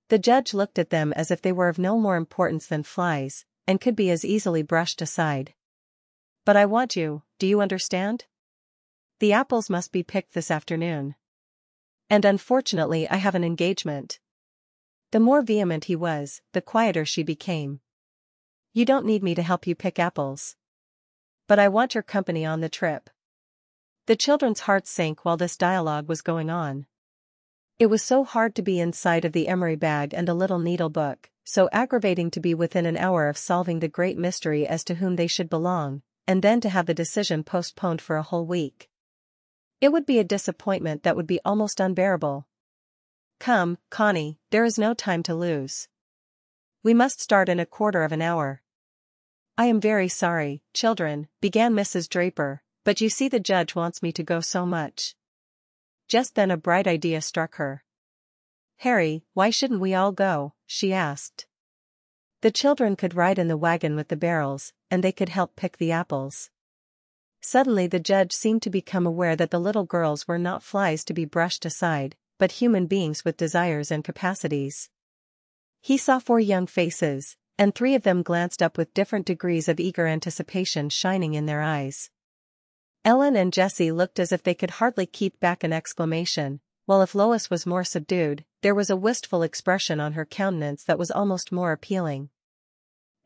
[SPEAKER 1] The judge looked at them as if they were of no more importance than flies, and could be as easily brushed aside. "But I want you, do you understand? The apples must be picked this afternoon. And unfortunately I have an engagement." The more vehement he was, the quieter she became. "You don't need me to help you pick apples. But I want your company on the trip." The children's hearts sank while this dialogue was going on. It was so hard to be in sight of the emery bag and the little needlebook, so aggravating to be within an hour of solving the great mystery as to whom they should belong, and then to have the decision postponed for a whole week. It would be a disappointment that would be almost unbearable. "Come, Connie, there is no time to lose. We must start in a quarter of an hour." "I am very sorry, children," began Mrs. Draper, "but you see the judge wants me to go so much." Just then a bright idea struck her. "Harry, why shouldn't we all go?" she asked. The children could ride in the wagon with the barrels, and they could help pick the apples. Suddenly the judge seemed to become aware that the little girls were not flies to be brushed aside, but human beings with desires and capacities. He saw 4 young faces, and 3 of them glanced up with different degrees of eager anticipation shining in their eyes. Ellen and Jessie looked as if they could hardly keep back an exclamation, while if Lois was more subdued, there was a wistful expression on her countenance that was almost more appealing.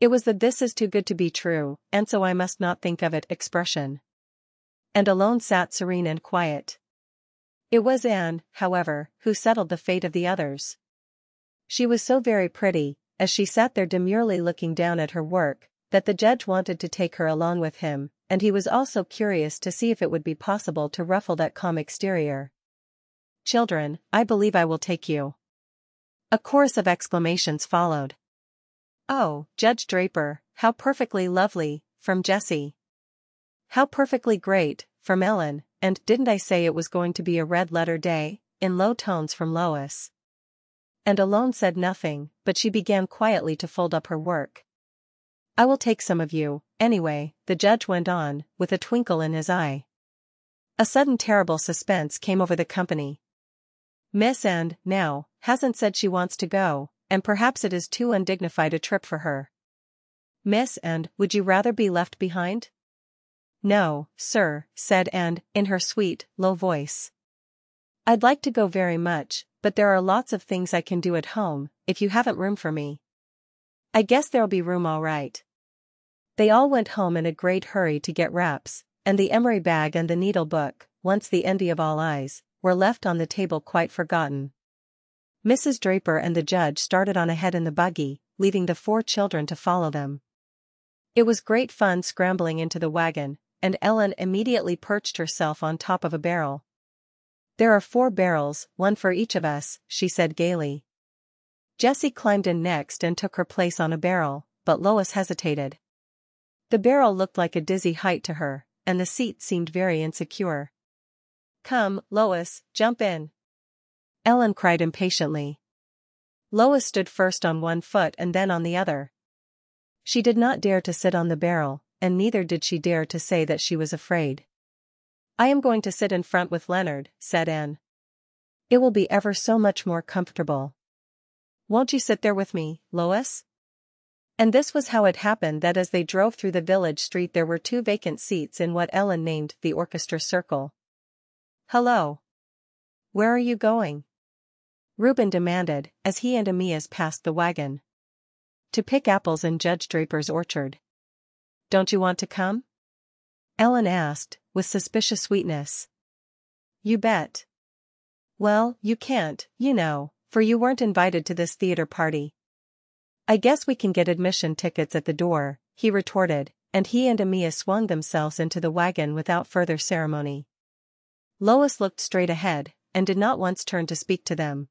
[SPEAKER 1] It was the "this is too good to be true, and so I must not think of it" expression. And alone sat serene and quiet. It was Anne, however, who settled the fate of the others. She was so very pretty, as she sat there demurely looking down at her work, that the judge wanted to take her along with him, and he was also curious to see if it would be possible to ruffle that calm exterior. "Children, I believe I will take you." A chorus of exclamations followed. "Oh, Judge Draper, how perfectly lovely," from Jessie. "How perfectly great," from Ellen, and "didn't I say it was going to be a red-letter day," in low tones from Lois. And Alone said nothing, but she began quietly to fold up her work. "I will take some of you, anyway," the judge went on, with a twinkle in his eye. A sudden terrible suspense came over the company. Miss Anne, now, hasn't said she wants to go, and perhaps it is too undignified a trip for her. Miss Anne, would you rather be left behind? "No, sir," said Anne, in her sweet, low voice. "I'd like to go very much, but there are lots of things I can do at home, if you haven't room for me." "I guess there'll be room all right." They all went home in a great hurry to get wraps, and the emery bag and the needle book, once the envy of all eyes, were left on the table quite forgotten. Mrs. Draper and the judge started on ahead in the buggy, leaving the 4 children to follow them. It was great fun scrambling into the wagon, and Ellen immediately perched herself on top of a barrel. "There are 4 barrels, one for each of us," she said gaily. Jessie climbed in next and took her place on a barrel, but Lois hesitated. The barrel looked like a dizzy height to her, and the seat seemed very insecure. "Come, Lois, jump in," Ellen cried impatiently. Lois stood first on one foot and then on the other. She did not dare to sit on the barrel, and neither did she dare to say that she was afraid. "I am going to sit in front with Leonard," said Anne. "It will be ever so much more comfortable." "Won't you sit there with me, Lois?" And this was how it happened that as they drove through the village street there were 2 vacant seats in what Ellen named the orchestra circle. "Hello. Where are you going?" Reuben demanded, as he and Amias passed the wagon. "To pick apples in Judge Draper's orchard." "Don't you want to come?" Ellen asked, with suspicious sweetness. "You bet." "Well, you can't, you know, for you weren't invited to this theater party." "I guess we can get admission tickets at the door," he retorted, and he and Amias swung themselves into the wagon without further ceremony. Lois looked straight ahead, and did not once turn to speak to them.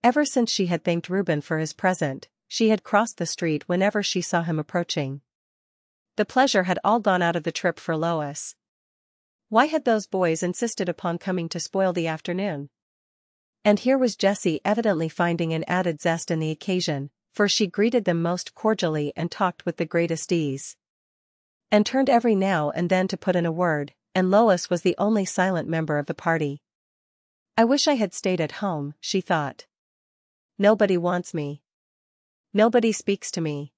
[SPEAKER 1] Ever since she had thanked Reuben for his present, she had crossed the street whenever she saw him approaching. The pleasure had all gone out of the trip for Lois. Why had those boys insisted upon coming to spoil the afternoon? And here was Jessie evidently finding an added zest in the occasion, for she greeted them most cordially and talked with the greatest ease. And turned every now and then to put in a word, and Lois was the only silent member of the party. "I wish I had stayed at home," she thought. "Nobody wants me. Nobody speaks to me."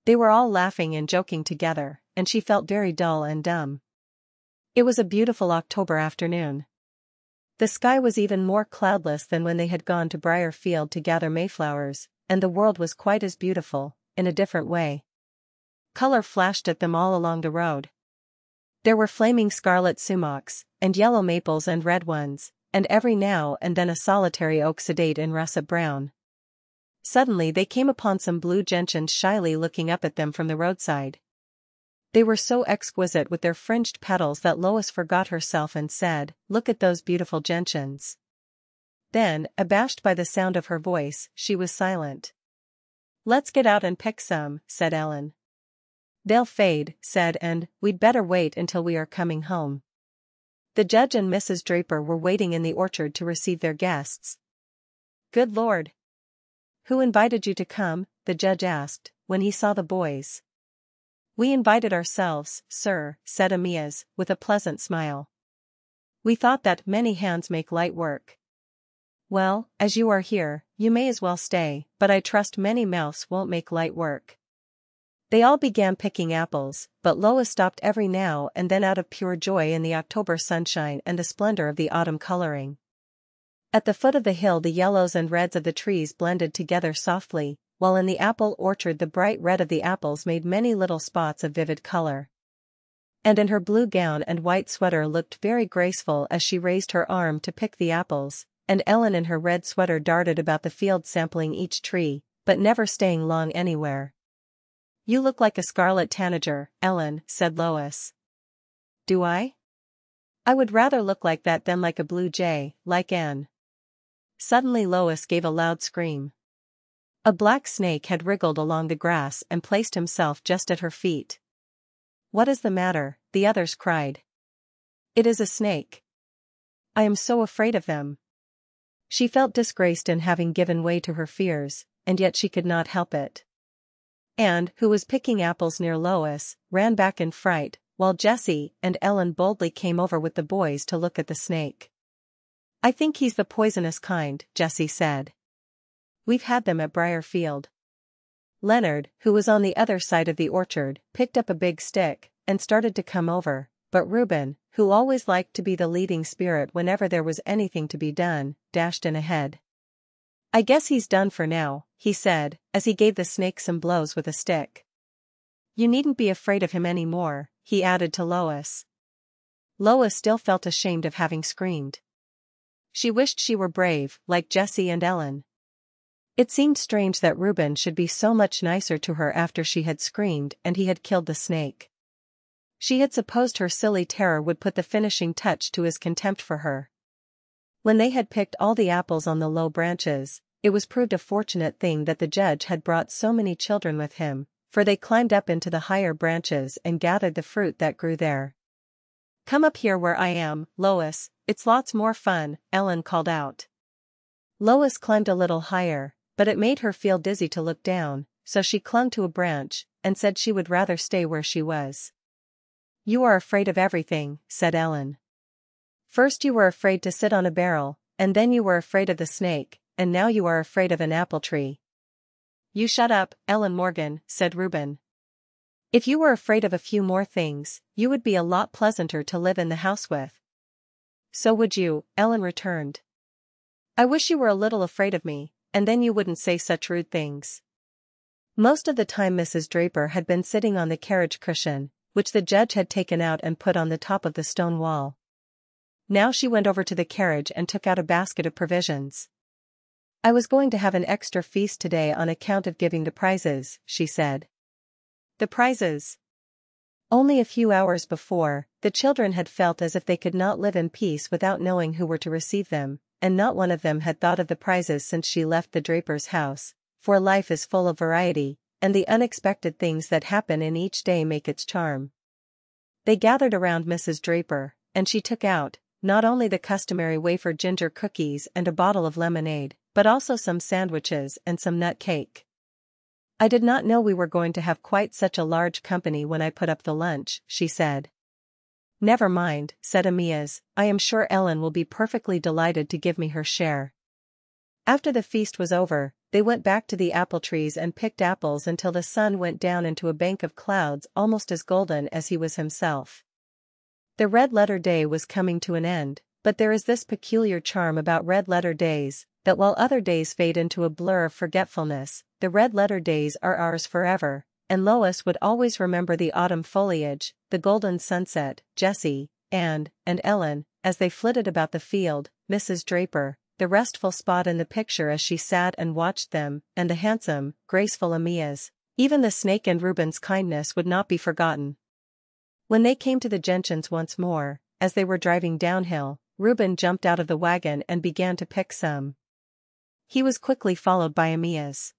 [SPEAKER 1] They were all laughing and joking together, and she felt very dull and dumb. It was a beautiful October afternoon. The sky was even more cloudless than when they had gone to Briar Field to gather mayflowers, and the world was quite as beautiful, in a different way. Color flashed at them all along the road. There were flaming scarlet sumacs, and yellow maples and red ones, and every now and then a solitary oak sedate in russet brown. Suddenly they came upon some blue gentians shyly looking up at them from the roadside. They were so exquisite with their fringed petals that Lois forgot herself and said, "Look at those beautiful gentians." Then, abashed by the sound of her voice, she was silent. "Let's get out and pick some," said Ellen. "They'll fade," said Anne, "we'd better wait until we are coming home." The judge and Mrs. Draper were waiting in the orchard to receive their guests. "Good Lord! Who invited you to come?" the judge asked, when he saw the boys. "We invited ourselves, sir," said Amias, with a pleasant smile. "We thought that many hands make light work." "Well, as you are here, you may as well stay, but I trust many mouths won't make light work." They all began picking apples, but Lois stopped every now and then out of pure joy in the October sunshine and the splendor of the autumn coloring. At the foot of the hill the yellows and reds of the trees blended together softly, while in the apple orchard the bright red of the apples made many little spots of vivid color. And in her blue gown and white sweater looked very graceful as she raised her arm to pick the apples, and Ellen in her red sweater darted about the field sampling each tree, but never staying long anywhere. "You look like a scarlet tanager, Ellen," said Lois. "Do I? I would rather look like that than like a blue jay, like Anne." Suddenly Lois gave a loud scream. A black snake had wriggled along the grass and placed himself just at her feet. "What is the matter?" the others cried. "It is a snake. I am so afraid of them." She felt disgraced in having given way to her fears, and yet she could not help it. Anne, who was picking apples near Lois, ran back in fright, while Jessie and Ellen boldly came over with the boys to look at the snake. "I think he's the poisonous kind," Jessie said. "We've had them at Briarfield." Leonard, who was on the other side of the orchard, picked up a big stick and started to come over, but Reuben, who always liked to be the leading spirit whenever there was anything to be done, dashed in ahead. "I guess he's done for now," he said, as he gave the snake some blows with a stick. "You needn't be afraid of him any more," he added to Lois. Lois still felt ashamed of having screamed. She wished she were brave, like Jessie and Ellen. It seemed strange that Reuben should be so much nicer to her after she had screamed and he had killed the snake. She had supposed her silly terror would put the finishing touch to his contempt for her. When they had picked all the apples on the low branches, it was proved a fortunate thing that the judge had brought so many children with him, for they climbed up into the higher branches and gathered the fruit that grew there. "Come up here where I am, Lois, it's lots more fun," Ellen called out. Lois climbed a little higher, but it made her feel dizzy to look down, so she clung to a branch and said she would rather stay where she was. "You are afraid of everything," said Ellen. "First you were afraid to sit on a barrel, and then you were afraid of the snake, and now you are afraid of an apple tree." "You shut up, Ellen Morgan," said Reuben. "If you were afraid of a few more things, you would be a lot pleasanter to live in the house with." "So would you," Ellen returned. "I wish you were a little afraid of me, and then you wouldn't say such rude things." Most of the time Mrs. Draper had been sitting on the carriage cushion, which the judge had taken out and put on the top of the stone wall. Now she went over to the carriage and took out a basket of provisions. "I was going to have an extra feast today on account of giving the prizes," she said. The prizes? Only a few hours before, the children had felt as if they could not live in peace without knowing who were to receive them, and not one of them had thought of the prizes since she left the Drapers' house, for life is full of variety, and the unexpected things that happen in each day make its charm. They gathered around Mrs. Draper, and she took out, not only the customary wafer ginger cookies and a bottle of lemonade, but also some sandwiches and some nut cake. "I did not know we were going to have quite such a large company when I put up the lunch," she said. "Never mind," said Amias, "I am sure Ellen will be perfectly delighted to give me her share." After the feast was over, they went back to the apple trees and picked apples until the sun went down into a bank of clouds almost as golden as he was himself. The red-letter day was coming to an end, but there is this peculiar charm about red-letter days, that while other days fade into a blur of forgetfulness, the red-letter days are ours forever, and Lois would always remember the autumn foliage, the golden sunset, Jessie, and Ellen, as they flitted about the field, Mrs. Draper, the restful spot in the picture as she sat and watched them, and the handsome, graceful Amias. Even the snake and Reuben's kindness would not be forgotten. When they came to the gentians once more, as they were driving downhill, Reuben jumped out of the wagon and began to pick some. He was quickly followed by Amias.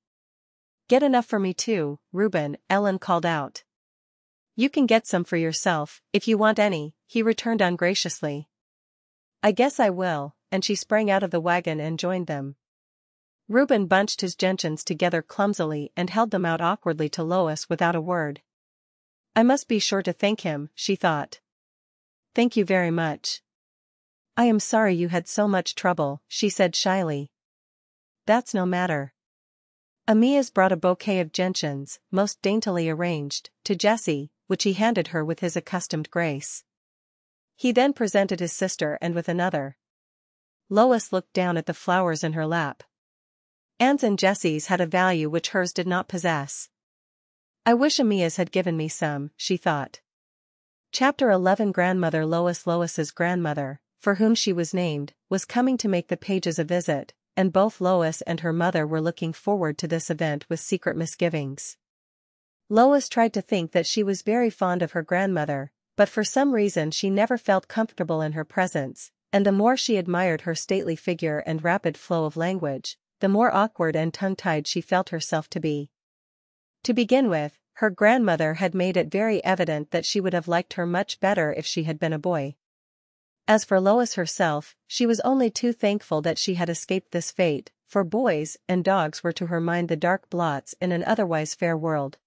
[SPEAKER 1] "Get enough for me too, Reuben," Ellen called out. "You can get some for yourself, if you want any," he returned ungraciously. "I guess I will," and she sprang out of the wagon and joined them. Reuben bunched his gentians together clumsily and held them out awkwardly to Lois without a word. "I must be sure to thank him," she thought. "Thank you very much." "I am sorry you had so much trouble," she said shyly. "That's no matter. Amias brought a bouquet of gentians, most daintily arranged, to Jessie, which he handed her with his accustomed grace. He then presented his sister and with another. Lois looked down at the flowers in her lap. Anne's and Jessie's had a value which hers did not possess. I wish Amias had given me some, she thought. Chapter 11. Grandmother Lois. Lois's grandmother, for whom she was named, was coming to make the Pages a visit, and both Lois and her mother were looking forward to this event with secret misgivings. Lois tried to think that she was very fond of her grandmother, but for some reason she never felt comfortable in her presence, and the more she admired her stately figure and rapid flow of language, the more awkward and tongue-tied she felt herself to be. To begin with, her grandmother had made it very evident that she would have liked her much better if she had been a boy. As for Lois herself, she was only too thankful that she had escaped this fate, for boys and dogs were to her mind the dark blots in an otherwise fair world.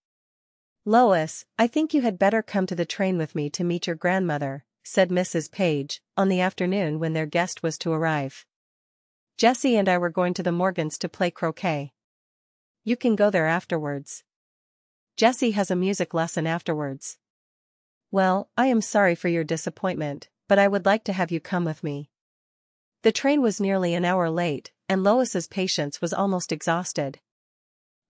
[SPEAKER 1] "Lois, I think you had better come to the train with me to meet your grandmother," said Mrs. Page, on the afternoon when their guest was to arrive. "Jessie and I were going to the Morgans to play croquet. You can go there afterwards. Jessie has a music lesson afterwards." "Well, I am sorry for your disappointment, but I would like to have you come with me." The train was nearly an hour late, and Lois's patience was almost exhausted.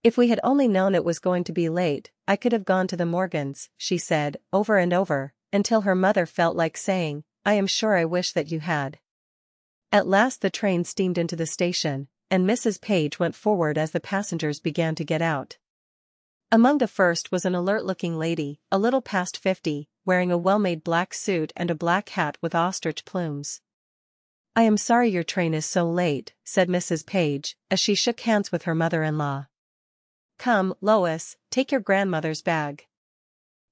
[SPEAKER 1] "If we had only known it was going to be late, I could have gone to the Morgans," she said, over and over, until her mother felt like saying, "I am sure I wish that you had." At last the train steamed into the station, and Mrs. Page went forward as the passengers began to get out. Among the first was an alert-looking lady, a little past 50, wearing a well-made black suit and a black hat with ostrich plumes. "I am sorry your train is so late," said Mrs. Page, as she shook hands with her mother-in-law. "Come, Lois, take your grandmother's bag."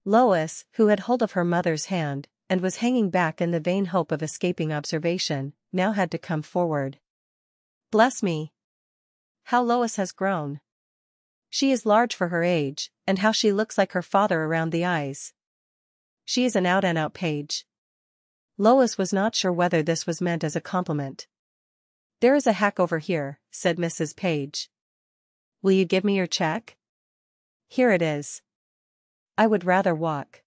[SPEAKER 1] Lois, who had hold of her mother's hand, and was hanging back in the vain hope of escaping observation, now had to come forward. "Bless me! How Lois has grown! She is large for her age, and how she looks like her father around the eyes. She is an out-and-out Page." Lois was not sure whether this was meant as a compliment. "There is a hack over here," said Mrs. Page. "Will you give me your check?" "Here it is." "I would rather walk.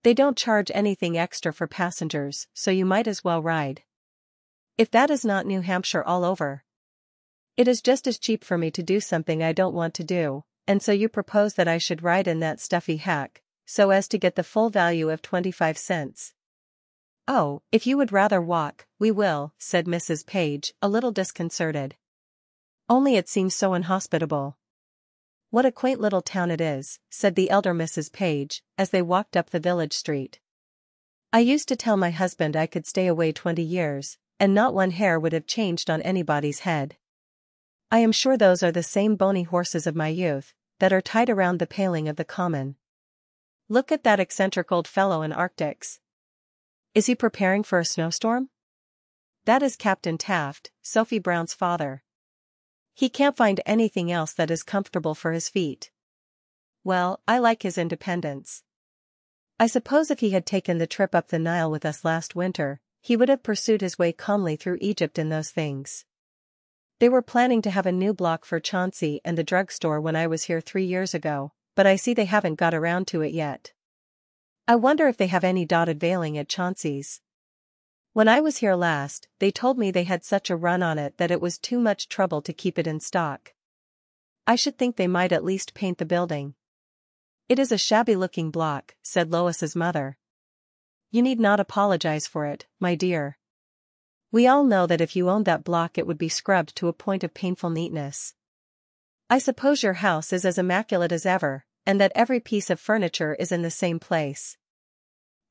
[SPEAKER 1] They don't charge anything extra for passengers, so you might as well ride." "If that is not New Hampshire all over. It is just as cheap for me to do something I don't want to do, and so you propose that I should ride in that stuffy hack, so as to get the full value of 25 cents. "Oh, if you would rather walk, we will," said Mrs. Page, a little disconcerted. "Only it seems so inhospitable." "What a quaint little town it is," said the elder Mrs. Page, as they walked up the village street. "I used to tell my husband I could stay away 20 years, and not one hair would have changed on anybody's head. I am sure those are the same bony horses of my youth, that are tied around the paling of the common. Look at that eccentric old fellow in Arctics. Is he preparing for a snowstorm? That is Captain Taft, Sophie Brown's father. He can't find anything else that is comfortable for his feet. Well, I like his independence. I suppose if he had taken the trip up the Nile with us last winter, he would have pursued his way calmly through Egypt in those things. They were planning to have a new block for Chauncey and the drugstore when I was here 3 years ago, but I see they haven't got around to it yet. I wonder if they have any dotted veiling at Chauncey's. When I was here last, they told me they had such a run on it that it was too much trouble to keep it in stock. I should think they might at least paint the building." "It is a shabby-looking block," said Lois's mother. "You need not apologize for it, my dear. We all know that if you owned that block it would be scrubbed to a point of painful neatness. I suppose your house is as immaculate as ever, and that every piece of furniture is in the same place.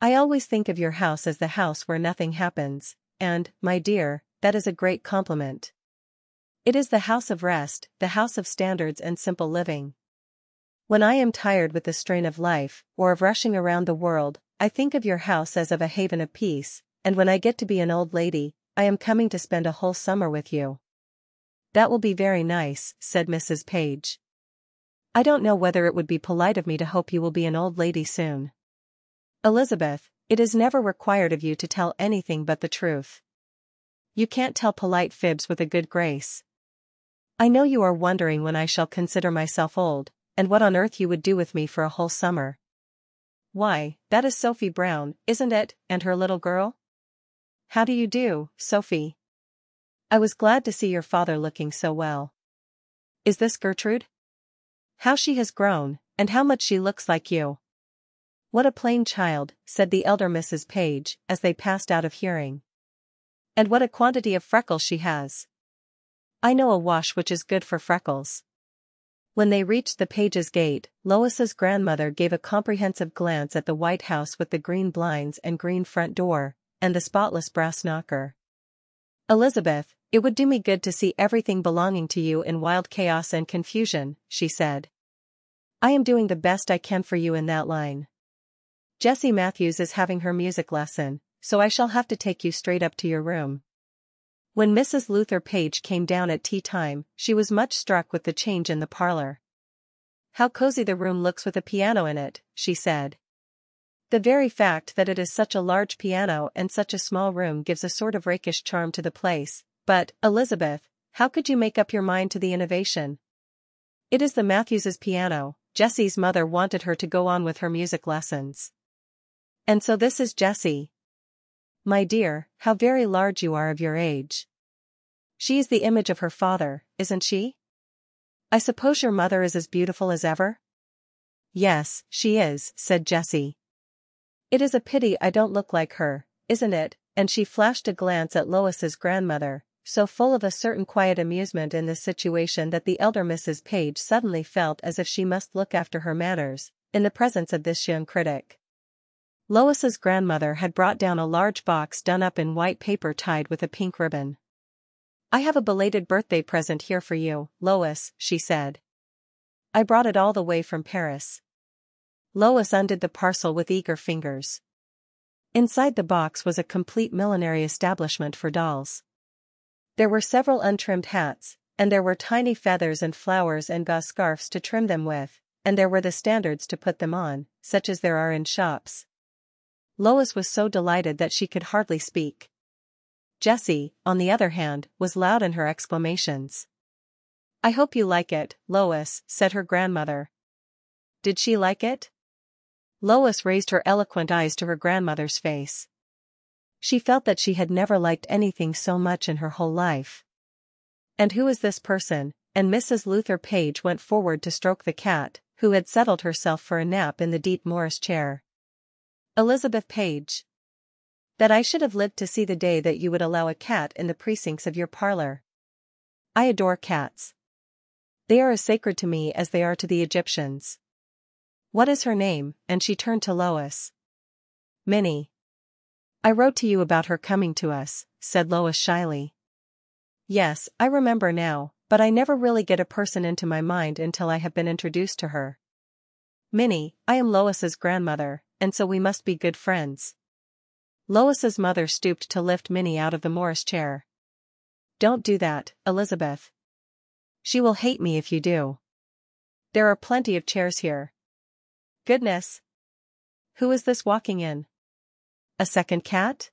[SPEAKER 1] I always think of your house as the house where nothing happens, and, my dear, that is a great compliment. It is the house of rest, the house of standards and simple living. When I am tired with the strain of life, or of rushing around the world, I think of your house as of a haven of peace, and when I get to be an old lady, I am coming to spend a whole summer with you." "That will be very nice," said Mrs. Page. "I don't know whether it would be polite of me to hope you will be an old lady soon. Elizabeth, it is never required of you to tell anything but the truth. You can't tell polite fibs with a good grace. I know you are wondering when I shall consider myself old, and what on earth you would do with me for a whole summer. Why, that is Sophie Brown, isn't it, and her little girl? How do you do, Sophie? I was glad to see your father looking so well. Is this Gertrude? How she has grown, and how much she looks like you. What a plain child, said the elder Mrs. Page, as they passed out of hearing. And what a quantity of freckles she has. I know a wash which is good for freckles. When they reached the Pages' gate, Lois's grandmother gave a comprehensive glance at the white house with the green blinds and green front door, and the spotless brass knocker. Elizabeth, it would do me good to see everything belonging to you in wild chaos and confusion, she said. I am doing the best I can for you in that line. Jessie Matthews is having her music lesson, so I shall have to take you straight up to your room. When Mrs. Luther Page came down at tea time, she was much struck with the change in the parlor. How cozy the room looks with a piano in it, she said. The very fact that it is such a large piano and such a small room gives a sort of rakish charm to the place, but, Elizabeth, how could you make up your mind to the innovation? It is the Matthewses' piano. Jessie's mother wanted her to go on with her music lessons. And so this is Jessie. My dear, how very large you are of your age. She is the image of her father, isn't she? I suppose your mother is as beautiful as ever? Yes, she is, said Jessie. It is a pity I don't look like her, isn't it? And she flashed a glance at Lois's grandmother, so full of a certain quiet amusement in this situation that the elder Mrs. Page suddenly felt as if she must look after her manners, in the presence of this young critic. Lois's grandmother had brought down a large box done up in white paper tied with a pink ribbon. I have a belated birthday present here for you, Lois, she said. I brought it all the way from Paris. Lois undid the parcel with eager fingers. Inside the box was a complete millinery establishment for dolls. There were several untrimmed hats, and there were tiny feathers and flowers and gauze scarfs to trim them with, and there were the standards to put them on, such as there are in shops. Lois was so delighted that she could hardly speak. Jessie, on the other hand, was loud in her exclamations. I hope you like it, Lois, said her grandmother. Did she like it? Lois raised her eloquent eyes to her grandmother's face. She felt that she had never liked anything so much in her whole life. And who is this person? And Mrs. Luther Page went forward to stroke the cat, who had settled herself for a nap in the deep Morris chair. Elizabeth Page. That I should have lived to see the day that you would allow a cat in the precincts of your parlor. I adore cats. They are as sacred to me as they are to the Egyptians. What is her name? And she turned to Lois. Minnie. I wrote to you about her coming to us, said Lois shyly. Yes, I remember now, but I never really get a person into my mind until I have been introduced to her. Minnie, I am Lois's grandmother, and so we must be good friends. Lois's mother stooped to lift Minnie out of the Morris chair. Don't do that, Elizabeth. She will hate me if you do. There are plenty of chairs here. Goodness! Who is this walking in? A second cat?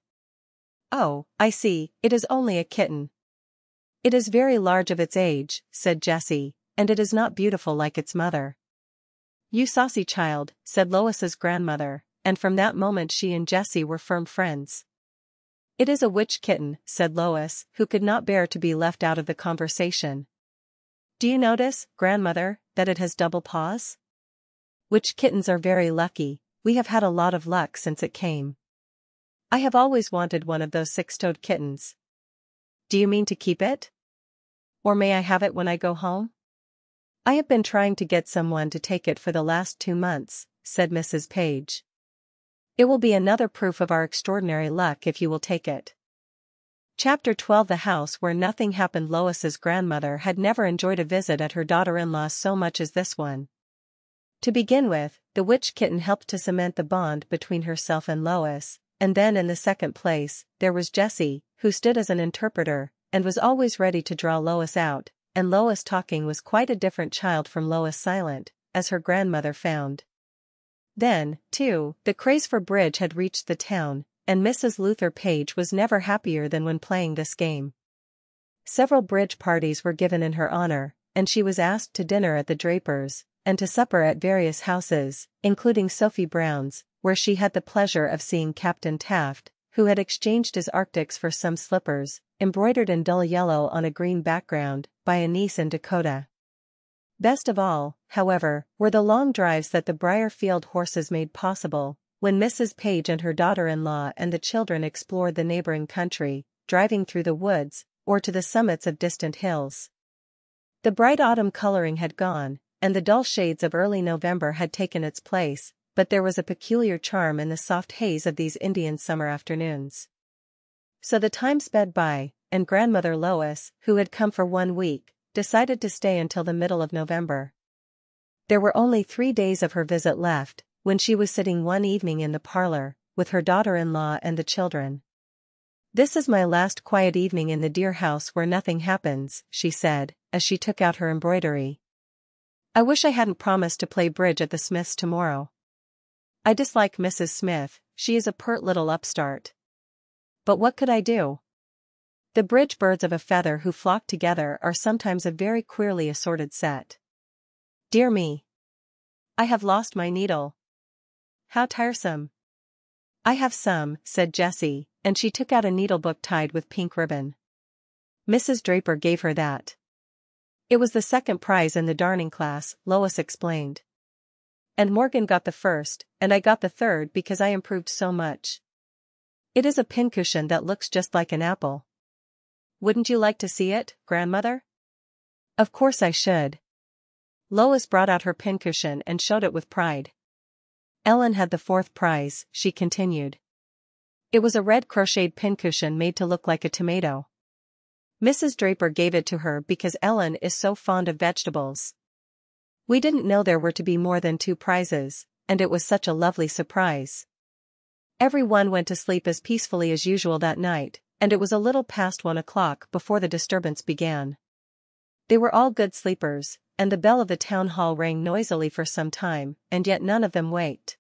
[SPEAKER 1] Oh, I see, it is only a kitten. It is very large of its age, said Jessie, and it is not beautiful like its mother. You saucy child, said Lois's grandmother, and from that moment she and Jessie were firm friends. It is a witch kitten, said Lois, who could not bear to be left out of the conversation. Do you notice, grandmother, that it has double paws? Witch kittens are very lucky. We have had a lot of luck since it came. I have always wanted one of those six-toed kittens. Do you mean to keep it? Or may I have it when I go home? I have been trying to get someone to take it for the last 2 months, said Mrs. Page. It will be another proof of our extraordinary luck if you will take it. Chapter 12. The house where nothing happened. Lois's grandmother had never enjoyed a visit at her daughter-in-law so much as this one. To begin with, the witch kitten helped to cement the bond between herself and Lois, and then in the second place, there was Jessie, who stood as an interpreter, and was always ready to draw Lois out, and Lois talking was quite a different child from Lois silent, as her grandmother found. Then, too, the craze for bridge had reached the town, and Mrs. Luther Page was never happier than when playing this game. Several bridge parties were given in her honor, and she was asked to dinner at the Drapers, and to supper at various houses, including Sophie Brown's, where she had the pleasure of seeing Captain Taft, who had exchanged his Arctics for some slippers, embroidered in dull yellow on a green background, by a niece in Dakota. Best of all, however, were the long drives that the Briarfield horses made possible, when Mrs. Page and her daughter-in-law and the children explored the neighboring country, driving through the woods, or to the summits of distant hills. The bright autumn coloring had gone, and the dull shades of early November had taken its place, but there was a peculiar charm in the soft haze of these Indian summer afternoons. So the time sped by, and Grandmother Lois, who had come for 1 week, decided to stay until the middle of November. There were only 3 days of her visit left, when she was sitting one evening in the parlor, with her daughter-in-law and the children. "This is my last quiet evening in the dear house where nothing happens," she said, as she took out her embroidery. "I wish I hadn't promised to play bridge at the Smiths tomorrow. I dislike Mrs. Smith, she is a pert little upstart. But what could I do? The bridge birds of a feather who flock together are sometimes a very queerly assorted set. Dear me! I have lost my needle. How tiresome." "I have some," said Jessie, and she took out a needlebook tied with pink ribbon. "Mrs. Draper gave her that. It was the second prize in the darning class," Lois explained. "And Morgan got the first, and I got the third because I improved so much. It is a pincushion that looks just like an apple. Wouldn't you like to see it, Grandmother?" "Of course I should." Lois brought out her pincushion and showed it with pride. "Ellen had the fourth prize," she continued. "It was a red crocheted pincushion made to look like a tomato. Mrs. Draper gave it to her because Ellen is so fond of vegetables. We didn't know there were to be more than 2 prizes, and it was such a lovely surprise." Everyone went to sleep as peacefully as usual that night, and it was a little past 1 o'clock before the disturbance began. They were all good sleepers, and the bell of the town hall rang noisily for some time, and yet none of them waked.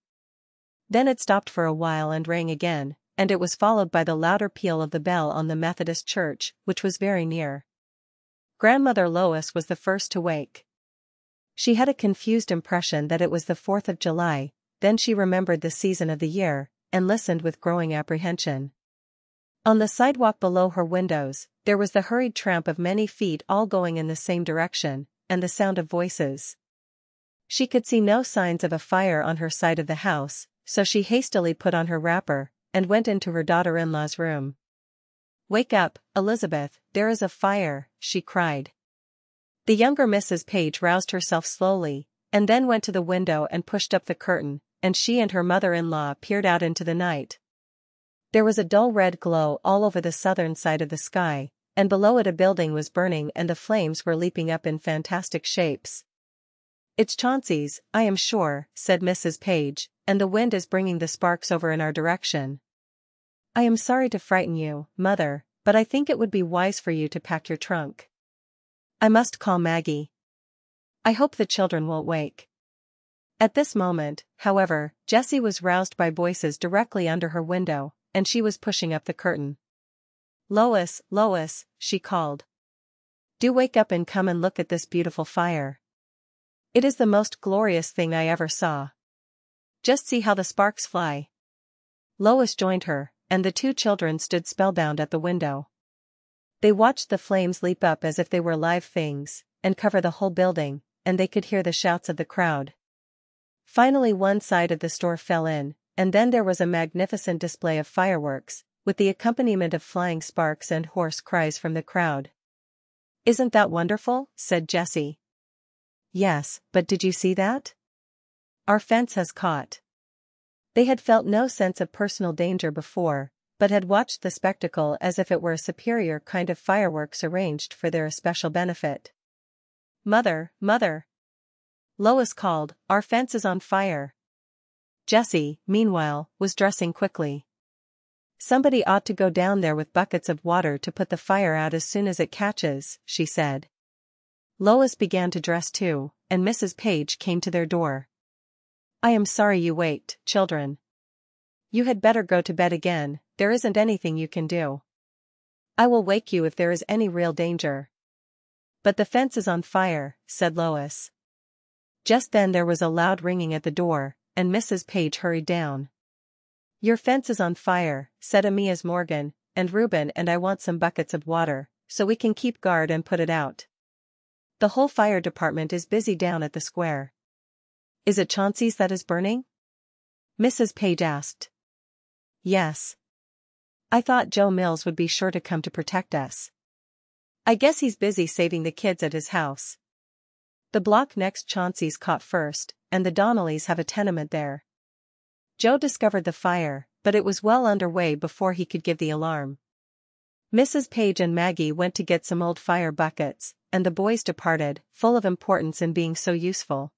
[SPEAKER 1] Then it stopped for a while and rang again, and it was followed by the louder peal of the bell on the Methodist church, which was very near. Grandmother Lois was the first to wake. She had a confused impression that it was the 4th of July, then she remembered the season of the year, and listened with growing apprehension. On the sidewalk below her windows, there was the hurried tramp of many feet all going in the same direction, and the sound of voices. She could see no signs of a fire on her side of the house, so she hastily put on her wrapper, and went into her daughter-in-law's room. "Wake up, Elizabeth, there is a fire," she cried. The younger Mrs. Page roused herself slowly, and then went to the window and pushed up the curtain, and she and her mother-in-law peered out into the night. There was a dull red glow all over the southern side of the sky, and below it a building was burning and the flames were leaping up in fantastic shapes. "It's Chauncey's, I am sure," said Mrs. Page, "and the wind is bringing the sparks over in our direction. I am sorry to frighten you, Mother, but I think it would be wise for you to pack your trunk. I must call Maggie. I hope the children won't wake." At this moment, however, Jessie was roused by voices directly under her window, and she was pushing up the curtain. "Lois, Lois," she called. "Do wake up and come and look at this beautiful fire. It is the most glorious thing I ever saw. Just see how the sparks fly." Lois joined her, and the 2 children stood spellbound at the window. They watched the flames leap up as if they were live things, and cover the whole building, and they could hear the shouts of the crowd. Finally one side of the store fell in, and then there was a magnificent display of fireworks, with the accompaniment of flying sparks and hoarse cries from the crowd. "Isn't that wonderful?" said Jessie. "Yes, but did you see that? Our fence has caught." They had felt no sense of personal danger before, but had watched the spectacle as if it were a superior kind of fireworks arranged for their especial benefit. "Mother, Mother!" Lois called, "Our fence is on fire." Jessie, meanwhile, was dressing quickly. "Somebody ought to go down there with buckets of water to put the fire out as soon as it catches," she said. Lois began to dress too, and Mrs. Page came to their door. "I am sorry you waked, children. You had better go to bed again, there isn't anything you can do." I will wake you if there is any real danger. But the fence is on fire, said Lois. Just then there was a loud ringing at the door, and Mrs. Page hurried down. Your fence is on fire, said Amias Morgan, and Reuben and I want some buckets of water, so we can keep guard and put it out. The whole fire department is busy down at the square. Is it Chauncey's that is burning? Mrs. Page asked. Yes. I thought Joe Mills would be sure to come to protect us. I guess he's busy saving the kids at his house. The block next Chauncey's caught first, and the Donnellys have a tenement there. Joe discovered the fire, but it was well underway before he could give the alarm. Mrs. Page and Maggie went to get some old fire buckets, and the boys departed, full of importance in being so useful.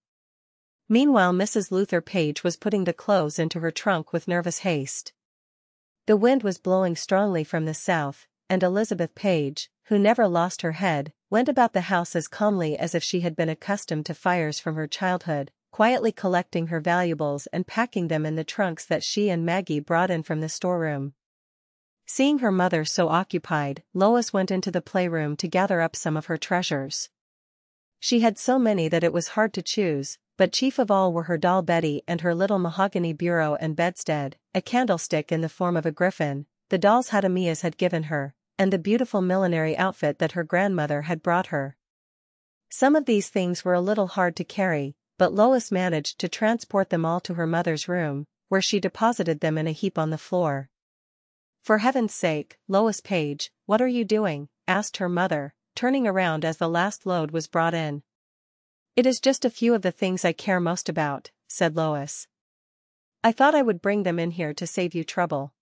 [SPEAKER 1] Meanwhile Mrs. Luther Page was putting the clothes into her trunk with nervous haste. The wind was blowing strongly from the south, and Elizabeth Page, who never lost her head, went about the house as calmly as if she had been accustomed to fires from her childhood, quietly collecting her valuables and packing them in the trunks that she and Maggie brought in from the storeroom. Seeing her mother so occupied, Lois went into the playroom to gather up some of her treasures. She had so many that it was hard to choose, but chief of all were her doll Betty and her little mahogany bureau and bedstead, a candlestick in the form of a griffin, the doll's hat Amias had given her, and the beautiful millinery outfit that her grandmother had brought her. Some of these things were a little hard to carry, but Lois managed to transport them all to her mother's room, where she deposited them in a heap on the floor. For heaven's sake, Lois Page, what are you doing? Asked her mother, turning around as the last load was brought in. It is just a few of the things I care most about, said Lois. I thought I would bring them in here to save you trouble.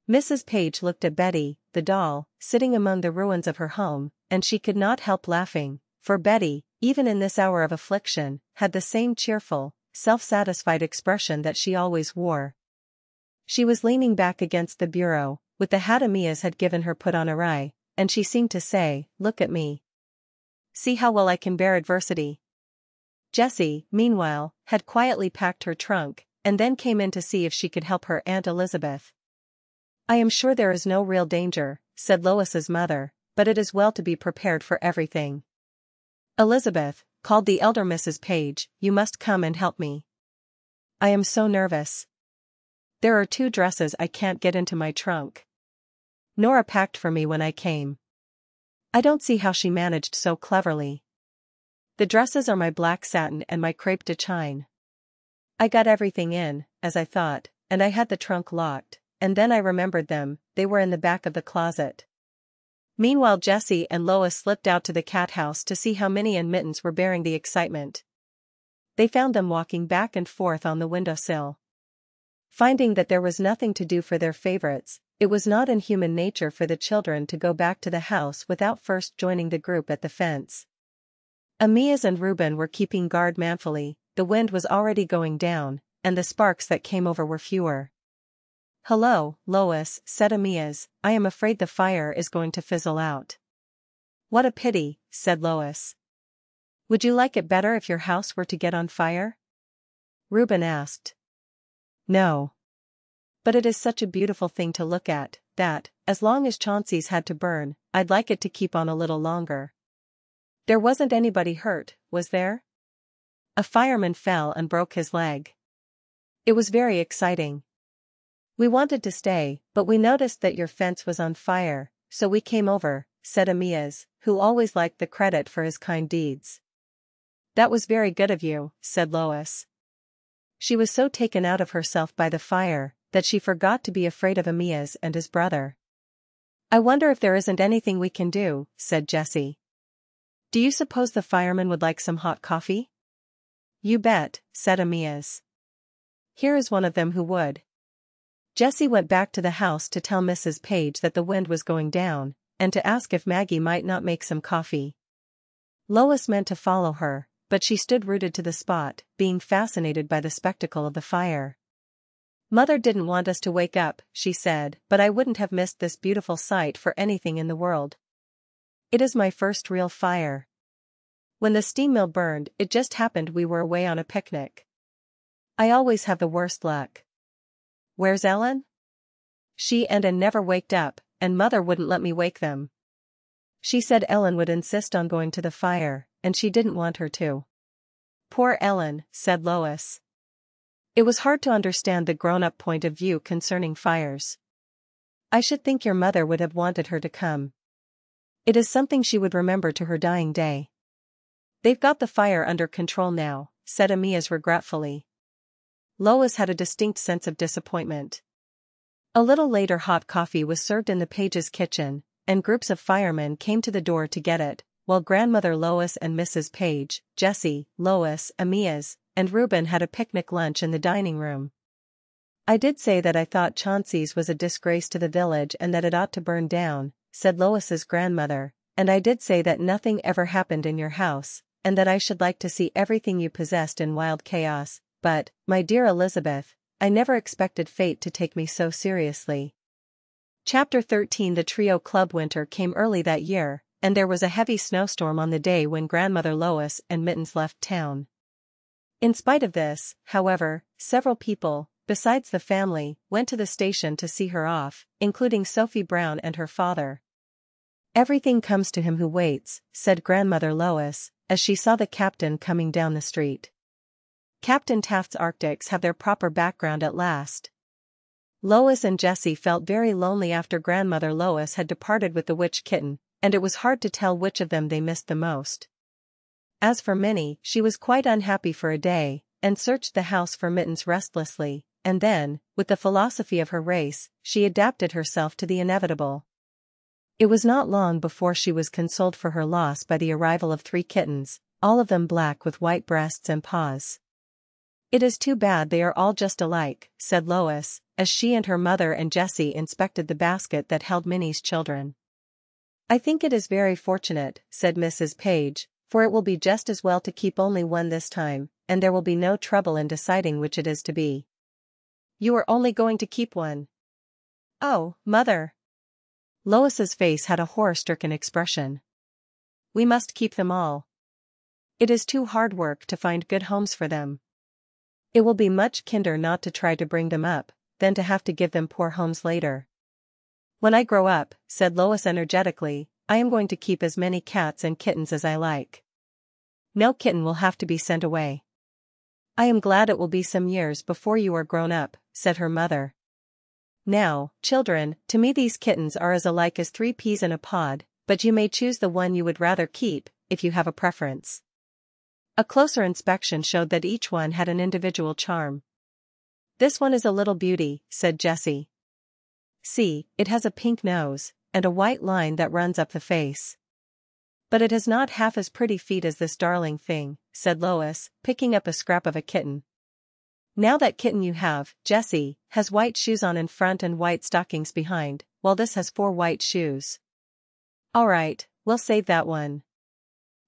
[SPEAKER 1] Mrs. Page looked at Betty, the doll, sitting among the ruins of her home, and she could not help laughing, for Betty, even in this hour of affliction, had the same cheerful, self-satisfied expression that she always wore. She was leaning back against the bureau, with the hat Amias had given her put on awry, and she seemed to say, "Look at me. See how well I can bear adversity." Jessie, meanwhile, had quietly packed her trunk, and then came in to see if she could help her Aunt Elizabeth. I am sure there is no real danger, said Lois's mother, but it is well to be prepared for everything. Elizabeth, called the elder Mrs. Page, you must come and help me. I am so nervous. There are 2 dresses I can't get into my trunk. Nora packed for me when I came. I don't see how she managed so cleverly. The dresses are my black satin and my crepe de chine. I got everything in, as I thought, and I had the trunk locked, and then I remembered them, they were in the back of the closet. Meanwhile Jessie and Lois slipped out to the cat house to see how Minnie and Mittens were bearing the excitement. They found them walking back and forth on the windowsill. Finding that there was nothing to do for their favorites, it was not in human nature for the children to go back to the house without first joining the group at the fence. Amias and Reuben were keeping guard manfully, the wind was already going down, and the sparks that came over were fewer. Hello, Lois, said Amias, I am afraid the fire is going to fizzle out. What a pity, said Lois. Would you like it better if your house were to get on fire? Reuben asked. No. But it is such a beautiful thing to look at, that, as long as Chauncey's had to burn, I'd like it to keep on a little longer. There wasn't anybody hurt, was there? A fireman fell and broke his leg. It was very exciting. We wanted to stay, but we noticed that your fence was on fire, so we came over, said Amias, who always liked the credit for his kind deeds. That was very good of you, said Lois. She was so taken out of herself by the fire, that she forgot to be afraid of Amias and his brother. I wonder if there isn't anything we can do, said Jessie. Do you suppose the fireman would like some hot coffee? You bet, said Amias. Here is one of them who would. Jessie went back to the house to tell Mrs. Page that the wind was going down, and to ask if Maggie might not make some coffee. Lois meant to follow her, but she stood rooted to the spot, being fascinated by the spectacle of the fire. Mother didn't want us to wake up, she said, but I wouldn't have missed this beautiful sight for anything in the world. It is my first real fire. When the steam mill burned, it just happened we were away on a picnic. I always have the worst luck. Where's Ellen? She and Anne never waked up, and Mother wouldn't let me wake them. She said Ellen would insist on going to the fire, and she didn't want her to. Poor Ellen, said Lois. It was hard to understand the grown-up point of view concerning fires. I should think your mother would have wanted her to come. It is something she would remember to her dying day. They've got the fire under control now, said Amias regretfully. Lois had a distinct sense of disappointment. A little later hot coffee was served in the Pages' kitchen, and groups of firemen came to the door to get it, while Grandmother Lois and Mrs. Page, Jessie, Lois, Amias, and Reuben had a picnic lunch in the dining room. I did say that I thought Chauncey's was a disgrace to the village and that it ought to burn down, said Lois's grandmother, and I did say that nothing ever happened in your house, and that I should like to see everything you possessed in wild chaos, but, my dear Elizabeth, I never expected fate to take me so seriously. Chapter 13. The Trio Club. Winter came early that year, and there was a heavy snowstorm on the day when Grandmother Lois and Mittens left town. In spite of this, however, several people, besides the family, went to the station to see her off, including Sophie Brown and her father. Everything comes to him who waits, said Grandmother Lois, as she saw the captain coming down the street. Captain Taft's Arctics have their proper background at last. Lois and Jessie felt very lonely after Grandmother Lois had departed with the witch kitten, and it was hard to tell which of them they missed the most. As for Minnie, she was quite unhappy for a day, and searched the house for Mittens restlessly, and then, with the philosophy of her race, she adapted herself to the inevitable. It was not long before she was consoled for her loss by the arrival of 3 kittens, all of them black with white breasts and paws. It is too bad they are all just alike, said Lois, as she and her mother and Jessie inspected the basket that held Minnie's children. I think it is very fortunate, said Mrs. Page, for it will be just as well to keep only one this time, and there will be no trouble in deciding which it is to be. You are only going to keep one? Oh, Mother! Lois's face had a horror-stricken expression. We must keep them all. It is too hard work to find good homes for them. It will be much kinder not to try to bring them up, than to have to give them poor homes later. When I grow up, said Lois energetically, I am going to keep as many cats and kittens as I like. No kitten will have to be sent away. I am glad it will be some years before you are grown up, said her mother. Now, children, to me these kittens are as alike as 3 peas in a pod, but you may choose the one you would rather keep, if you have a preference. A closer inspection showed that each one had an individual charm. This one is a little beauty, said Jessie. See, it has a pink nose, and a white line that runs up the face. But it has not half as pretty feet as this darling thing, said Lois, picking up a scrap of a kitten. Now that kitten you have, Jessie, has white shoes on in front and white stockings behind, while this has 4 white shoes. All right, we'll save that one.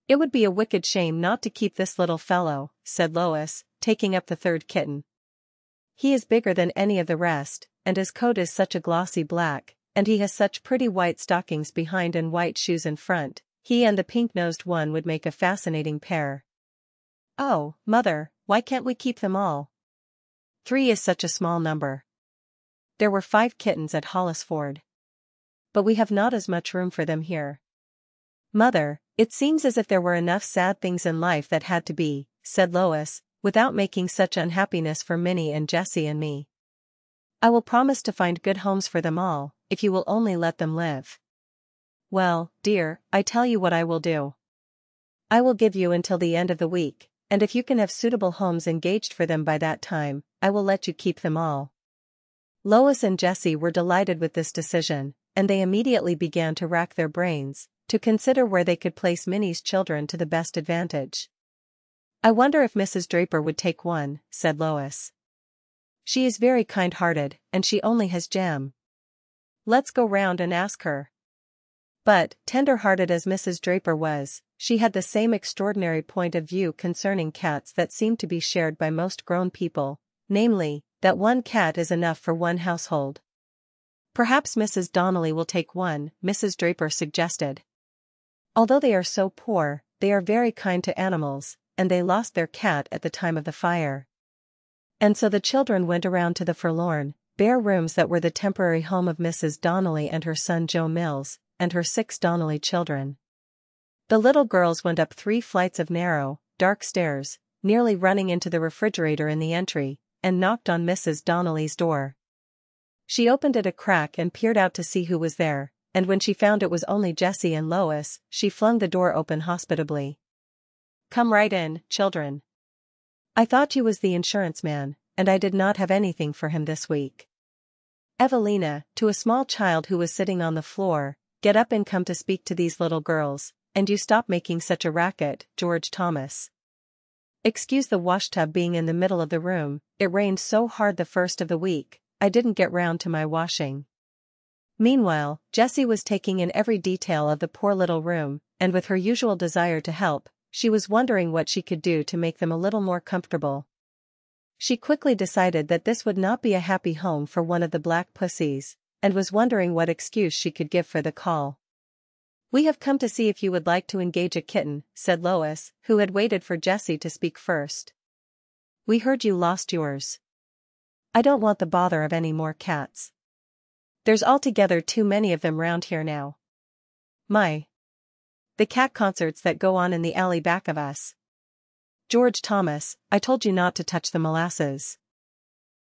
[SPEAKER 1] It would be a wicked shame not to keep this little fellow, said Lois, taking up the 3rd kitten. He is bigger than any of the rest, and his coat is such a glossy black, and he has such pretty white stockings behind and white shoes in front. He and the pink-nosed one would make a fascinating pair. Oh, Mother, why can't we keep them all? 3 is such a small number. There were 5 kittens at Hollisford. But we have not as much room for them here. Mother, it seems as if there were enough sad things in life that had to be, said Lois, without making such unhappiness for Minnie and Jessie and me. I will promise to find good homes for them all, if you will only let them live. Well, dear, I tell you what I will do. I will give you until the end of the week, and if you can have suitable homes engaged for them by that time, I will let you keep them all. Lois and Jessie were delighted with this decision, and they immediately began to rack their brains, to consider where they could place Minnie's children to the best advantage. I wonder if Mrs. Draper would take one, said Lois. She is very kind-hearted, and she only has Jam. Let's go round and ask her. But, tender-hearted as Mrs. Draper was, she had the same extraordinary point of view concerning cats that seemed to be shared by most grown people, namely, that one cat is enough for one household. Perhaps Mrs. Donnelly will take one, Mrs. Draper suggested. Although they are so poor, they are very kind to animals, and they lost their cat at the time of the fire. And so the children went around to the forlorn, bare rooms that were the temporary home of Mrs. Donnelly and her son Joe Mills, and her 6 Donnelly children. The little girls went up 3 flights of narrow, dark stairs, nearly running into the refrigerator in the entry, and knocked on Mrs. Donnelly's door. She opened it a crack and peered out to see who was there, and when she found it was only Jessie and Lois, she flung the door open hospitably. "Come right in, children. I thought you was the insurance man, and I did not have anything for him this week." Evelina, to a small child who was sitting on the floor, "Get up and come to speak to these little girls, and you stop making such a racket, George Thomas. Excuse the washtub being in the middle of the room, it rained so hard the first of the week, I didn't get round to my washing." Meanwhile, Jessie was taking in every detail of the poor little room, and with her usual desire to help, she was wondering what she could do to make them a little more comfortable. She quickly decided that this would not be a happy home for one of the black pussies, and was wondering what excuse she could give for the call. "We have come to see if you would like to engage a kitten," said Lois, who had waited for Jessie to speak first. "We heard you lost yours. I don't want the bother of any more cats. There's altogether too many of them round here now. My! The cat concerts that go on in the alley back of us. George Thomas, I told you not to touch the molasses.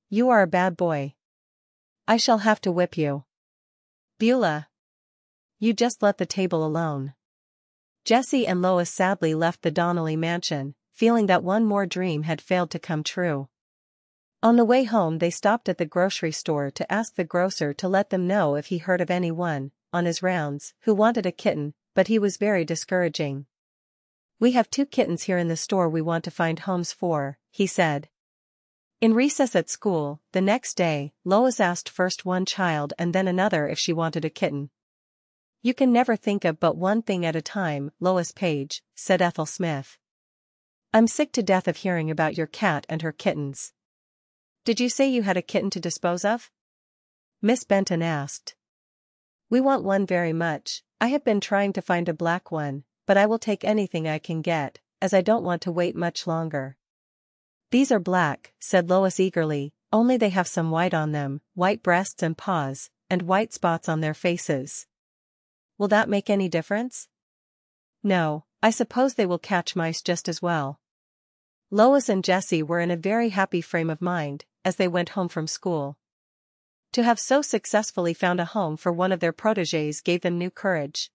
[SPEAKER 1] You are a bad boy. I shall have to whip you. Beulah. You just let the table alone." Jessie and Lois sadly left the Donnelly mansion, feeling that one more dream had failed to come true. On the way home they stopped at the grocery store to ask the grocer to let them know if he heard of anyone, on his rounds, who wanted a kitten, but he was very discouraging. "We have 2 kittens here in the store we want to find homes for," he said. In recess at school, the next day, Lois asked first one child and then another if she wanted a kitten. "You can never think of but one thing at a time, Lois Page," said Ethel Smith. "I'm sick to death of hearing about your cat and her kittens." "Did you say you had a kitten to dispose of?" Miss Benton asked. "We want one very much. I have been trying to find a black one, but I will take anything I can get, as I don't want to wait much longer." "These are black," said Lois eagerly, "only they have some white on them, white breasts and paws, and white spots on their faces." "Will that make any difference?" "No, I suppose they will catch mice just as well." Lois and Jessie were in a very happy frame of mind, as they went home from school. To have so successfully found a home for one of their protégés gave them new courage.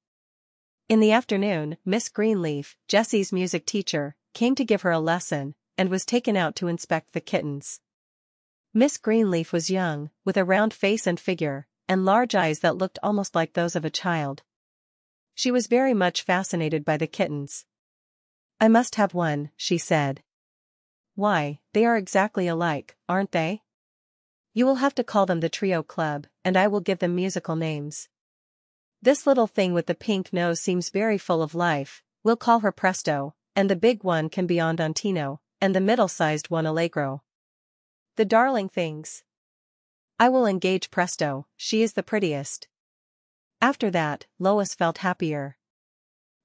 [SPEAKER 1] In the afternoon, Miss Greenleaf, Jessie's music teacher, came to give her a lesson, and was taken out to inspect the kittens. Miss Greenleaf was young, with a round face and figure, and large eyes that looked almost like those of a child. She was very much fascinated by the kittens. "I must have one," she said. "Why, they are exactly alike, aren't they? You will have to call them the Trio Club, and I will give them musical names. This little thing with the pink nose seems very full of life, we'll call her Presto, and the big one can be Andantino, and the middle-sized one Allegro. The darling things. I will engage Presto, she is the prettiest." After that, Lois felt happier.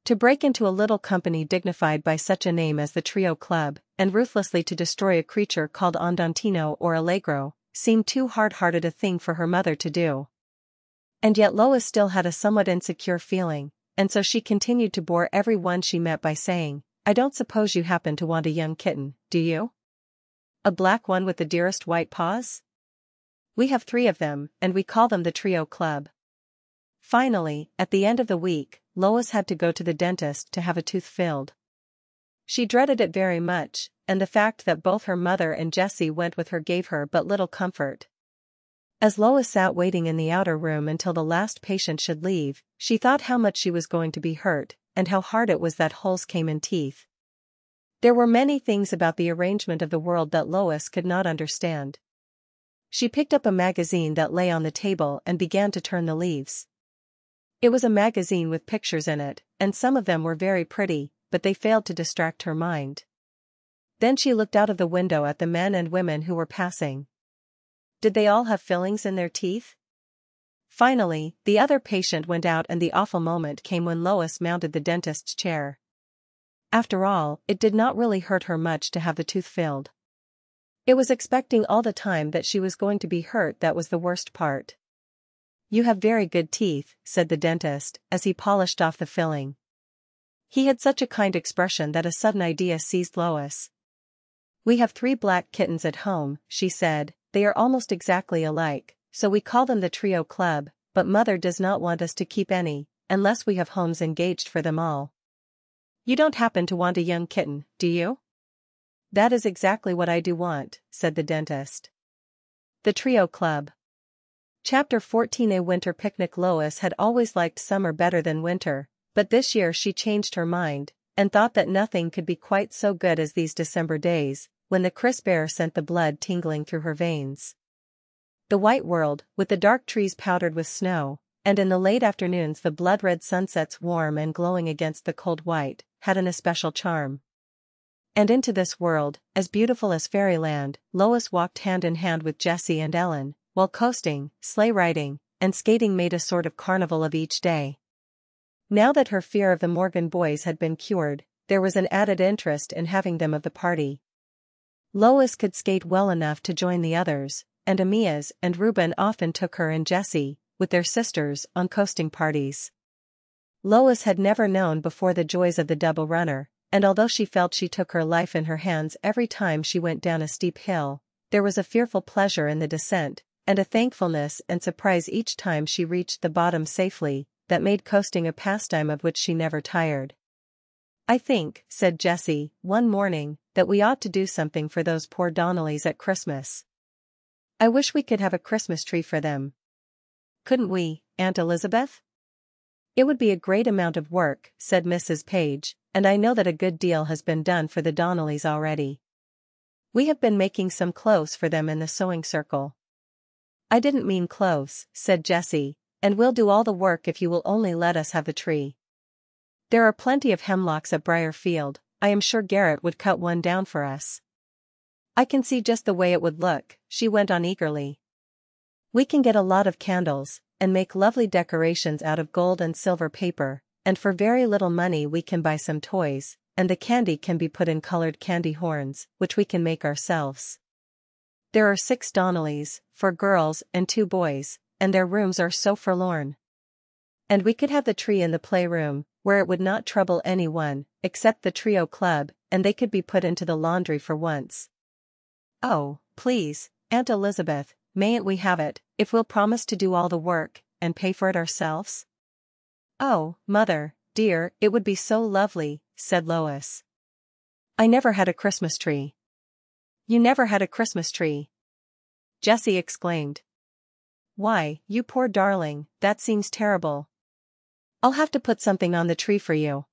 [SPEAKER 1] To break into a little company dignified by such a name as the Trio Club, and ruthlessly to destroy a creature called Andantino or Allegro, seemed too hard-hearted a thing for her mother to do. And yet Lois still had a somewhat insecure feeling, and so she continued to bore every one she met by saying, "I don't suppose you happen to want a young kitten, do you? A black one with the dearest white paws? We have 3 of them, and we call them the Trio Club." Finally, at the end of the week, Lois had to go to the dentist to have a tooth filled. She dreaded it very much, and the fact that both her mother and Jessie went with her gave her but little comfort. As Lois sat waiting in the outer room until the last patient should leave, she thought how much she was going to be hurt, and how hard it was that holes came in teeth. There were many things about the arrangement of the world that Lois could not understand. She picked up a magazine that lay on the table and began to turn the leaves. It was a magazine with pictures in it, and some of them were very pretty, but they failed to distract her mind. Then she looked out of the window at the men and women who were passing. Did they all have fillings in their teeth? Finally, the other patient went out and the awful moment came when Lois mounted the dentist's chair. After all, it did not really hurt her much to have the tooth filled. It was expecting all the time that she was going to be hurt that was the worst part. "You have very good teeth," said the dentist, as he polished off the filling. He had such a kind expression that a sudden idea seized Lois. "We have 3 black kittens at home," she said. "They are almost exactly alike, so we call them the Trio Club, but Mother does not want us to keep any, unless we have homes engaged for them all." "You don't happen to want a young kitten, do you?" "That is exactly what I do want," said the dentist. The Trio Club. Chapter 14. A winter picnic. Lois had always liked summer better than winter, but this year she changed her mind, and thought that nothing could be quite so good as these December days, when the crisp air sent the blood tingling through her veins. The white world, with the dark trees powdered with snow, and in the late afternoons the blood-red sunsets warm and glowing against the cold white, had an especial charm. And into this world, as beautiful as fairyland, Lois walked hand in hand with Jessie and Ellen, while coasting, sleigh riding, and skating made a sort of carnival of each day. Now that her fear of the Morgan boys had been cured, there was an added interest in having them of the party. Lois could skate well enough to join the others, and Amias and Reuben often took her and Jessie, with their sisters, on coasting parties. Lois had never known before the joys of the double runner, and although she felt she took her life in her hands every time she went down a steep hill, there was a fearful pleasure in the descent, and a thankfulness and surprise each time she reached the bottom safely, that made coasting a pastime of which she never tired. "I think," said Jessie, one morning, "that we ought to do something for those poor Donnellys at Christmas. I wish we could have a Christmas tree for them." "Couldn't we, Aunt Elizabeth?" "It would be a great amount of work," said Mrs. Page, "and I know that a good deal has been done for the Donnellys already. We have been making some clothes for them in the sewing circle." "I didn't mean clothes," said Jessie, "and we'll do all the work if you will only let us have the tree. There are plenty of hemlocks at Briarfield. I am sure Garrett would cut one down for us. I can see just the way it would look," she went on eagerly. "We can get a lot of candles, and make lovely decorations out of gold and silver paper, and for very little money we can buy some toys, and the candy can be put in colored candy horns, which we can make ourselves. There are 6 Donnellys, 4 girls and 2 boys, and their rooms are so forlorn. And we could have the tree in the playroom, where it would not trouble anyone, except the Trio Club, and they could be put into the laundry for once." "Oh, please, Aunt Elizabeth, mayn't we have it, if we'll promise to do all the work, and pay for it ourselves?" "Oh, Mother, dear, it would be so lovely," said Lois. "I never had a Christmas tree." "You never had a Christmas tree?" Jessie exclaimed. "Why, you poor darling, that seems terrible. I'll have to put something on the tree for you."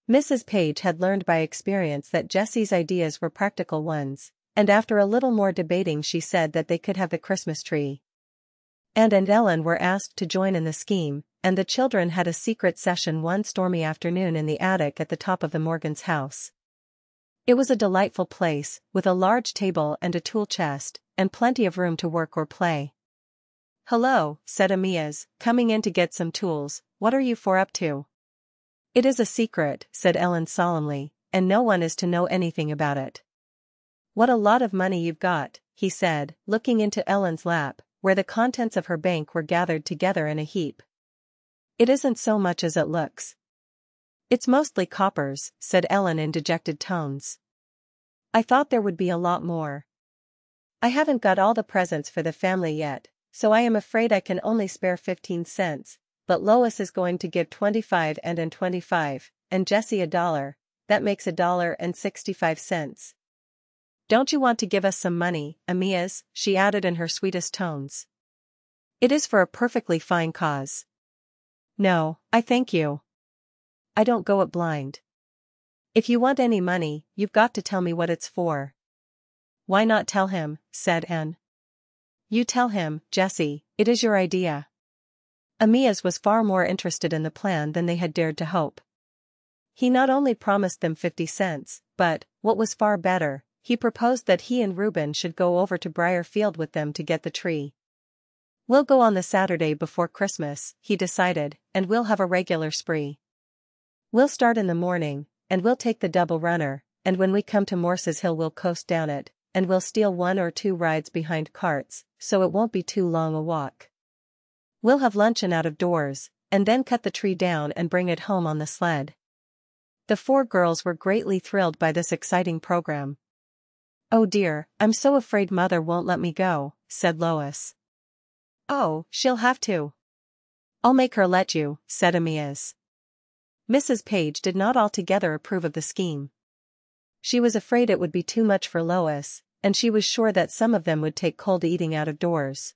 [SPEAKER 1] Mrs. Page had learned by experience that Jessie's ideas were practical ones, and after a little more debating she said that they could have the Christmas tree. Anne and Ellen were asked to join in the scheme, and the children had a secret session one stormy afternoon in the attic at the top of the Morgans' house. It was a delightful place, with a large table and a tool chest, and plenty of room to work or play. "Hello," said Amias, coming in to get some tools, "what are you 4 up to?" "It is a secret," said Ellen solemnly, "and no one is to know anything about it." "What a lot of money you've got," he said, looking into Ellen's lap, where the contents of her bank were gathered together in a heap. "It isn't so much as it looks." "It's mostly coppers," said Ellen in dejected tones. "I thought there would be a lot more. I haven't got all the presents for the family yet, so I am afraid I can only spare 15 cents, but Lois is going to give 25 and 25, and Jessie $1, that makes $1.65. Don't you want to give us some money, Amias?" she added in her sweetest tones. "It is for a perfectly fine cause." "No, I thank you. I don't go it blind. If you want any money, you've got to tell me what it's for." "Why not tell him?" said Anne. "You tell him, Jessie, it is your idea." Amias was far more interested in the plan than they had dared to hope. He not only promised them 50 cents, but, what was far better, he proposed that he and Reuben should go over to Briarfield with them to get the tree. "We'll go on the Saturday before Christmas," he decided, "and we'll have a regular spree. We'll start in the morning, and we'll take the double runner, and when we come to Morse's Hill we'll coast down it, and we'll steal 1 or 2 rides behind carts, so it won't be too long a walk. We'll have luncheon out of doors, and then cut the tree down and bring it home on the sled." The 4 girls were greatly thrilled by this exciting program. "Oh dear, I'm so afraid Mother won't let me go," said Lois. "Oh, she'll have to. I'll make her let you," said Amias. Mrs. Page did not altogether approve of the scheme. She was afraid it would be too much for Lois, and she was sure that some of them would take cold eating out of doors.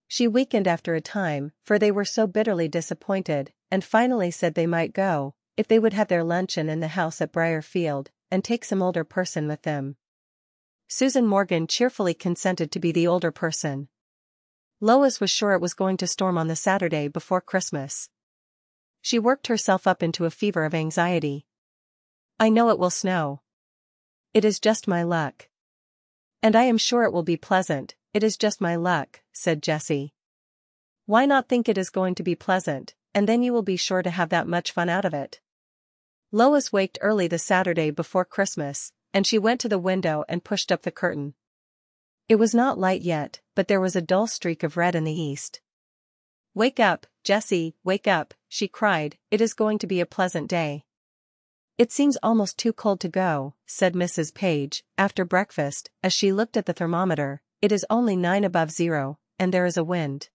[SPEAKER 1] She weakened after a time, for they were so bitterly disappointed, and finally said they might go, if they would have their luncheon in the house at Briarfield, and take some older person with them. Susan Morgan cheerfully consented to be the older person. Lois was sure it was going to storm on the Saturday before Christmas. She worked herself up into a fever of anxiety. "I know it will snow. It is just my luck. And I am sure it will be pleasant, it is just my luck," said Jessie. "Why not think it is going to be pleasant, and then you will be sure to have that much fun out of it?" Lois waked early the Saturday before Christmas, and she went to the window and pushed up the curtain. It was not light yet, but there was a dull streak of red in the east. "Wake up, Jessie, wake up," she cried, "it is going to be a pleasant day." "It seems almost too cold to go," said Mrs. Page, after breakfast, as she looked at the thermometer. "It is only 9 above zero, and there is a wind."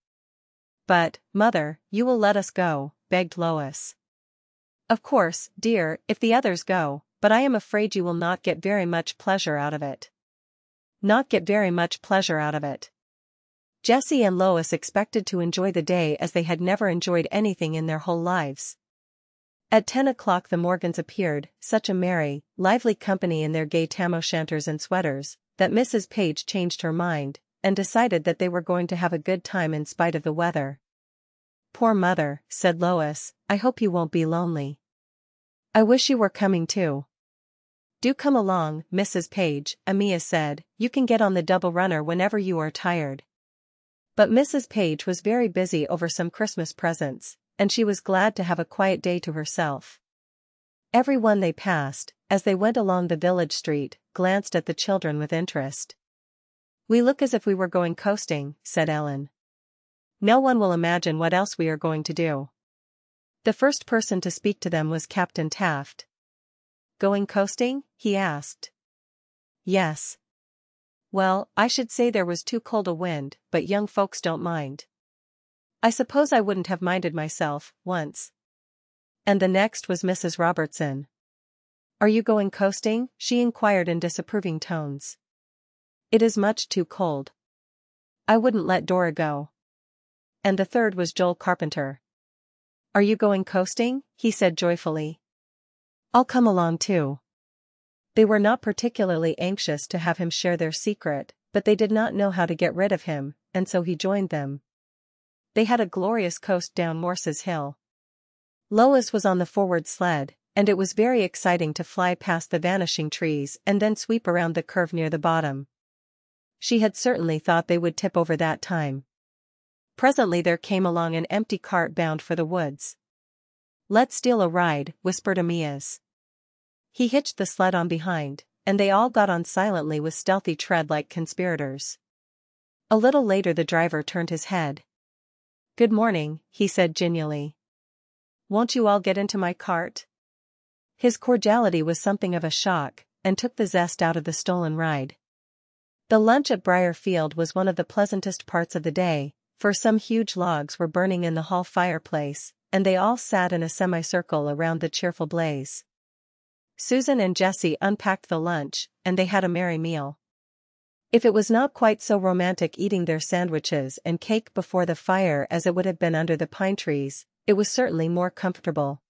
[SPEAKER 1] "But, Mother, you will let us go," begged Lois. "Of course, dear, if the others go, but I am afraid you will not get very much pleasure out of it." Not get very much pleasure out of it. Jessie and Lois expected to enjoy the day as they had never enjoyed anything in their whole lives. At 10 o'clock the Morgans appeared, such a merry, lively company in their gay tam-o'-shanters and sweaters, that Mrs. Page changed her mind, and decided that they were going to have a good time in spite of the weather. "Poor Mother," said Lois, "I hope you won't be lonely." "I wish you were coming too." "Do come along, Mrs. Page," Amias said, "you can get on the double runner whenever you are tired." But Mrs. Page was very busy over some Christmas presents, and she was glad to have a quiet day to herself. Everyone they passed, as they went along the village street, glanced at the children with interest. "We look as if we were going coasting," said Ellen. "No one will imagine what else we are going to do." The first person to speak to them was Captain Taft. "Going coasting?" he asked. "Yes. Well, I should say there was too cold a wind, but young folks don't mind. I suppose I wouldn't have minded myself, once." And the next was Mrs. Robertson. "Are you going coasting?" she inquired in disapproving tones. "It is much too cold. I wouldn't let Dora go." And the third was Joel Carpenter. "Are you going coasting?" he said joyfully. "I'll come along too." They were not particularly anxious to have him share their secret, but they did not know how to get rid of him, and so he joined them. They had a glorious coast down Morse's Hill. Lois was on the forward sled, and it was very exciting to fly past the vanishing trees and then sweep around the curve near the bottom. She had certainly thought they would tip over that time. Presently there came along an empty cart bound for the woods. "Let's steal a ride," whispered Amias. He hitched the sled on behind, and they all got on silently with stealthy tread like conspirators. A little later the driver turned his head. "Good morning," he said genially. "Won't you all get into my cart?" His cordiality was something of a shock, and took the zest out of the stolen ride. The lunch at Briarfield was one of the pleasantest parts of the day, for some huge logs were burning in the hall fireplace, and they all sat in a semicircle around the cheerful blaze. Susan and Jessie unpacked the lunch, and they had a merry meal. If it was not quite so romantic eating their sandwiches and cake before the fire as it would have been under the pine trees, it was certainly more comfortable.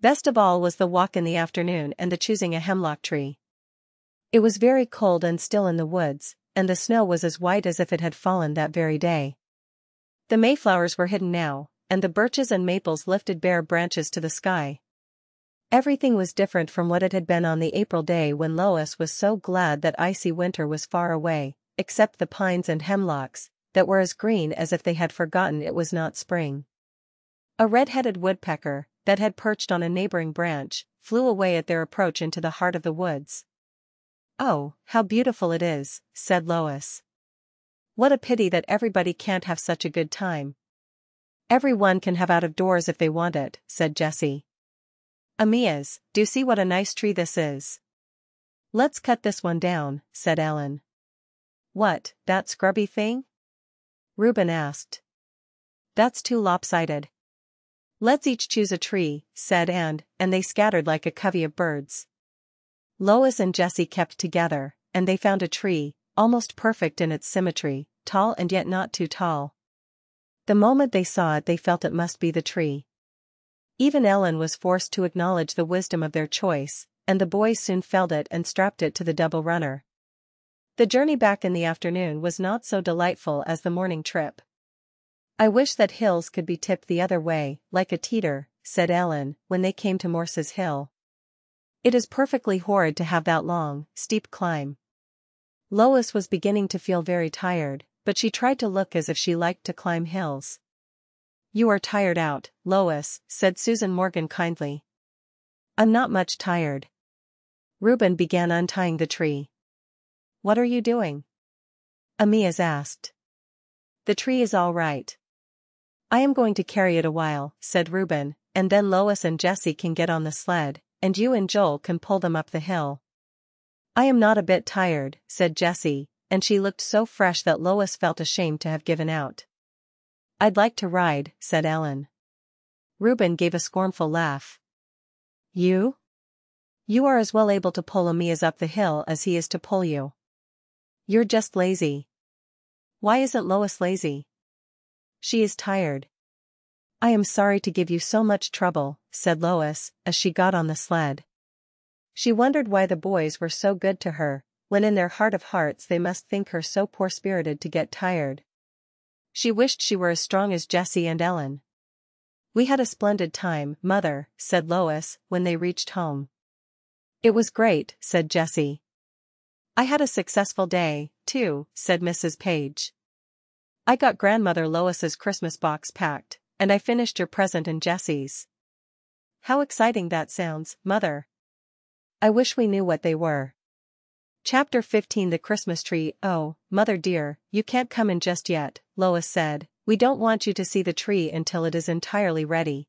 [SPEAKER 1] Best of all was the walk in the afternoon and the choosing a hemlock tree. It was very cold and still in the woods, and the snow was as white as if it had fallen that very day. The mayflowers were hidden now, and the birches and maples lifted bare branches to the sky. Everything was different from what it had been on the April day when Lois was so glad that icy winter was far away, except the pines and hemlocks, that were as green as if they had forgotten it was not spring. A red-headed woodpecker, that had perched on a neighboring branch, flew away at their approach into the heart of the woods. "Oh, how beautiful it is," said Lois. "What a pity that everybody can't have such a good time." "Everyone can have out of doors if they want it," said Jessie. "Amias, do see what a nice tree this is." "Let's cut this one down," said Ellen. "What, that scrubby thing?" Reuben asked. "That's too lopsided." "Let's each choose a tree," said Anne, and they scattered like a covey of birds. Lois and Jessie kept together, and they found a tree, almost perfect in its symmetry, tall and yet not too tall. The moment they saw it they felt it must be the tree. Even Ellen was forced to acknowledge the wisdom of their choice, and the boys soon felled it and strapped it to the double runner. The journey back in the afternoon was not so delightful as the morning trip. "I wish that hills could be tipped the other way, like a teeter," said Ellen, when they came to Morse's Hill. "It is perfectly horrid to have that long, steep climb." Lois was beginning to feel very tired, but she tried to look as if she liked to climb hills. "You are tired out, Lois," said Susan Morgan kindly. "I'm not much tired." Reuben began untying the tree. "What are you doing?" Amias asked. "The tree is all right. I am going to carry it a while," said Reuben, "and then Lois and Jessie can get on the sled, and you and Joel can pull them up the hill." "I am not a bit tired," said Jessie, and she looked so fresh that Lois felt ashamed to have given out. "I'd like to ride," said Ellen. Reuben gave a scornful laugh. "You? You are as well able to pull Amias up the hill as he is to pull you. You're just lazy." "Why isn't Lois lazy?" "She is tired." "I am sorry to give you so much trouble," said Lois, as she got on the sled. She wondered why the boys were so good to her, when in their heart of hearts they must think her so poor-spirited to get tired. She wished she were as strong as Jessie and Ellen. "We had a splendid time, Mother," said Lois, when they reached home. "It was great," said Jessie. "I had a successful day, too," said Mrs. Page. "I got Grandmother Lois's Christmas box packed, and I finished your present and Jessie's." "How exciting that sounds, Mother. I wish we knew what they were." Chapter 15 The Christmas Tree. "Oh, Mother dear, you can't come in just yet," Lois said. "We don't want you to see the tree until it is entirely ready."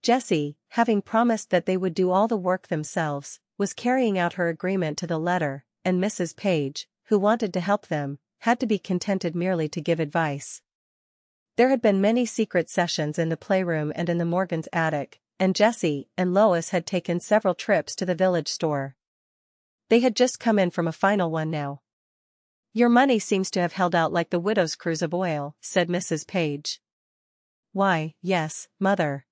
[SPEAKER 1] Jessie, having promised that they would do all the work themselves, was carrying out her agreement to the letter, and Mrs. Page, who wanted to help them, had to be contented merely to give advice. There had been many secret sessions in the playroom and in the Morgans' attic, and Jessie and Lois had taken several trips to the village store. They had just come in from a final one now. "Your money seems to have held out like the widow's cruse of oil," said Mrs. Page. "Why, yes, Mother.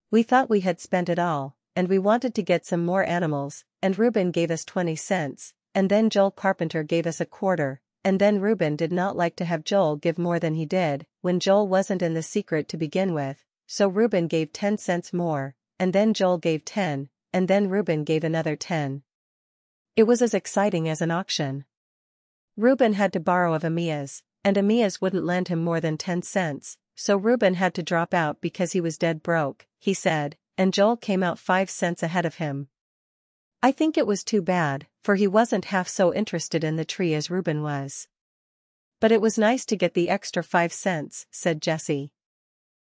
[SPEAKER 1] We thought we had spent it all, and we wanted to get some more animals, and Reuben gave us 20 cents, and then Joel Carpenter gave us a quarter, and then Reuben did not like to have Joel give more than he did, when Joel wasn't in the secret to begin with, so Reuben gave 10 cents more, and then Joel gave 10, and then Reuben gave another 10. It was as exciting as an auction. Reuben had to borrow of Amias, and Amias wouldn't lend him more than 10 cents, so Reuben had to drop out because he was dead broke, he said, and Joel came out 5 cents ahead of him. I think it was too bad, for he wasn't half so interested in the tree as Reuben was. But it was nice to get the extra 5 cents, said Jessie.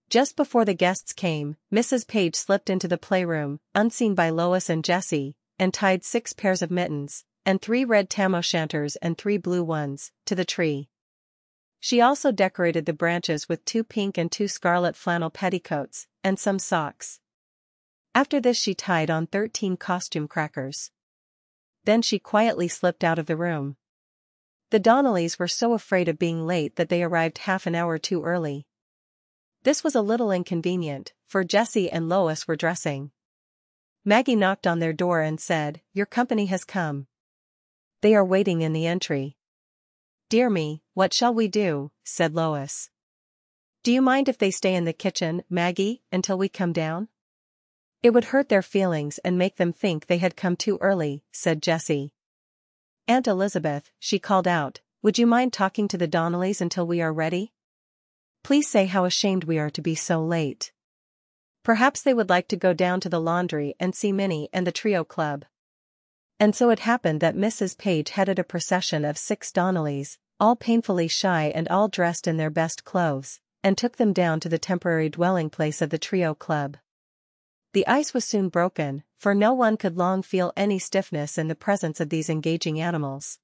[SPEAKER 1] Just before the guests came, Mrs. Page slipped into the playroom, unseen by Lois and Jessie, and tied 6 pairs of mittens, and 3 red tam-o'-shanters and 3 blue ones, to the tree. She also decorated the branches with 2 pink and 2 scarlet flannel petticoats, and some socks. After this she tied on 13 costume crackers. Then she quietly slipped out of the room. The Donnellys were so afraid of being late that they arrived half an hour too early. This was a little inconvenient, for Jessie and Lois were dressing. Maggie knocked on their door and said, "Your company has come. They are waiting in the entry." "Dear me, what shall we do?" said Lois. "Do you mind if they stay in the kitchen, Maggie, until we come down?" "It would hurt their feelings and make them think they had come too early," said Jessie. "Aunt Elizabeth," she called out, "would you mind talking to the Donnellys until we are ready? Please say how ashamed we are to be so late. Perhaps they would like to go down to the laundry and see Minnie and the Trio Club." And so it happened that Mrs. Page headed a procession of 6 Donnellys, all painfully shy and all dressed in their best clothes, and took them down to the temporary dwelling place of the Trio Club. The ice was soon broken, for no one could long feel any stiffness in the presence of these engaging animals.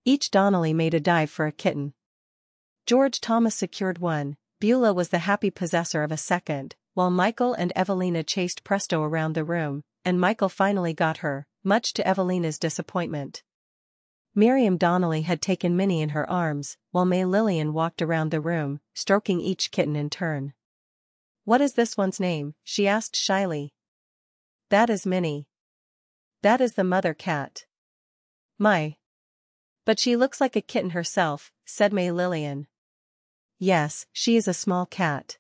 [SPEAKER 1] Each Donnelly made a dive for a kitten. George Thomas secured one, Beulah was the happy possessor of a second, while Michael and Evelina chased Presto around the room, and Michael finally got her, much to Evelina's disappointment. Miriam Donnelly had taken Minnie in her arms, while May Lillian walked around the room, stroking each kitten in turn. "What is this one's name?" she asked shyly. "That is Minnie. That is the mother cat." "My. But she looks like a kitten herself," said May Lillian. "Yes, she is a small cat."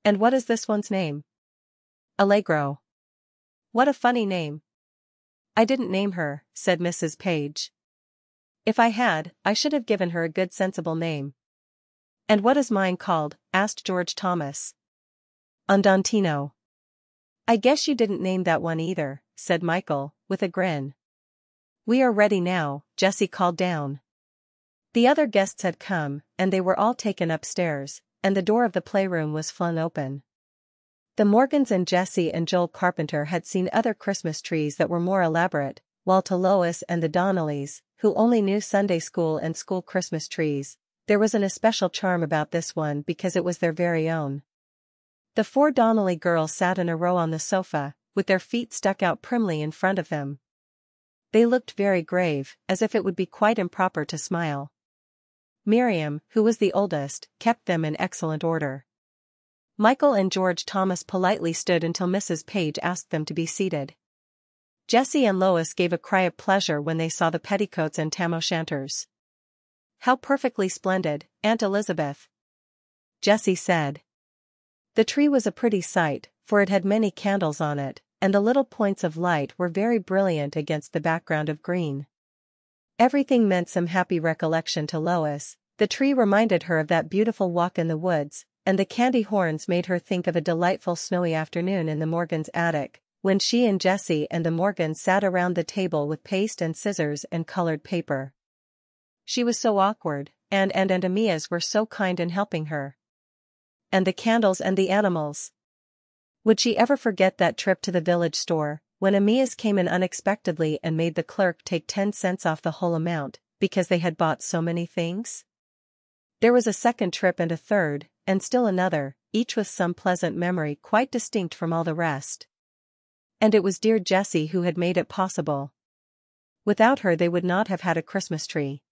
[SPEAKER 1] "And what is this one's name?" "Allegro." "What a funny name." "I didn't name her," said Mrs. Page. "If I had, I should have given her a good sensible name." "And what is mine called?" asked George Thomas. "Andantino." "I guess you didn't name that one either," said Michael, with a grin. "We are ready now," Jessie called down. The other guests had come, and they were all taken upstairs, and the door of the playroom was flung open. The Morgans and Jessie and Joel Carpenter had seen other Christmas trees that were more elaborate, while to Lois and the Donnellys, who only knew Sunday school and school Christmas trees, there was an especial charm about this one because it was their very own. The 4 Donnelly girls sat in a row on the sofa, with their feet stuck out primly in front of them. They looked very grave, as if it would be quite improper to smile. Miriam, who was the oldest, kept them in excellent order. Michael and George Thomas politely stood until Mrs. Page asked them to be seated. Jessie and Lois gave a cry of pleasure when they saw the petticoats and tam-o'-shanters. "How perfectly splendid, Aunt Elizabeth," Jessie said. The tree was a pretty sight, for it had many candles on it, and the little points of light were very brilliant against the background of green. Everything meant some happy recollection to Lois. The tree reminded her of that beautiful walk in the woods, and the candy horns made her think of a delightful snowy afternoon in the Morgans' attic, when she and Jessie and the Morgans sat around the table with paste and scissors and colored paper. She was so awkward, and Amias were so kind in helping her. And the candles and the animals. Would she ever forget that trip to the village store, when Amias came in unexpectedly and made the clerk take 10 cents off the whole amount, because they had bought so many things? There was a second trip and a third, and still another, each with some pleasant memory quite distinct from all the rest. And it was dear Jessie who had made it possible. Without her they would not have had a Christmas tree.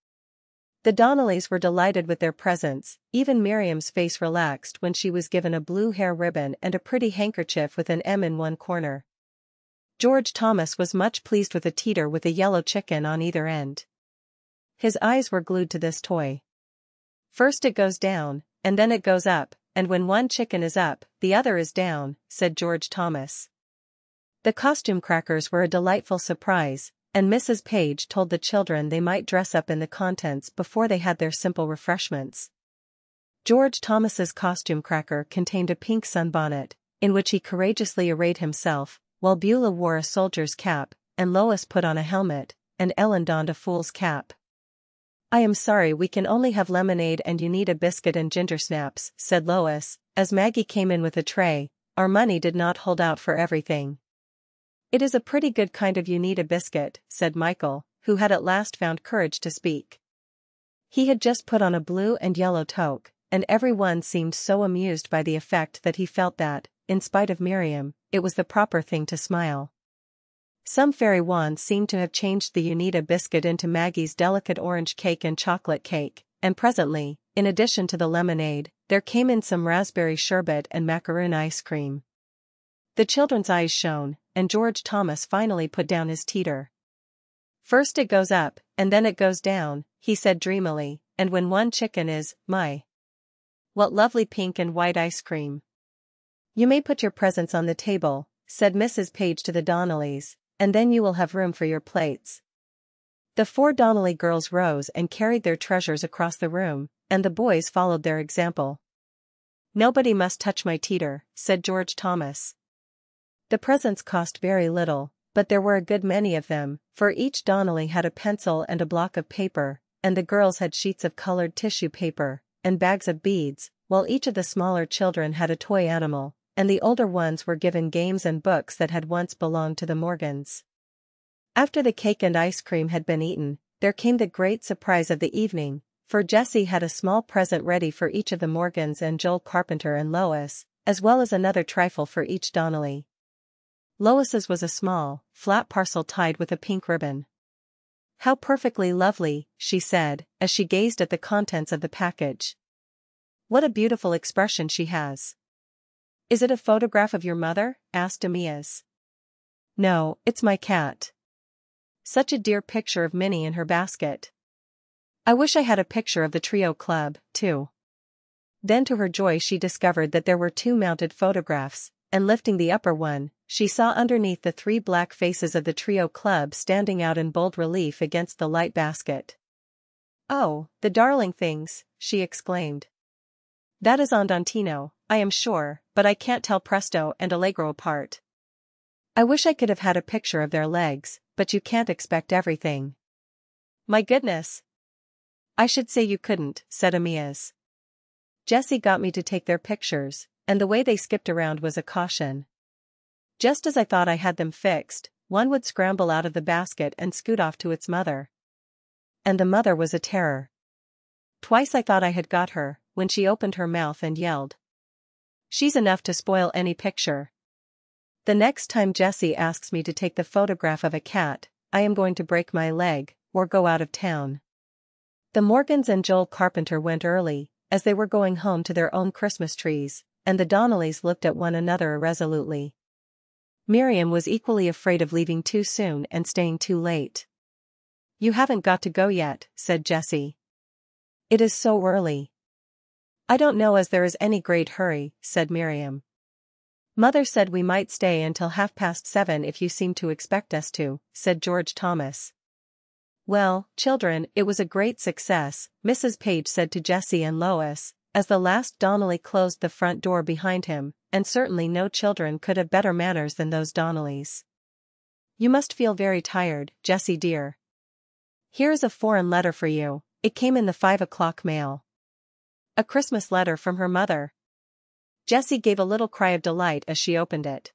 [SPEAKER 1] The Donnellys were delighted with their presents, even Miriam's face relaxed when she was given a blue hair ribbon and a pretty handkerchief with an M in one corner. George Thomas was much pleased with a teeter with a yellow chicken on either end. His eyes were glued to this toy. "First it goes down, and then it goes up, and when one chicken is up, the other is down," said George Thomas. The costume crackers were a delightful surprise, and Mrs. Page told the children they might dress up in the contents before they had their simple refreshments. George Thomas's costume cracker contained a pink sunbonnet, in which he courageously arrayed himself, while Beulah wore a soldier's cap, and Lois put on a helmet, and Ellen donned a fool's cap. "I am sorry we can only have lemonade and you need a biscuit and ginger snaps," said Lois, as Maggie came in with a tray. "Our money did not hold out for everything." "It is a pretty good kind of you need a biscuit," said Michael, who had at last found courage to speak. He had just put on a blue and yellow toque, and every one seemed so amused by the effect that he felt that, in spite of Miriam, it was the proper thing to smile. Some fairy wand seemed to have changed the Unita biscuit into Maggie's delicate orange cake and chocolate cake, and presently, in addition to the lemonade, there came in some raspberry sherbet and macaroon ice cream. The children's eyes shone, and George Thomas finally put down his teeter. "First it goes up, and then it goes down," he said dreamily, "and when one chicken is, my! What lovely pink and white ice cream!" "You may put your presents on the table," said Mrs. Page to the Donnellys, "and then you will have room for your plates." The 4 Donnelly girls rose and carried their treasures across the room, and the boys followed their example. "Nobody must touch my teeter," said George Thomas. The presents cost very little, but there were a good many of them, for each Donnelly had a pencil and a block of paper, and the girls had sheets of colored tissue paper, and bags of beads, while each of the smaller children had a toy animal, and the older ones were given games and books that had once belonged to the Morgans. After the cake and ice cream had been eaten, there came the great surprise of the evening, for Jessie had a small present ready for each of the Morgans and Joel Carpenter and Lois, as well as another trifle for each Donnelly. Lois's was a small, flat parcel tied with a pink ribbon. "How perfectly lovely," she said, as she gazed at the contents of the package. "What a beautiful expression she has." "Is it a photograph of your mother?" asked Amias. "No, it's my cat. Such a dear picture of Minnie in her basket. I wish I had a picture of the trio club, too." Then to her joy she discovered that there were 2 mounted photographs, and lifting the upper one, she saw underneath the 3 black faces of the trio club standing out in bold relief against the light basket. "Oh, the darling things," she exclaimed. "That is Andantino, I am sure, but I can't tell Presto and Allegro apart. I wish I could have had a picture of their legs, but you can't expect everything." "My goodness! I should say you couldn't," said Amias. "Jessie got me to take their pictures, and the way they skipped around was a caution. Just as I thought I had them fixed, one would scramble out of the basket and scoot off to its mother. And the mother was a terror. Twice I thought I had got her, when she opened her mouth and yelled. She's enough to spoil any picture. The next time Jessie asks me to take the photograph of a cat, I am going to break my leg, or go out of town." The Morgans and Joel Carpenter went early, as they were going home to their own Christmas trees, and the Donnellys looked at one another irresolutely. Miriam was equally afraid of leaving too soon and staying too late. "You haven't got to go yet," said Jessie. "It is so early." "I don't know as there is any great hurry," said Miriam. "Mother said we might stay until 7:30 if you seem to expect us to," said George Thomas. "Well, children, it was a great success," Mrs. Page said to Jessie and Lois, as the last Donnelly closed the front door behind him, and certainly no children could have better manners than those Donnellys. "You must feel very tired, Jessie dear. Here is a foreign letter for you. It came in the 5 o'clock mail." A Christmas letter from her mother. Jessie gave a little cry of delight as she opened it.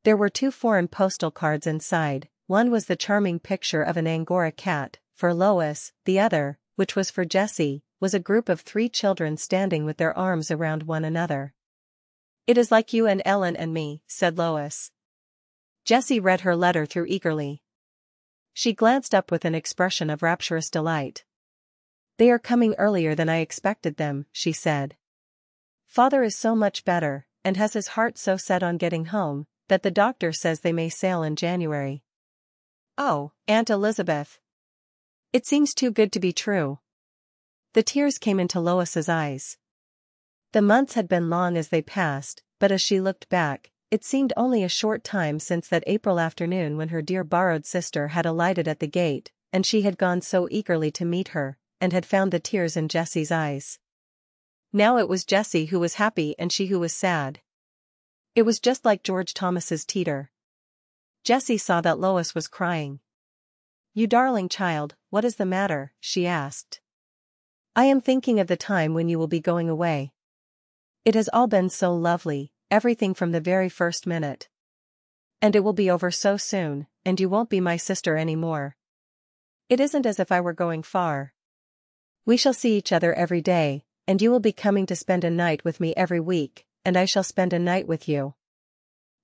[SPEAKER 1] There were 2 foreign postal cards inside. One was the charming picture of an Angora cat, for Lois, the other, which was for Jessie, was a group of 3 children standing with their arms around one another. "It is like you and Ellen and me," said Lois. Jessie read her letter through eagerly. She glanced up with an expression of rapturous delight. "They are coming earlier than I expected them," she said. "Father is so much better, and has his heart so set on getting home, that the doctor says they may sail in January. Oh, Aunt Elizabeth! It seems too good to be true." The tears came into Lois's eyes. The months had been long as they passed, but as she looked back, it seemed only a short time since that April afternoon when her dear borrowed sister had alighted at the gate, and she had gone so eagerly to meet her, and had found the tears in Jessie's eyes. Now it was Jessie who was happy and she who was sad. It was just like George Thomas's teeter. Jessie saw that Lois was crying. "You darling child, what is the matter?" she asked. "I am thinking of the time when you will be going away. It has all been so lovely, everything from the very first minute. And it will be over so soon, and you won't be my sister any more. It isn't as if I were going far. We shall see each other every day, and you will be coming to spend a night with me every week, and I shall spend a night with you.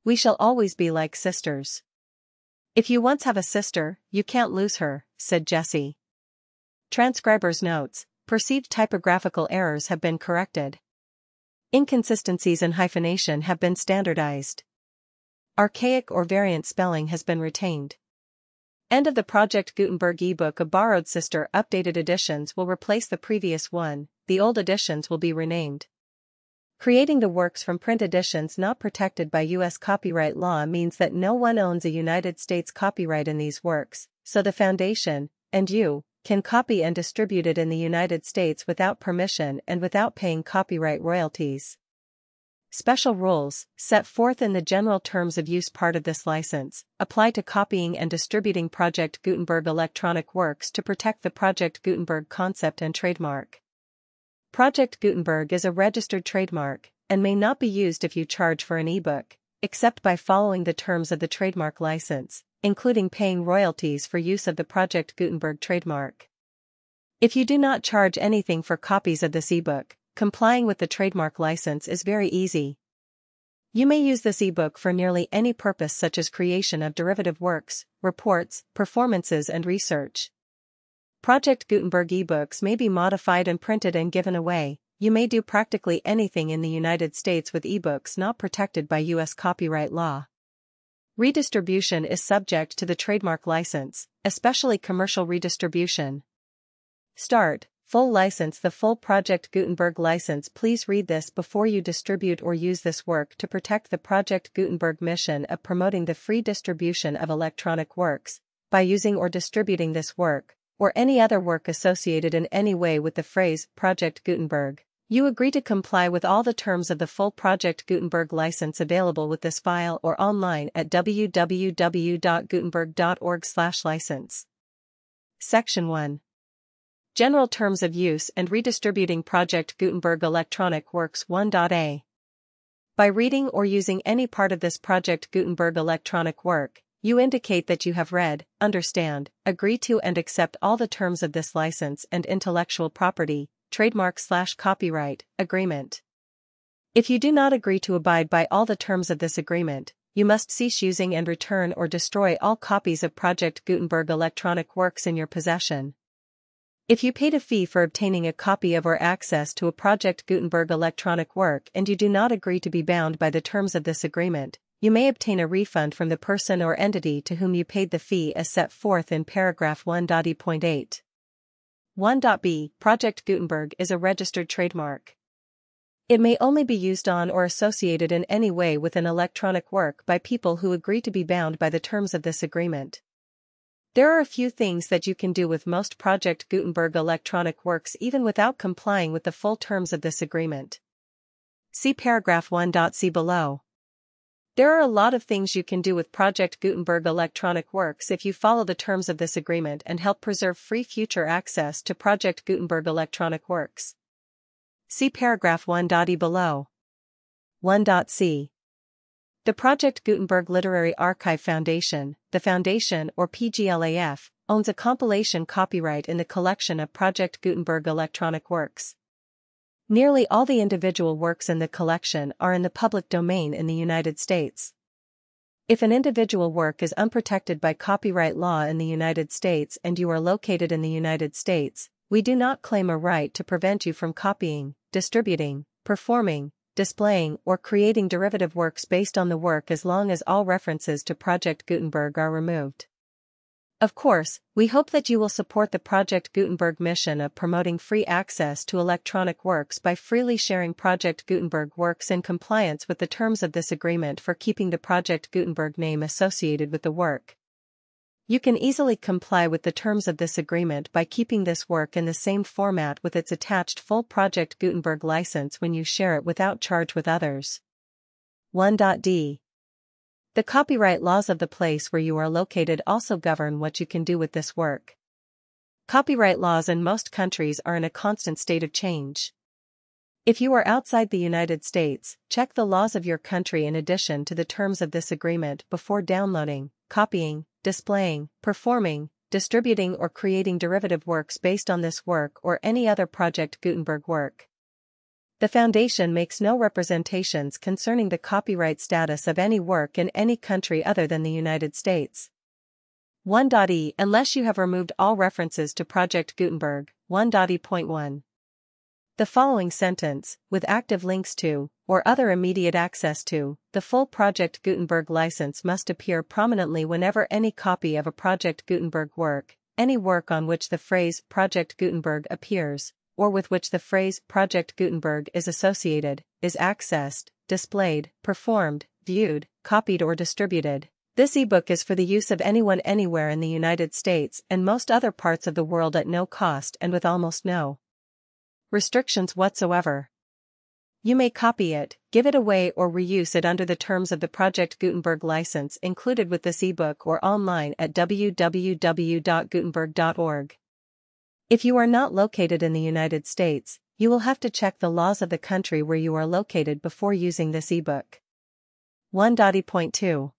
[SPEAKER 1] We shall always be like sisters." "If you once have a sister, you can't lose her," said Jessie. Transcriber's notes: perceived typographical errors have been corrected. Inconsistencies and hyphenation have been standardized. Archaic or variant spelling has been retained. End of the Project Gutenberg ebook. A borrowed sister. Updated editions will replace the previous one, the old editions will be renamed. Creating the works from print editions not protected by U.S. copyright law means that no one owns a United States copyright in these works, so the Foundation, and you, can copy and distribute it in the United States without permission and without paying copyright royalties. Special rules, set forth in the General Terms of Use part of this license, apply to copying and distributing Project Gutenberg electronic works to protect the Project Gutenberg concept and trademark. Project Gutenberg is a registered trademark, and may not be used if you charge for an ebook, except by following the terms of the trademark license, including paying royalties for use of the Project Gutenberg trademark. If you do not charge anything for copies of this ebook, complying with the trademark license is very easy. You may use this ebook for nearly any purpose such as creation of derivative works, reports, performances and research. Project Gutenberg ebooks may be modified and printed and given away. You may do practically anything in the United States with ebooks not protected by U.S. copyright law. Redistribution is subject to the trademark license, especially commercial redistribution. Start. Full license. The full Project Gutenberg license. Please read this before you distribute or use this work to protect the Project Gutenberg mission of promoting the free distribution of electronic works, by using or distributing this work, or any other work associated in any way with the phrase Project Gutenberg. You agree to comply with all the terms of the full Project Gutenberg license available with this file or online at www.gutenberg.org/license. Section 1. General Terms of Use and Redistributing Project Gutenberg Electronic Works 1.a. By reading or using any part of this Project Gutenberg electronic work, you indicate that you have read, understand, agree to and accept all the terms of this license and intellectual property, trademark/copyright, agreement. If you do not agree to abide by all the terms of this agreement, you must cease using and return or destroy all copies of Project Gutenberg electronic works in your possession. If you paid a fee for obtaining a copy of or access to a Project Gutenberg electronic work and you do not agree to be bound by the terms of this agreement, you may obtain a refund from the person or entity to whom you paid the fee as set forth in paragraph 1.e.8. 1.b. Project Gutenberg is a registered trademark. It may only be used on or associated in any way with an electronic work by people who agree to be bound by the terms of this agreement. There are a few things that you can do with most Project Gutenberg electronic works even without complying with the full terms of this agreement. See paragraph 1.c below. There are a lot of things you can do with Project Gutenberg electronic works if you follow the terms of this agreement and help preserve free future access to Project Gutenberg electronic works. See paragraph 1.e below. 1.c. The Project Gutenberg Literary Archive Foundation, the Foundation or PGLAF, owns a compilation copyright in the collection of Project Gutenberg electronic works. Nearly all the individual works in the collection are in the public domain in the United States. If an individual work is unprotected by copyright law in the United States and you are located in the United States, we do not claim a right to prevent you from copying, distributing, performing, displaying or creating derivative works based on the work as long as all references to Project Gutenberg are removed. Of course, we hope that you will support the Project Gutenberg mission of promoting free access to electronic works by freely sharing Project Gutenberg works in compliance with the terms of this agreement for keeping the Project Gutenberg name associated with the work. You can easily comply with the terms of this agreement by keeping this work in the same format with its attached full Project Gutenberg license when you share it without charge with others. 1.d. The copyright laws of the place where you are located also govern what you can do with this work. Copyright laws in most countries are in a constant state of change. If you are outside the United States, check the laws of your country in addition to the terms of this agreement before downloading, copying, displaying, performing, distributing or creating derivative works based on this work or any other Project Gutenberg work. The Foundation makes no representations concerning the copyright status of any work in any country other than the United States. 1.e. Unless you have removed all references to Project Gutenberg, 1.e.1. The following sentence, with active links to, or other immediate access to, the full Project Gutenberg license must appear prominently whenever any copy of a Project Gutenberg work, any work on which the phrase Project Gutenberg appears, or with which the phrase Project Gutenberg is associated, is accessed, displayed, performed, viewed, copied or distributed. This ebook is for the use of anyone anywhere in the United States and most other parts of the world at no cost and with almost no restrictions whatsoever. You may copy it, give it away or reuse it under the terms of the Project Gutenberg license included with this ebook or online at www.gutenberg.org. If you are not located in the United States, you will have to check the laws of the country where you are located before using this ebook. 1.2.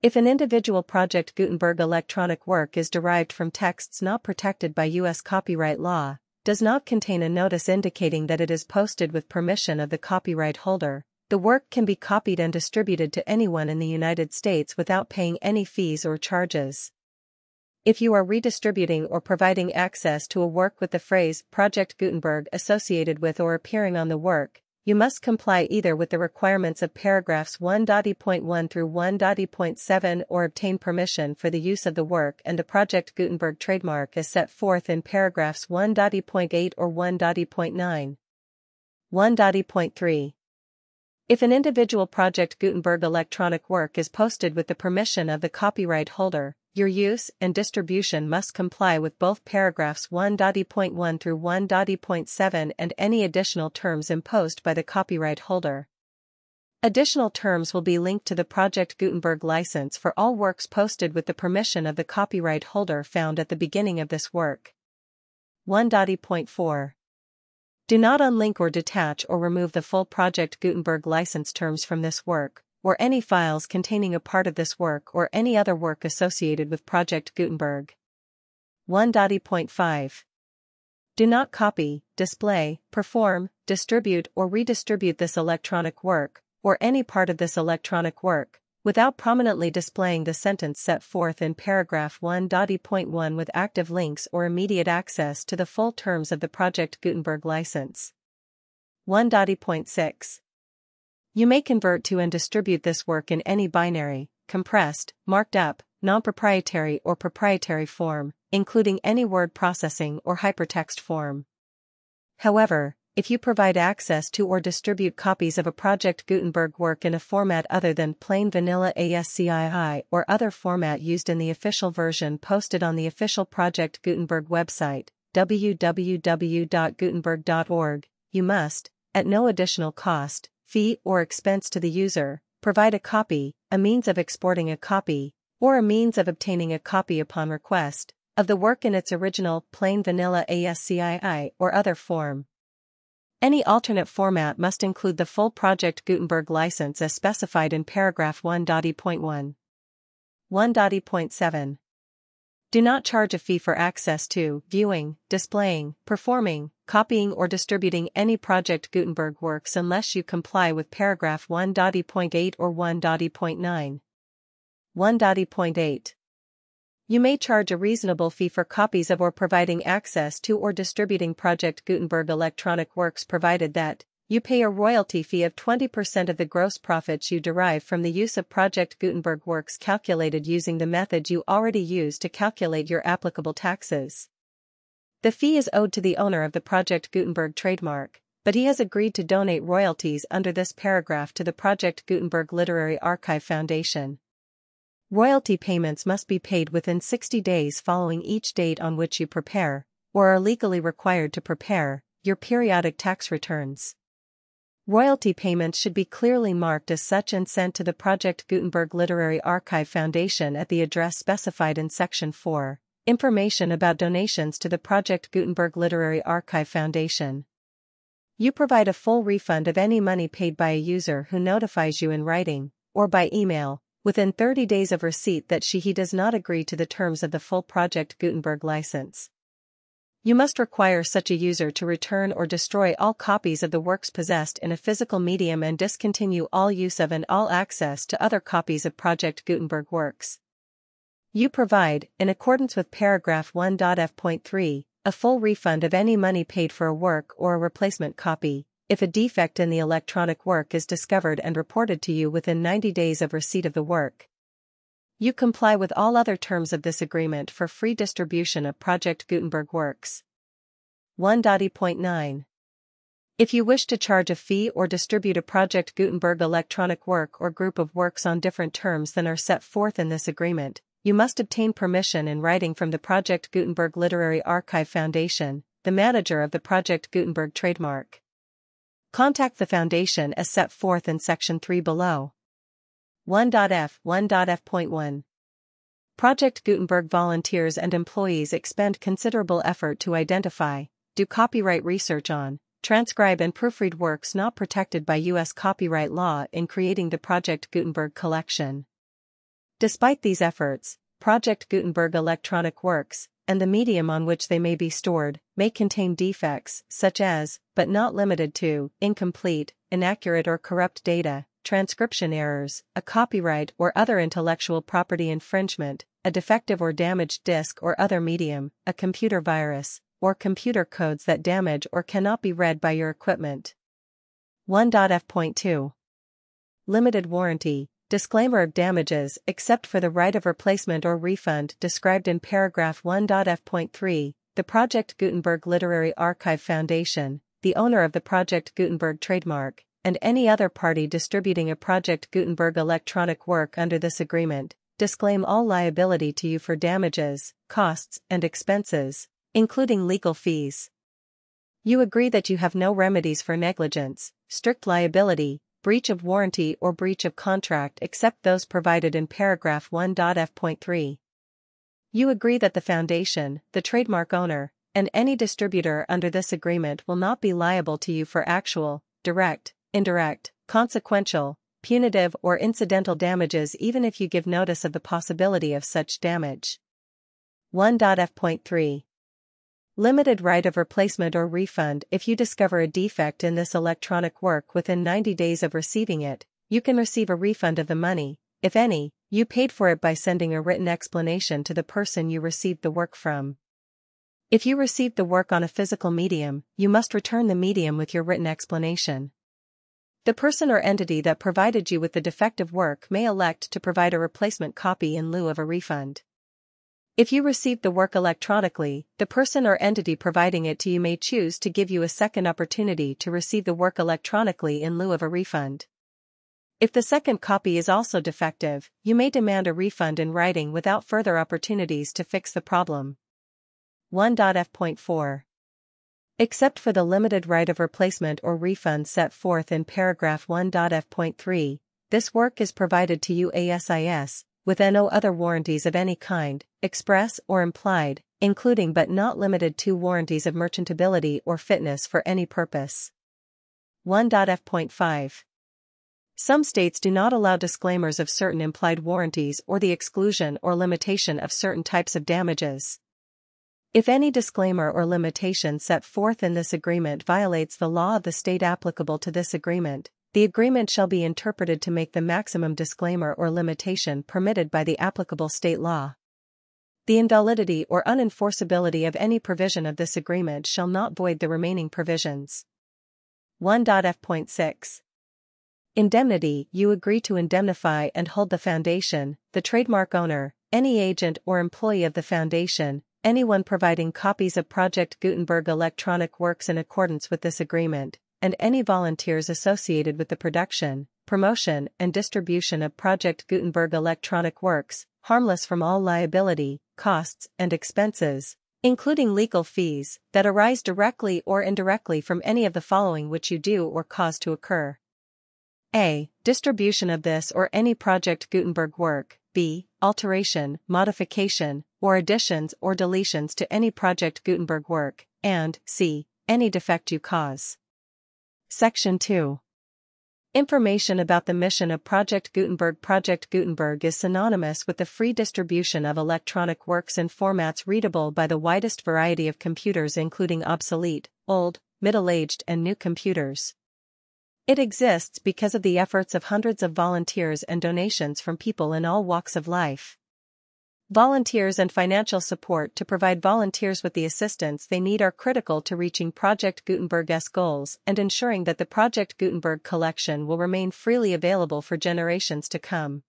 [SPEAKER 1] If an individual Project Gutenberg electronic work is derived from texts not protected by U.S. copyright law, does not contain a notice indicating that it is posted with permission of the copyright holder, the work can be copied and distributed to anyone in the United States without paying any fees or charges. If you are redistributing or providing access to a work with the phrase Project Gutenberg associated with or appearing on the work, you must comply either with the requirements of paragraphs 1.1 through 1.7 or obtain permission for the use of the work and the Project Gutenberg trademark as set forth in paragraphs 1.8 or 1.9. 1.3. If an individual Project Gutenberg electronic work is posted with the permission of the copyright holder, your use and distribution must comply with both paragraphs 1.1 through 1.7 and any additional terms imposed by the copyright holder. Additional terms will be linked to the Project Gutenberg license for all works posted with the permission of the copyright holder found at the beginning of this work. 1.4. Do not unlink or detach or remove the full Project Gutenberg license terms from this work, or any files containing a part of this work or any other work associated with Project Gutenberg. 1.5. Do not copy, display, perform, distribute or redistribute this electronic work, or any part of this electronic work, without prominently displaying the sentence set forth in paragraph 1.1 with active links or immediate access to the full terms of the Project Gutenberg license. 1.6. You may convert to and distribute this work in any binary, compressed, marked up, non-proprietary or proprietary form, including any word processing or hypertext form. However, if you provide access to or distribute copies of a Project Gutenberg work in a format other than plain vanilla ASCII or other format used in the official version posted on the official Project Gutenberg website, www.gutenberg.org, you must, at no additional cost, fee or expense to the user, provide a copy, a means of exporting a copy, or a means of obtaining a copy upon request, of the work in its original plain vanilla ASCII or other form. Any alternate format must include the full Project Gutenberg license as specified in paragraph 1.1. 1.7. Do not charge a fee for access to, viewing, displaying, performing, copying or distributing any Project Gutenberg works unless you comply with paragraph 1.8 or 1.9. 1.8. You may charge a reasonable fee for copies of or providing access to or distributing Project Gutenberg electronic works provided that you pay a royalty fee of 20% of the gross profits you derive from the use of Project Gutenberg works calculated using the method you already use to calculate your applicable taxes. The fee is owed to the owner of the Project Gutenberg trademark, but he has agreed to donate royalties under this paragraph to the Project Gutenberg Literary Archive Foundation. Royalty payments must be paid within 60 days following each date on which you prepare, or are legally required to prepare, your periodic tax returns. Royalty payments should be clearly marked as such and sent to the Project Gutenberg Literary Archive Foundation at the address specified in Section 4, Information about Donations to the Project Gutenberg Literary Archive Foundation. You provide a full refund of any money paid by a user who notifies you in writing, or by email, within 30 days of receipt that he does not agree to the terms of the full Project Gutenberg license. You must require such a user to return or destroy all copies of the works possessed in a physical medium and discontinue all use of and all access to other copies of Project Gutenberg works. You provide, in accordance with paragraph 1.f.3, a full refund of any money paid for a work or a replacement copy, if a defect in the electronic work is discovered and reported to you within 90 days of receipt of the work. You comply with all other terms of this agreement for free distribution of Project Gutenberg works. 1.9. If you wish to charge a fee or distribute a Project Gutenberg electronic work or group of works on different terms than are set forth in this agreement, you must obtain permission in writing from the Project Gutenberg Literary Archive Foundation, the manager of the Project Gutenberg trademark. Contact the Foundation as set forth in Section 3 below. 1.f 1.f.1 Project Gutenberg volunteers and employees expend considerable effort to identify, do copyright research on, transcribe and proofread works not protected by U.S. copyright law in creating the Project Gutenberg collection. Despite these efforts, Project Gutenberg electronic works, and the medium on which they may be stored, may contain defects, such as, but not limited to, incomplete, inaccurate or corrupt data, transcription errors, a copyright or other intellectual property infringement, a defective or damaged disk or other medium, a computer virus, or computer codes that damage or cannot be read by your equipment. 1.f.2 Limited warranty. Disclaimer of damages except for the right of replacement or refund described in paragraph 1.f.3, the Project Gutenberg Literary Archive Foundation, the owner of the Project Gutenberg trademark, and any other party distributing a Project Gutenberg electronic work under this agreement, disclaim all liability to you for damages, costs, and expenses, including legal fees. You agree that you have no remedies for negligence, strict liability, breach of warranty or breach of contract except those provided in paragraph 1.f.3. You agree that the Foundation, the trademark owner, and any distributor under this agreement will not be liable to you for actual, direct, indirect, consequential, punitive or incidental damages even if you give notice of the possibility of such damage. 1.f.3 Limited right of replacement or refund. If you discover a defect in this electronic work within 90 days of receiving it, you can receive a refund of the money, if any, you paid for it by sending a written explanation to the person you received the work from. If you received the work on a physical medium, you must return the medium with your written explanation. The person or entity that provided you with the defective work may elect to provide a replacement copy in lieu of a refund. If you received the work electronically, the person or entity providing it to you may choose to give you a second opportunity to receive the work electronically in lieu of a refund. If the second copy is also defective, you may demand a refund in writing without further opportunities to fix the problem. 1.f.4 Except for the limited right of replacement or refund set forth in paragraph 1.f.3, this work is provided to you ASIS, with no other warranties of any kind, express or implied, including but not limited to warranties of merchantability or fitness for any purpose. 1.f.5 Some states do not allow disclaimers of certain implied warranties or the exclusion or limitation of certain types of damages. If any disclaimer or limitation set forth in this agreement violates the law of the state applicable to this agreement, the agreement shall be interpreted to make the maximum disclaimer or limitation permitted by the applicable state law. The invalidity or unenforceability of any provision of this agreement shall not void the remaining provisions. 1.f.6 Indemnity. You agree to indemnify and hold the Foundation, the trademark owner, any agent or employee of the Foundation, anyone providing copies of Project Gutenberg electronic works in accordance with this agreement, and any volunteers associated with the production, promotion, and distribution of Project Gutenberg electronic works, harmless from all liability, costs, and expenses, including legal fees, that arise directly or indirectly from any of the following which you do or cause to occur. A. Distribution of this or any Project Gutenberg work. B. Alteration, modification, or additions or deletions to any Project Gutenberg work, and C. Any defect you cause. Section 2. Information about the mission of Project Gutenberg. Project Gutenberg is synonymous with the free distribution of electronic works in formats readable by the widest variety of computers including obsolete, old, middle-aged and new computers. It exists because of the efforts of hundreds of volunteers and donations from people in all walks of life. Volunteers and financial support to provide volunteers with the assistance they need are critical to reaching Project Gutenberg's goals and ensuring that the Project Gutenberg collection will remain freely available for generations to come.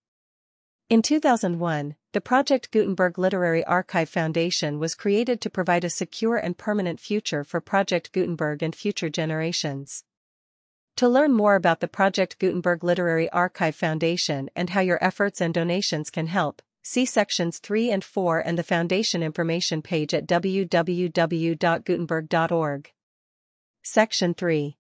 [SPEAKER 1] In 2001, the Project Gutenberg Literary Archive Foundation was created to provide a secure and permanent future for Project Gutenberg and future generations. To learn more about the Project Gutenberg Literary Archive Foundation and how your efforts and donations can help, see sections 3 and 4 and the Foundation information page at www.gutenberg.org. Section 3.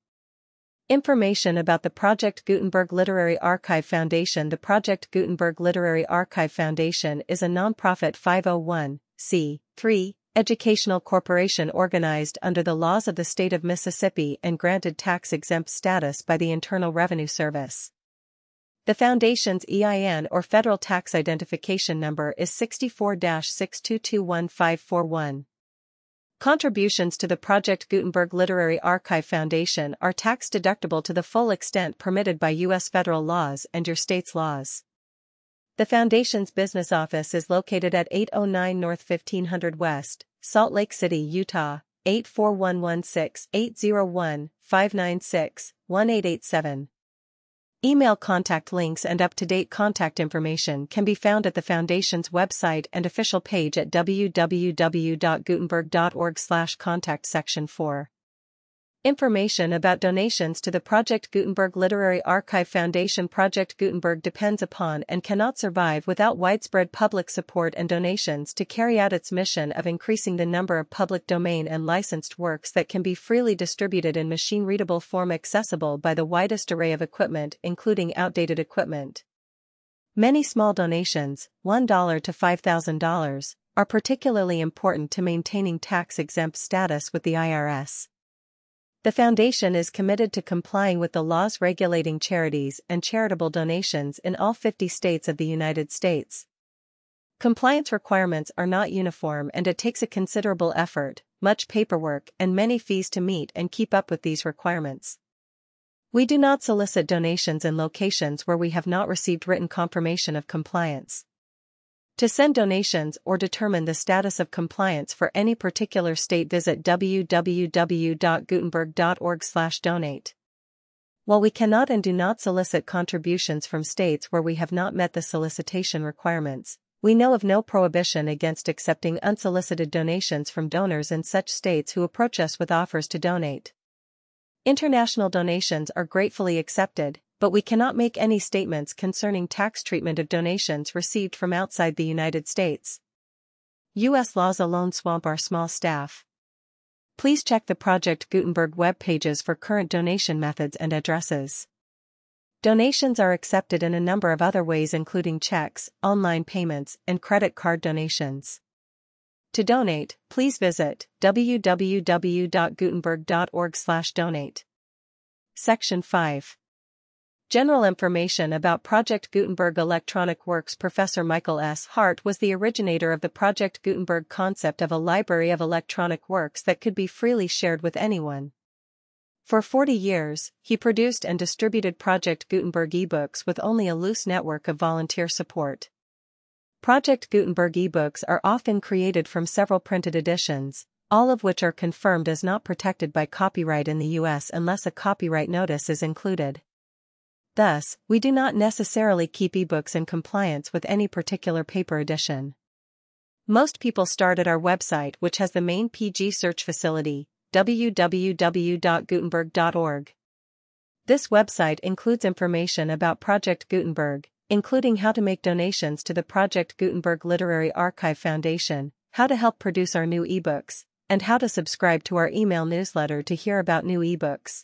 [SPEAKER 1] Information about the Project Gutenberg Literary Archive Foundation. The Project Gutenberg Literary Archive Foundation is a nonprofit 501(c)(3) educational corporation organized under the laws of the state of Mississippi and granted tax-exempt status by the Internal Revenue Service. The Foundation's EIN or Federal Tax Identification Number is 64-6221541. Contributions to the Project Gutenberg Literary Archive Foundation are tax-deductible to the full extent permitted by U.S. federal laws and your state's laws. The Foundation's business office is located at 809 North 1500 West, Salt Lake City, Utah, 84116-801-596-1887. Email contact links and up-to-date contact information can be found at the Foundation's website and official page at www.gutenberg.org/contact section 4. Information about donations to the Project Gutenberg Literary Archive Foundation. Project Gutenberg depends upon and cannot survive without widespread public support and donations to carry out its mission of increasing the number of public domain and licensed works that can be freely distributed in machine-readable form accessible by the widest array of equipment, including outdated equipment. Many small donations, $1 to $5,000, are particularly important to maintaining tax-exempt status with the IRS. The Foundation is committed to complying with the laws regulating charities and charitable donations in all 50 states of the United States. Compliance requirements are not uniform and it takes a considerable effort, much paperwork and many fees to meet and keep up with these requirements. We do not solicit donations in locations where we have not received written confirmation of compliance. To send donations or determine the status of compliance for any particular state, visit www.gutenberg.org/donate. While we cannot and do not solicit contributions from states where we have not met the solicitation requirements, we know of no prohibition against accepting unsolicited donations from donors in such states who approach us with offers to donate. International donations are gratefully accepted, but we cannot make any statements concerning tax treatment of donations received from outside the United States. U.S. laws alone swamp our small staff. Please check the Project Gutenberg web pages for current donation methods and addresses. Donations are accepted in a number of other ways, including checks, online payments, and credit card donations. To donate, please visit www.gutenberg.org/donate. Section 5. General information about Project Gutenberg Electronic Works. Professor Michael S. Hart was the originator of the Project Gutenberg concept of a library of electronic works that could be freely shared with anyone. For 40 years, he produced and distributed Project Gutenberg ebooks with only a loose network of volunteer support. Project Gutenberg ebooks are often created from several printed editions, all of which are confirmed as not protected by copyright in the U.S. unless a copyright notice is included. Thus, we do not necessarily keep ebooks in compliance with any particular paper edition. Most people start at our website, which has the main PG search facility, www.gutenberg.org. This website includes information about Project Gutenberg, including how to make donations to the Project Gutenberg Literary Archive Foundation, how to help produce our new ebooks, and how to subscribe to our email newsletter to hear about new ebooks.